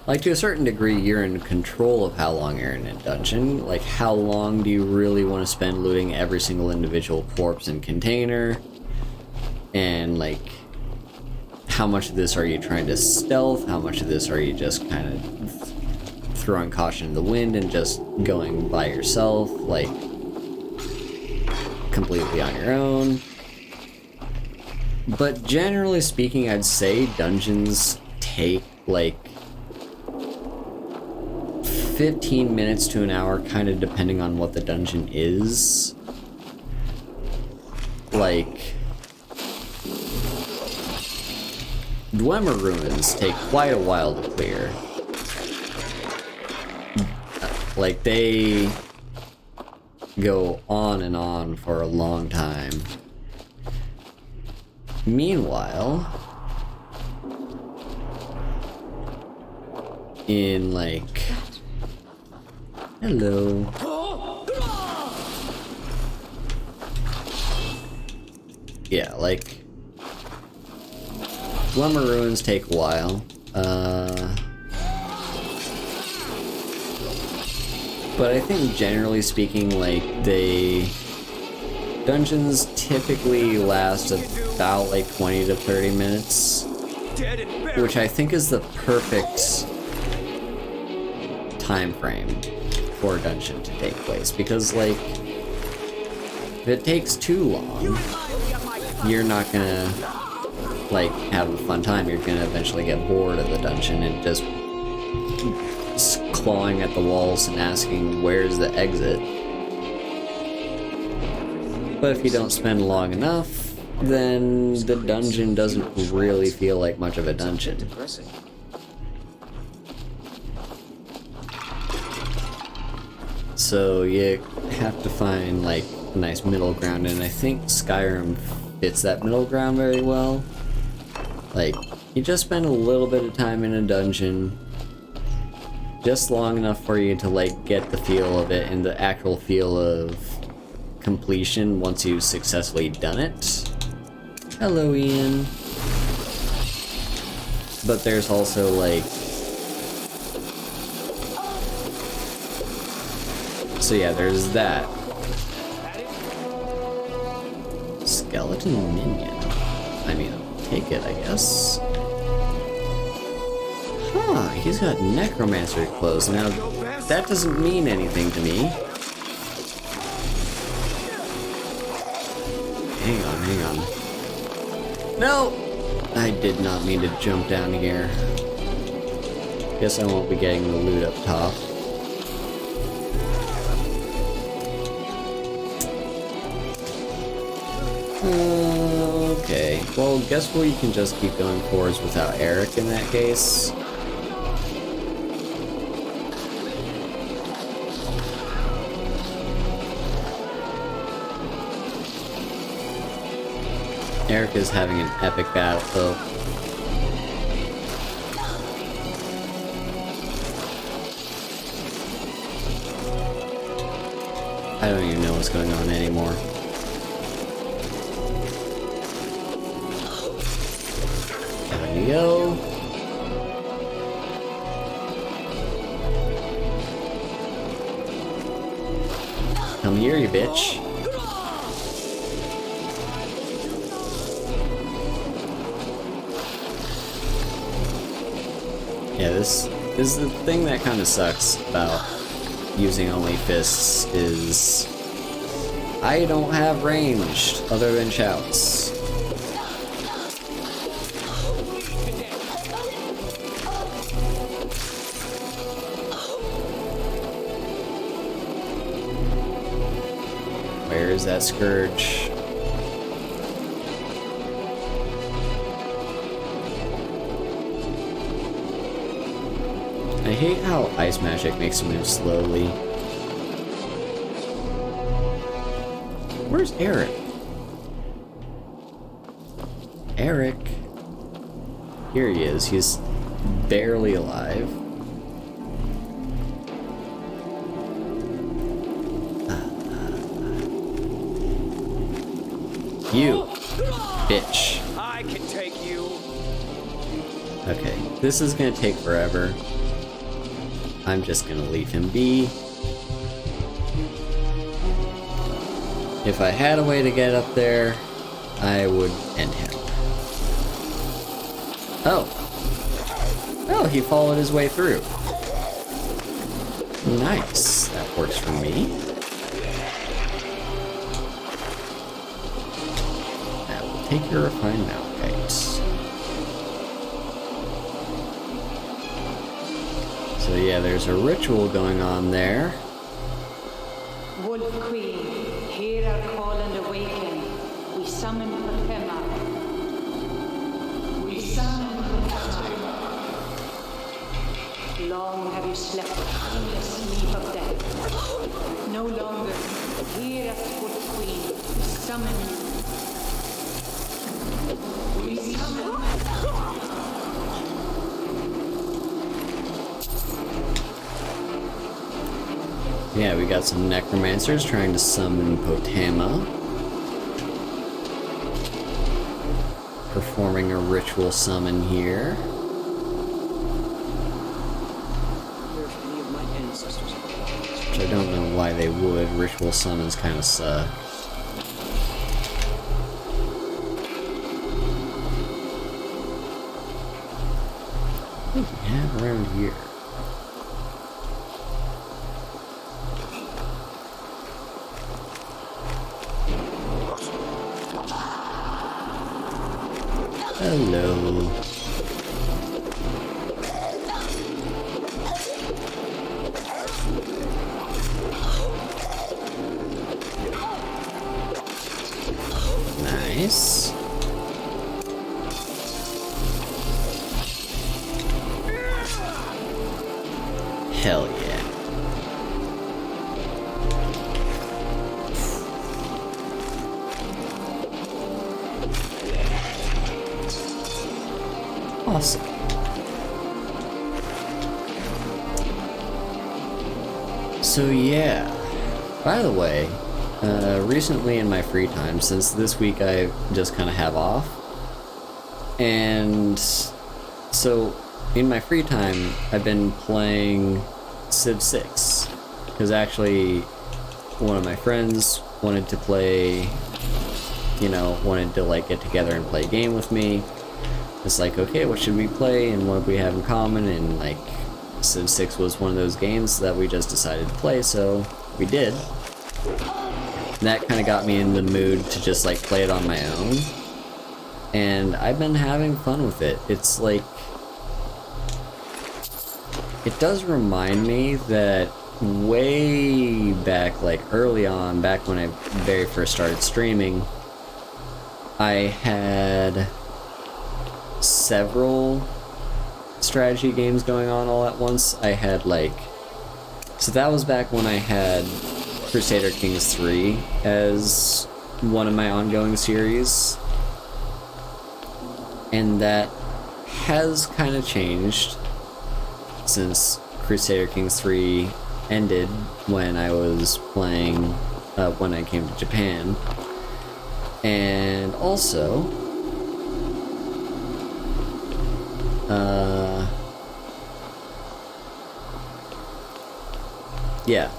Like, to a certain degree, you're in control of how long you're in a dungeon. Like, how long do you really want to spend looting every single individual corpse and container? And, like, how much of this are you trying to stealth? How much of this are you just kind of throwing caution in the wind and just going by yourself, like, completely on your own? But generally speaking, I'd say dungeons take, like, 15 minutes to an hour, kind of depending on what the dungeon is. Like, Dwemer ruins take quite a while to clear. Like, they go on and on for a long time. Meanwhile, in like, hello. Yeah, like, Dwemer ruins take a while. But I think generally speaking, like, dungeons typically last about like 20 to 30 minutes, which I think is the perfect time frame for a dungeon to take place, because, like, if it takes too long, you're not gonna, like, have a fun time. You're gonna eventually get bored of the dungeon and just clawing at the walls and asking, where's the exit? But if you don't spend long enough, then the dungeon doesn't really feel like much of a dungeon. So you have to find, like, a nice middle ground, and I think Skyrim fits that middle ground very well. Like, you just spend a little bit of time in a dungeon, just long enough for you to, like, get the feel of it and the actual feel of completion once you've successfully done it. Hello, Ian. But there's also, like, so yeah, there's that. Skeleton minion. I mean, I'll take it, I guess. Huh, he's got necromancer clothes. Now, that doesn't mean anything to me. Hang on. No! I did not mean to jump down here. Guess I won't be getting the loot up top. Okay. Well, guess we can just keep going forwards without Eric in that case. Eric is having an epic battle, though. I don't even know what's going on anymore. There we go. Come here, you bitch. Yeah, this is the thing that kind of sucks about using only fists is I don't have ranged other than shouts. Where is that scourge? I hate how ice magic makes him move slowly. Where's Eric? Eric. Here he is. He's barely alive. You, bitch. I can take you. Okay, this is gonna take forever. I'm just gonna leave him be. If I had a way to get up there, I would end him. Oh. Oh, he followed his way through. Nice. That works for me. That will take your refined malachite. So yeah, there's a ritual going on there. Wolf Queen, hear our call and awaken. We summon Fatima. We summon Fatima. Long have you slept in the sleep of death. No longer. Hear us, Wolf Queen. We summon you. We summon. Yeah, we got some necromancers trying to summon Potema. Performing a ritual summon here. Which I don't know why they would. Ritual summons kind of suck. What do we have around here? Hello. Nice. Hell yeah. Awesome. So yeah, by the way, recently in my free time, since this week I just kind of have off, and so in my free time I've been playing Civ 6, because actually one of my friends wanted to play, wanted to like get together and play a game with me. It's like, okay, what should we play and what do we have in common? And like, Civ 6 was one of those games that we just decided to play, so we did. And that kind of got me in the mood to just like play it on my own. And I've been having fun with it. It's like, it does remind me that way back, like early on, back when I very first started streaming, I had several strategy games going on all at once. I had like, so that was back when I had Crusader Kings 3 as one of my ongoing series, and that has kind of changed since Crusader Kings 3 ended when I was playing, when I came to Japan. And also, yeah.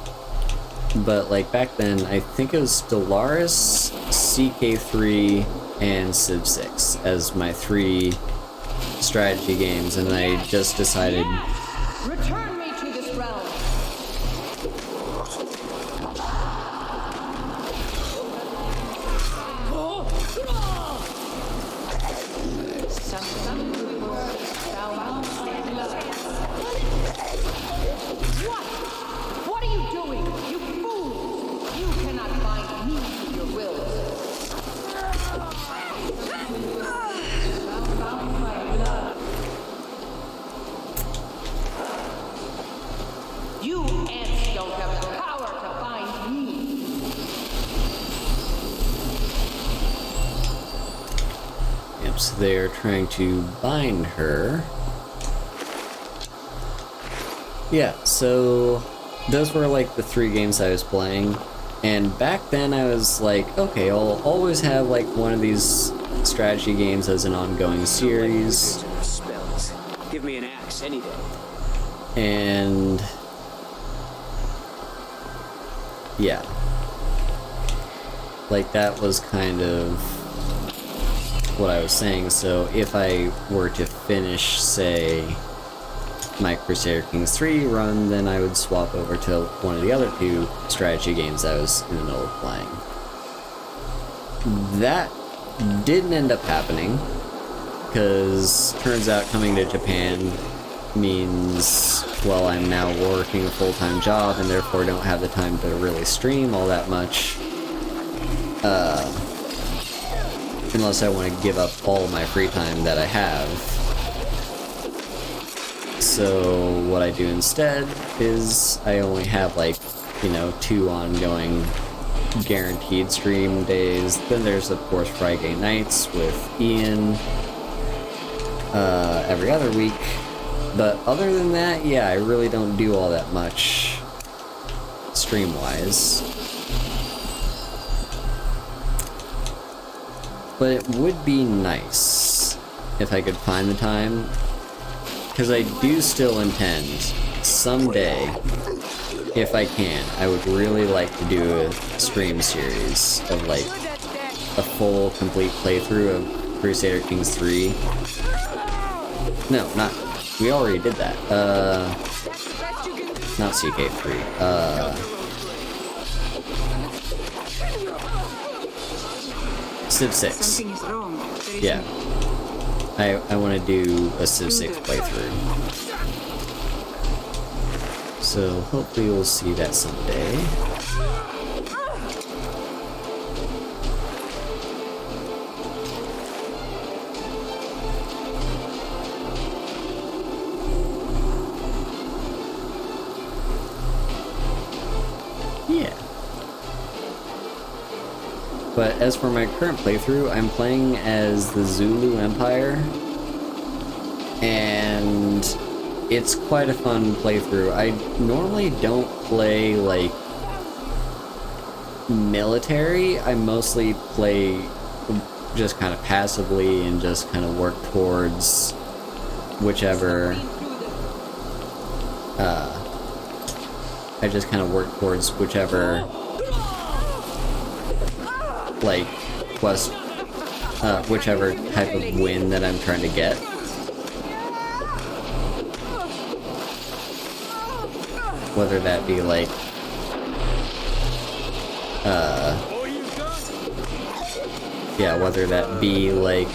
But like back then, I think it was Stellaris, CK3, and Civ 6 as my 3 strategy games, and I just decided... Return me to this realm. What are you doing? You fool! You cannot bind me to your will. Bound by blood. You ants don't have the power to bind me. Yep, so they're trying to bind her. Yeah, so those were like the 3 games I was playing, and back then I was like, okay, I'll always have like one of these strategy games as an ongoing series. Spells. Give me an axe any day. And yeah, like that was kind of what I was saying. So if I were to finish, say, my Crusader Kings 3 run, then I would swap over to one of the other 2 strategy games I was in the middle of playing. That didn't end up happening, because turns out coming to Japan means, well, I'm now working a full-time job and therefore don't have the time to really stream all that much. Unless I want to give up all my free time that I have. So what I do instead is I only have like, 2 ongoing guaranteed stream days. Then there's of course Friday nights with Ian every other week. But other than that, yeah, I really don't do all that much stream-wise. But it would be nice if I could find the time, because I do still intend, someday, if I can, I would really like to do a stream series of like a full, complete playthrough of Crusader Kings 3. No, not, we already did that. Not CK3. Civ 6. Yeah. I want to do a Civ 6 playthrough. So hopefully we'll see that someday. Yeah. But as for my current playthrough, I'm playing as the Zulu Empire, and it's quite a fun playthrough. I normally don't play, like, military. I mostly play just kind of passively and just kind of work towards whichever, I just kind of work towards whichever, like, quest, whichever type of win that I'm trying to get. Whether that be, like, yeah, whether that be, like,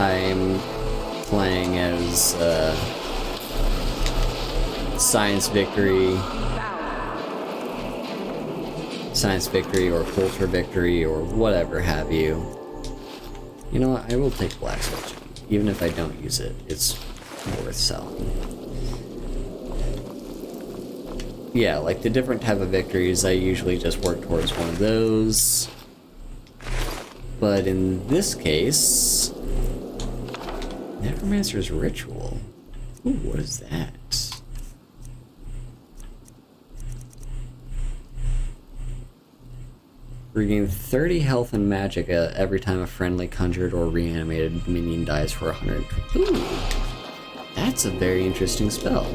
I'm playing as, Science Victory, or Culture Victory, or whatever have you. You know what, I will take Black Switch. Even if I don't use it, it's worth selling. Yeah, like the different type of victories, I usually just work towards one of those. But in this case, Necromancer's Ritual. Ooh, what is that? Regain 30 health and magicka every time a friendly conjured or reanimated minion dies for 100. Ooh, that's a very interesting spell.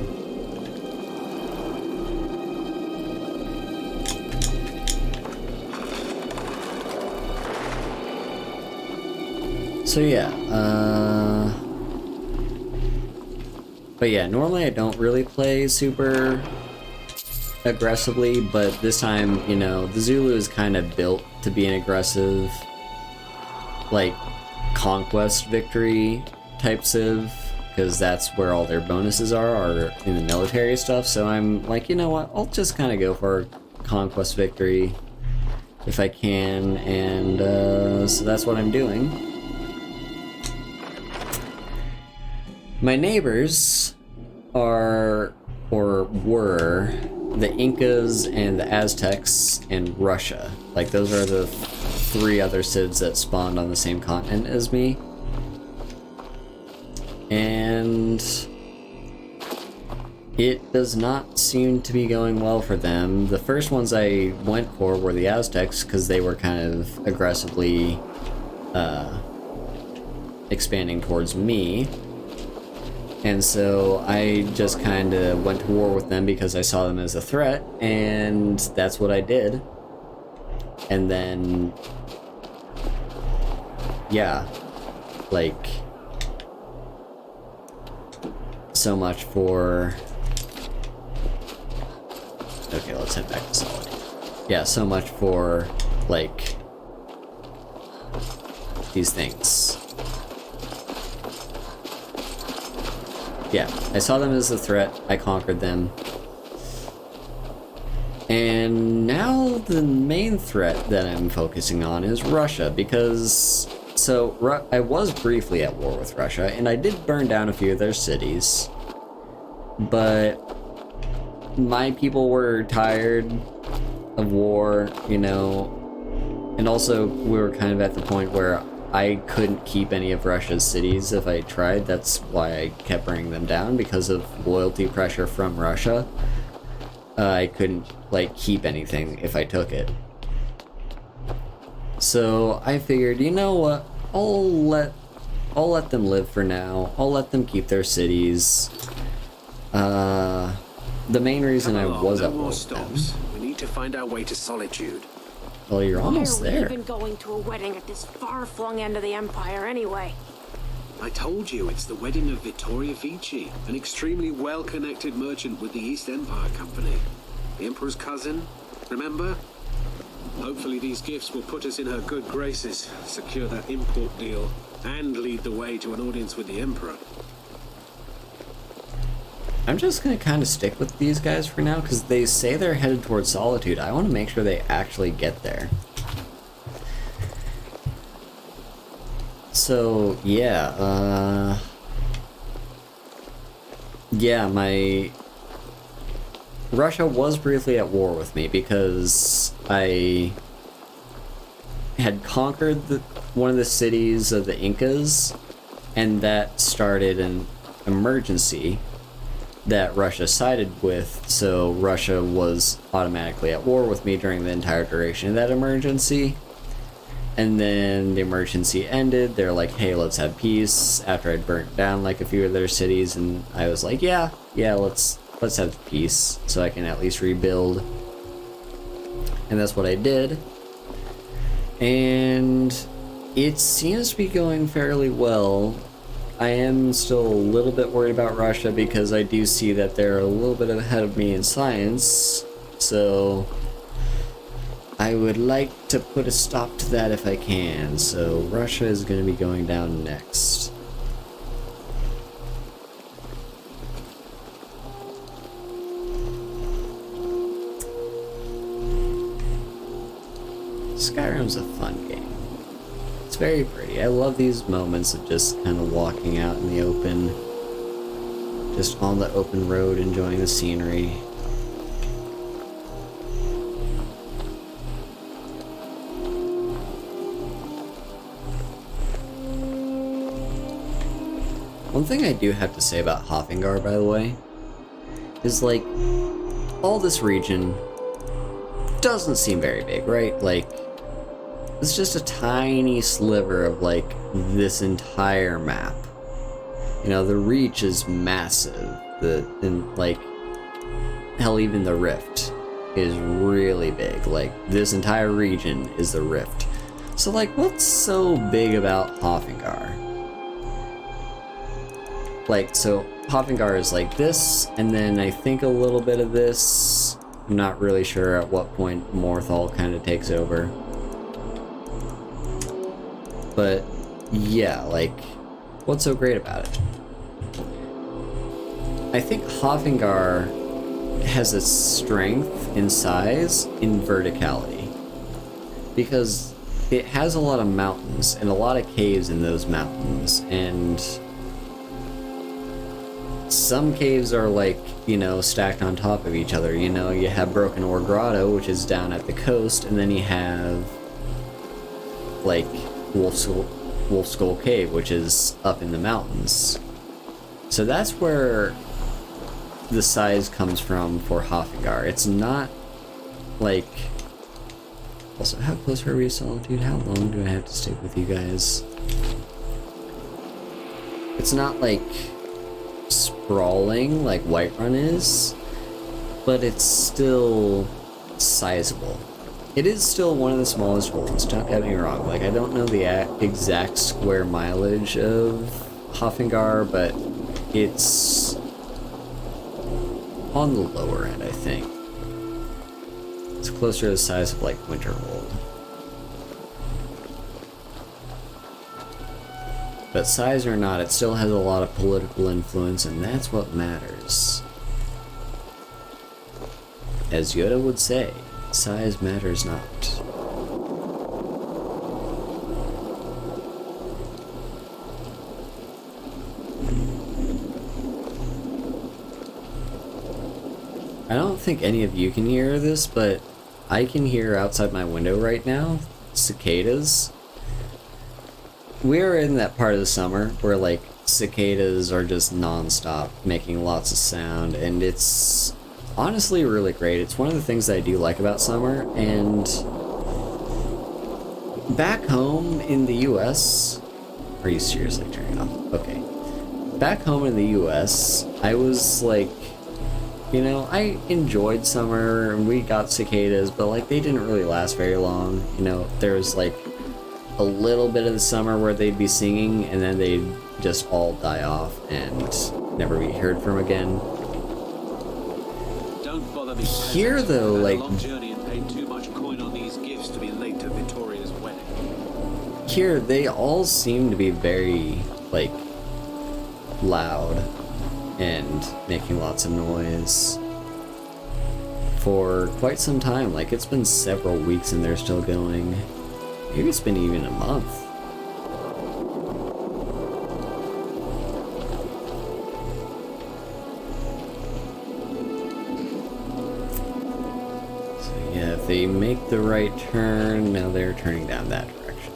So yeah, but yeah, normally I don't really play super aggressively, but this time, you know, the Zulu is kind of built to be an aggressive, like, conquest victory type civ, because that's where all their bonuses are in the military stuff, so I'm like, you know what, I'll just kind of go for conquest victory if I can, and so that's what I'm doing. My neighbors are, or were, the Incas and the Aztecs and Russia. Like, those are the 3 other civs that spawned on the same continent as me. And it does not seem to be going well for them. The first ones I went for were the Aztecs, because they were kind of aggressively expanding towards me. And so I just kind of went to war with them because I saw them as a threat, and that's what I did. And then, yeah, like, so much for... Okay, let's head back to Solitude. Yeah, so much for, like, these things. Yeah, I saw them as a threat, I conquered them. And now the main threat that I'm focusing on is Russia, because... So, I was briefly at war with Russia, and I did burn down a few of their cities. But my people were tired of war, you know, and also we were kind of at the point where I couldn't keep any of Russia's cities if I tried. That's why I kept bringing them down, because of loyalty pressure from Russia. I couldn't, like, keep anything if I took it. So I figured, you know what? I'll let them live for now. I'll let them keep their cities. The main reason I was at war with them. We need to find our way to Solitude. Well, you're almost there. Why are we even going to a wedding at this far-flung end of the Empire anyway? I told you, it's the wedding of Vittoria Vici, an extremely well-connected merchant with the East Empire Company. The Emperor's cousin, remember? Hopefully these gifts will put us in her good graces, secure that import deal, and lead the way to an audience with the Emperor. I'm just gonna kind of stick with these guys for now, because they say they're headed towards Solitude. I want to make sure they actually get there. So, yeah, my... Russia was briefly at war with me because I had conquered one of the cities of the Incas, and that started an emergency that Russia sided with, so Russia was automatically at war with me during the entire duration of that emergency. And then the emergency ended, they're like, hey, let's have peace, after I'd burnt down like a few of their cities, and I was like, yeah, let's have peace, so I can at least rebuild. And that's what I did. And it seems to be going fairly well. I am still a little bit worried about Russia because I do see that they're a little bit ahead of me in science, so I would like to put a stop to that if I can. So Russia is going to be going down next. Skyrim's a fun game. It's very pretty. I love these moments of just kind of walking out in the open, just on the open road, enjoying the scenery. One thing I do have to say about Hoffingar, by the way, is like, all this region doesn't seem very big, right? Like, it's just a tiny sliver of like this entire map. You know, the reach is massive. Like, hell, even the rift is really big. Like, this entire region is the rift. So like, what's so big about Hoffingar? Like, so Hoffingar is like this, and then I think a little bit of this. I'm not really sure at what point Morthal kind of takes over. But yeah, like, what's so great about it? I think Hoffingar has its strength in size in verticality, because it has a lot of mountains and a lot of caves in those mountains, and some caves are like, you know, stacked on top of each other. You know, you have Broken Ore Grotto, which is down at the coast, and then you have like Wolf Skull Cave, which is up in the mountains. So that's where the size comes from for Hoffingar. It's not like... Also, how close are we to Solitude? How long do I have to stick with you guys? It's not like sprawling like Whiterun is, but it's still sizable. It is still one of the smallest worlds, don't get me wrong. Like, I don't know the exact square mileage of Hoffingar, but it's on the lower end, I think. It's closer to the size of, like, Winterhold. But size or not, it still has a lot of political influence, and that's what matters. As Yoda would say, size matters not. I don't think any of you can hear this, but I can hear outside my window right now cicadas. We're in that part of the summer where like cicadas are just non-stop making lots of sound, and it's honestly really great. It's one of the things that I do like about summer. And back home in the US, are you seriously turning off? Okay. Back home in the US, I was like, you know, I enjoyed summer and we got cicadas, but like they didn't really last very long. You know, there was like a little bit of the summer where they'd be singing and then they'd just all die off and never be heard from again. Don't bother me. Here though, like, long journey and paid too much coin on these gifts to be late to Victoria's wedding. Here they all seem to be very like loud and making lots of noise for quite some time. Like, it's been several weeks and they're still going. Maybe it's been even a month. So yeah, if they make the right turn, now they're turning down that direction.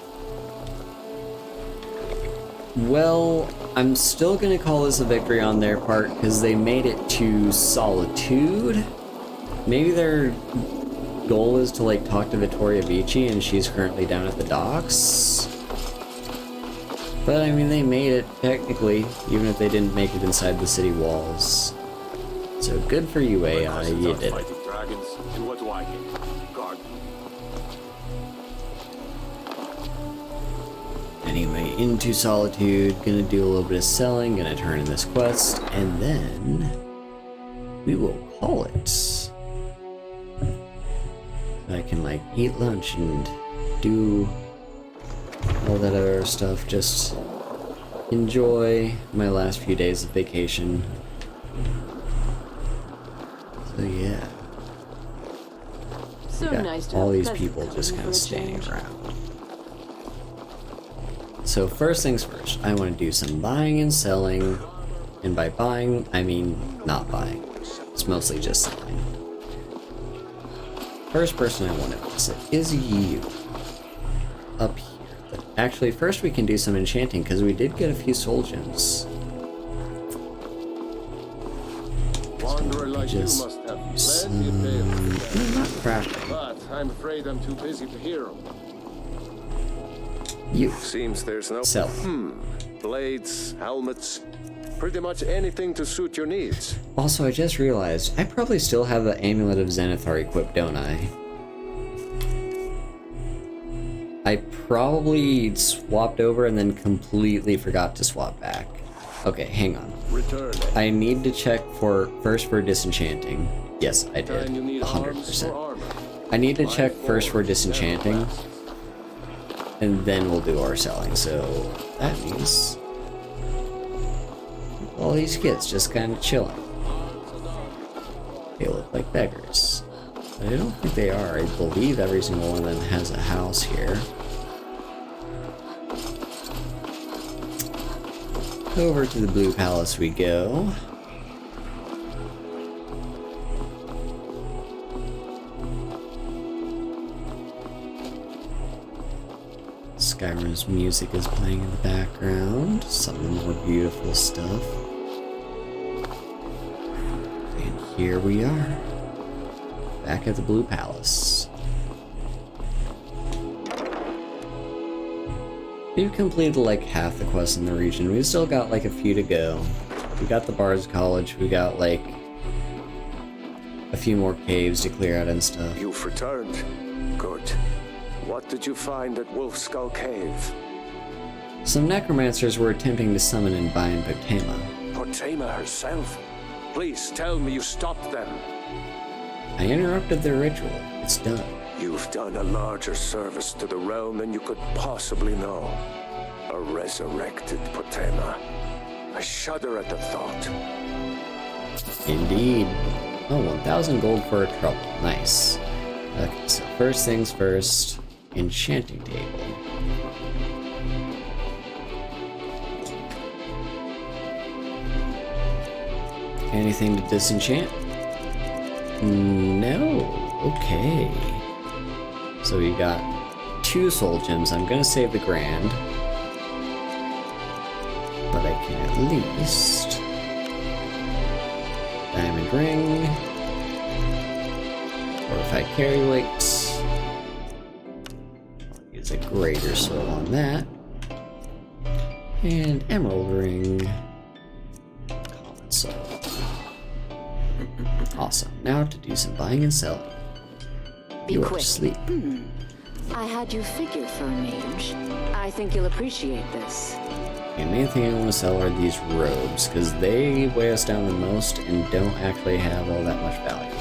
Well, I'm still gonna call this a victory on their part because they made it to Solitude. Maybe their goal is to like talk to Vittoria Vici and she's currently down at the docks. But I mean, they made it technically, even if they didn't make it inside the city walls. So good for you, AI, you did it. Dragons, and what do I get? Guard. Anyway, into Solitude, gonna do a little bit of selling, gonna turn in this quest, and then we will call it. I can like eat lunch and do all that other stuff, just enjoy my last few days of vacation. So yeah. So Got nice to all have these pleasant people just company kind of for a standing change. around. So first things first, I want to do some buying and selling, and by buying, I mean not buying. It's mostly just selling. First person I want to visit is you, up here. But actually, first we can do some enchanting, because we did get a few soul gems. just You must have plenty of tales. not crafting. But I'm afraid I'm too busy to hear them. You Seems there's no... sell. Blades, helmets, pretty much anything to suit your needs. Also, I just realized I probably still have the Amulet of Zenithar equipped, don't I? I probably swapped over and then completely forgot to swap back. Okay, hang on. Return. I need to check first for disenchanting. Yes, I did. And you need arms 100%. for armor. I need to check first for disenchanting, and then we'll do our selling. So that means all these kids just kind of chilling. They look like beggars. I don't think they are. I believe every single one of them has a house here. Over to the Blue Palace we go. Skyrim's music is playing in the background. Some of the more beautiful stuff. And here we are. Back at the Blue Palace. We've completed like half the quests in the region. We've still got like a few to go. We got the Bard's College. We got like a few more caves to clear out and stuff. You've returned. Good. What did you find at Wolf Skull Cave? Some necromancers were attempting to summon and bind Potema. Potema herself? Please tell me you stopped them. I interrupted their ritual. It's done. You've done a larger service to the realm than you could possibly know. A resurrected Potema. I shudder at the thought. Indeed. Oh, 1,000 gold for a trouble. Nice. Okay, so first things first. Enchanting table. Anything to disenchant? No. Okay. So we got 2 soul gems. I'm gonna save the grand. But I can at least... Diamond ring. Fortified carry weight. I'll use a greater soul on that. And emerald ring. Common soul. Awesome. Now to do some buying and selling. You are asleep. I had you figured for a mage. I think you'll appreciate this. The main thing I want to sell are these robes, because they weigh us down the most and don't actually have all that much value.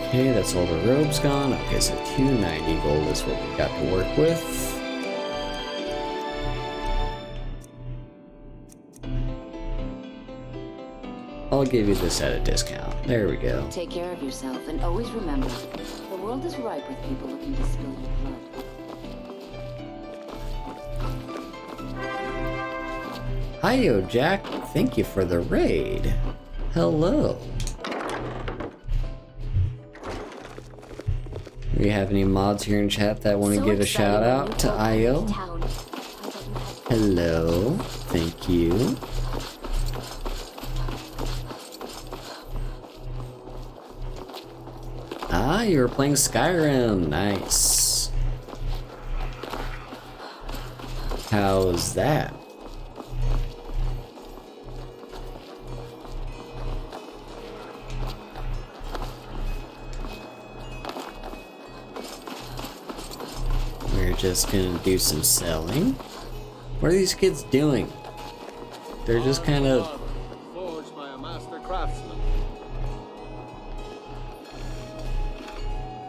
Okay, that's all the robes gone. Okay, so 290 gold is what we got to work with. I'll give you this at a discount. There we go. Take care of yourself, and always remember, the world is ripe with people looking to spill your blood. Hiyo, Jack. Thank you for the raid. Hello. Do we have any mods here in chat that want to give a shout out to Io? Hello. Thank you. Ah, you were playing Skyrim. Nice. How's that? We're just gonna do some selling. What are these kids doing? They're just kind of... Forged by a master craftsman.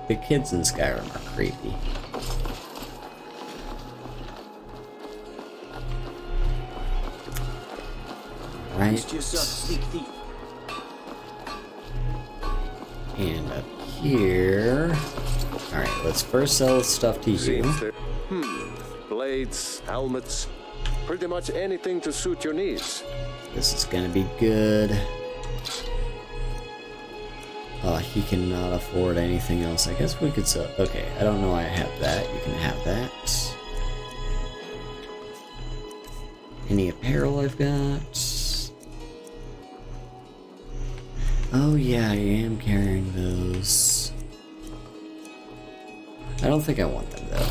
The kids in Skyrim are creepy. Right. And up here. Alright, let's first sell stuff to you. Blades, helmets, pretty much anything to suit your needs. This is gonna be good. He cannot afford anything else. I guess we could sell... Okay, I don't know why I have that. You can have that. any apparel I've got. Oh yeah, I am carrying those. I don't think I want them though.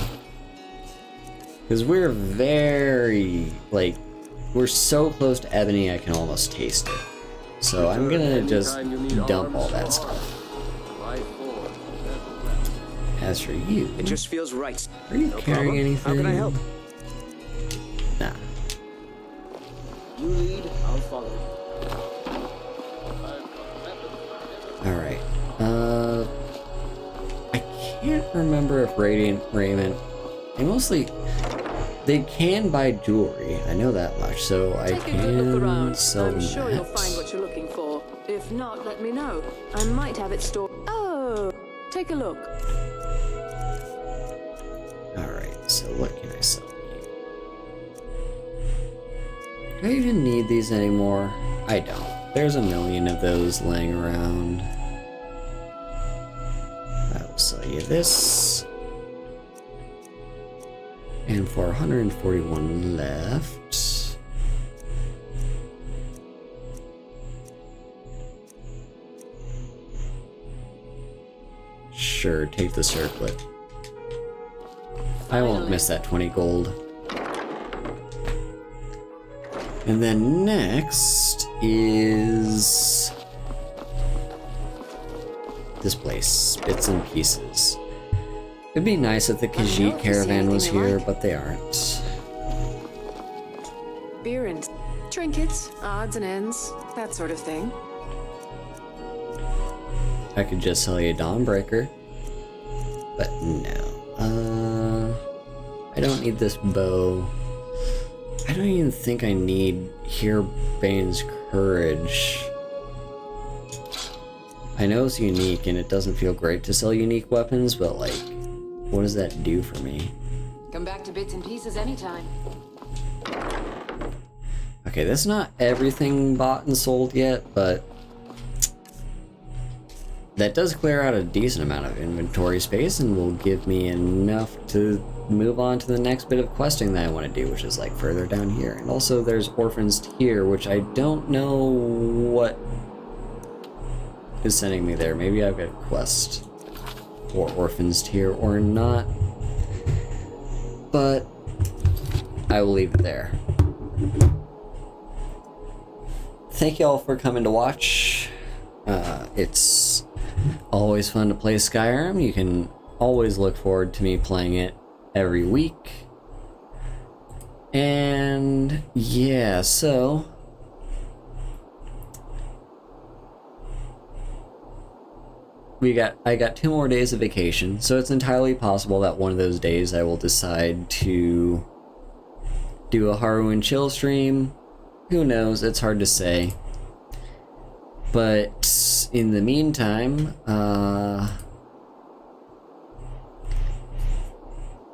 Because we're very, like, we're so close to ebony I can almost taste it. So I'm gonna just dump all that stuff. As for you... It just feels right. Are you carrying anything? How can I help? Nah. You lead, I'll follow. Alright. I can't remember if Radiant Raiment... They can buy jewelry, I know that much, so I can sell them Sure you'll that. find what you're looking for. If not, let me know. I might have it stored. Oh, take a look. Alright, so what can I sell you? Do I even need these anymore? I don't. There's a million of those laying around. I will sell you this. And for 141 left... Sure, take the circlet. I won't miss that 20 gold. And then next is... this place, Bits and Pieces. It'd be nice if the Khajiit caravan was here, but they aren't. Beer and trinkets, odds and ends, that sort of thing. I could just sell you a Dawnbreaker. But no. I don't need this bow. I don't even think I need Herebane's Courage. I know it's unique and it doesn't feel great to sell unique weapons, but like, what does that do for me? Come back to Bits and Pieces anytime. Okay, that's not everything bought and sold yet, but that does clear out a decent amount of inventory space and will give me enough to move on to the next bit of questing that I want to do, which is like further down here. And also there's Orphan's Tier, which I don't know what is sending me there. Maybe I've got a quest for Orphan's Tier or not, but I will leave it there. Thank you all for coming to watch. It's always fun to play Skyrim. You can always look forward to me playing it every week. And yeah, so I got 2 more days of vacation, so it's entirely possible that one of those days I will decide to do a Haru and Chill stream. Who knows? It's hard to say. But in the meantime,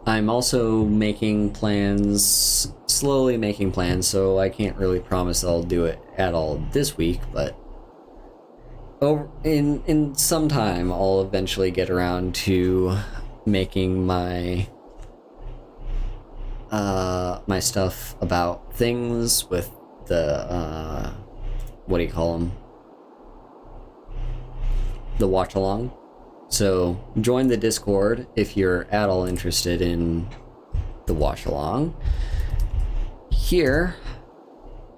I'm also making plans, slowly making plans, so I can't really promise I'll do it at all this week, but in some time I'll eventually get around to making my my stuff about things with the what do you call them, the watch along. So join the Discord if you're at all interested in the watch along. Here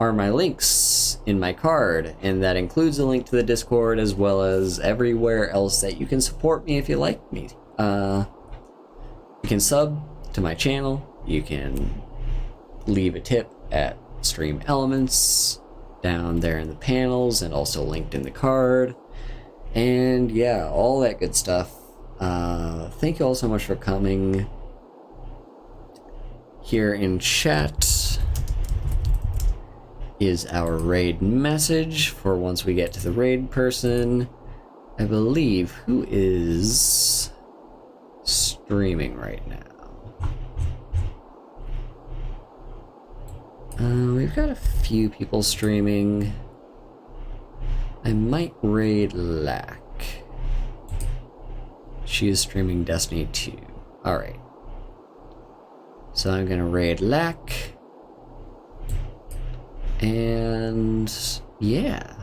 are my links in my card, and that includes a link to the Discord as well as everywhere else that you can support me if you like me. You can sub to my channel, you can leave a tip at Stream Elements down there in the panels and also linked in the card. And yeah, all that good stuff. Thank you all so much for coming. Here in chat is our raid message for once we get to the raid person. I believe who is streaming right now. We've got a few people streaming. I might raid Lack. She is streaming Destiny 2. Alright. So I'm gonna raid Lack. And yeah.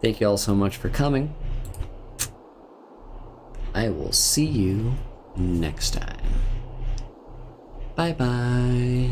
Thank you all so much for coming. I will see you next time. Bye bye.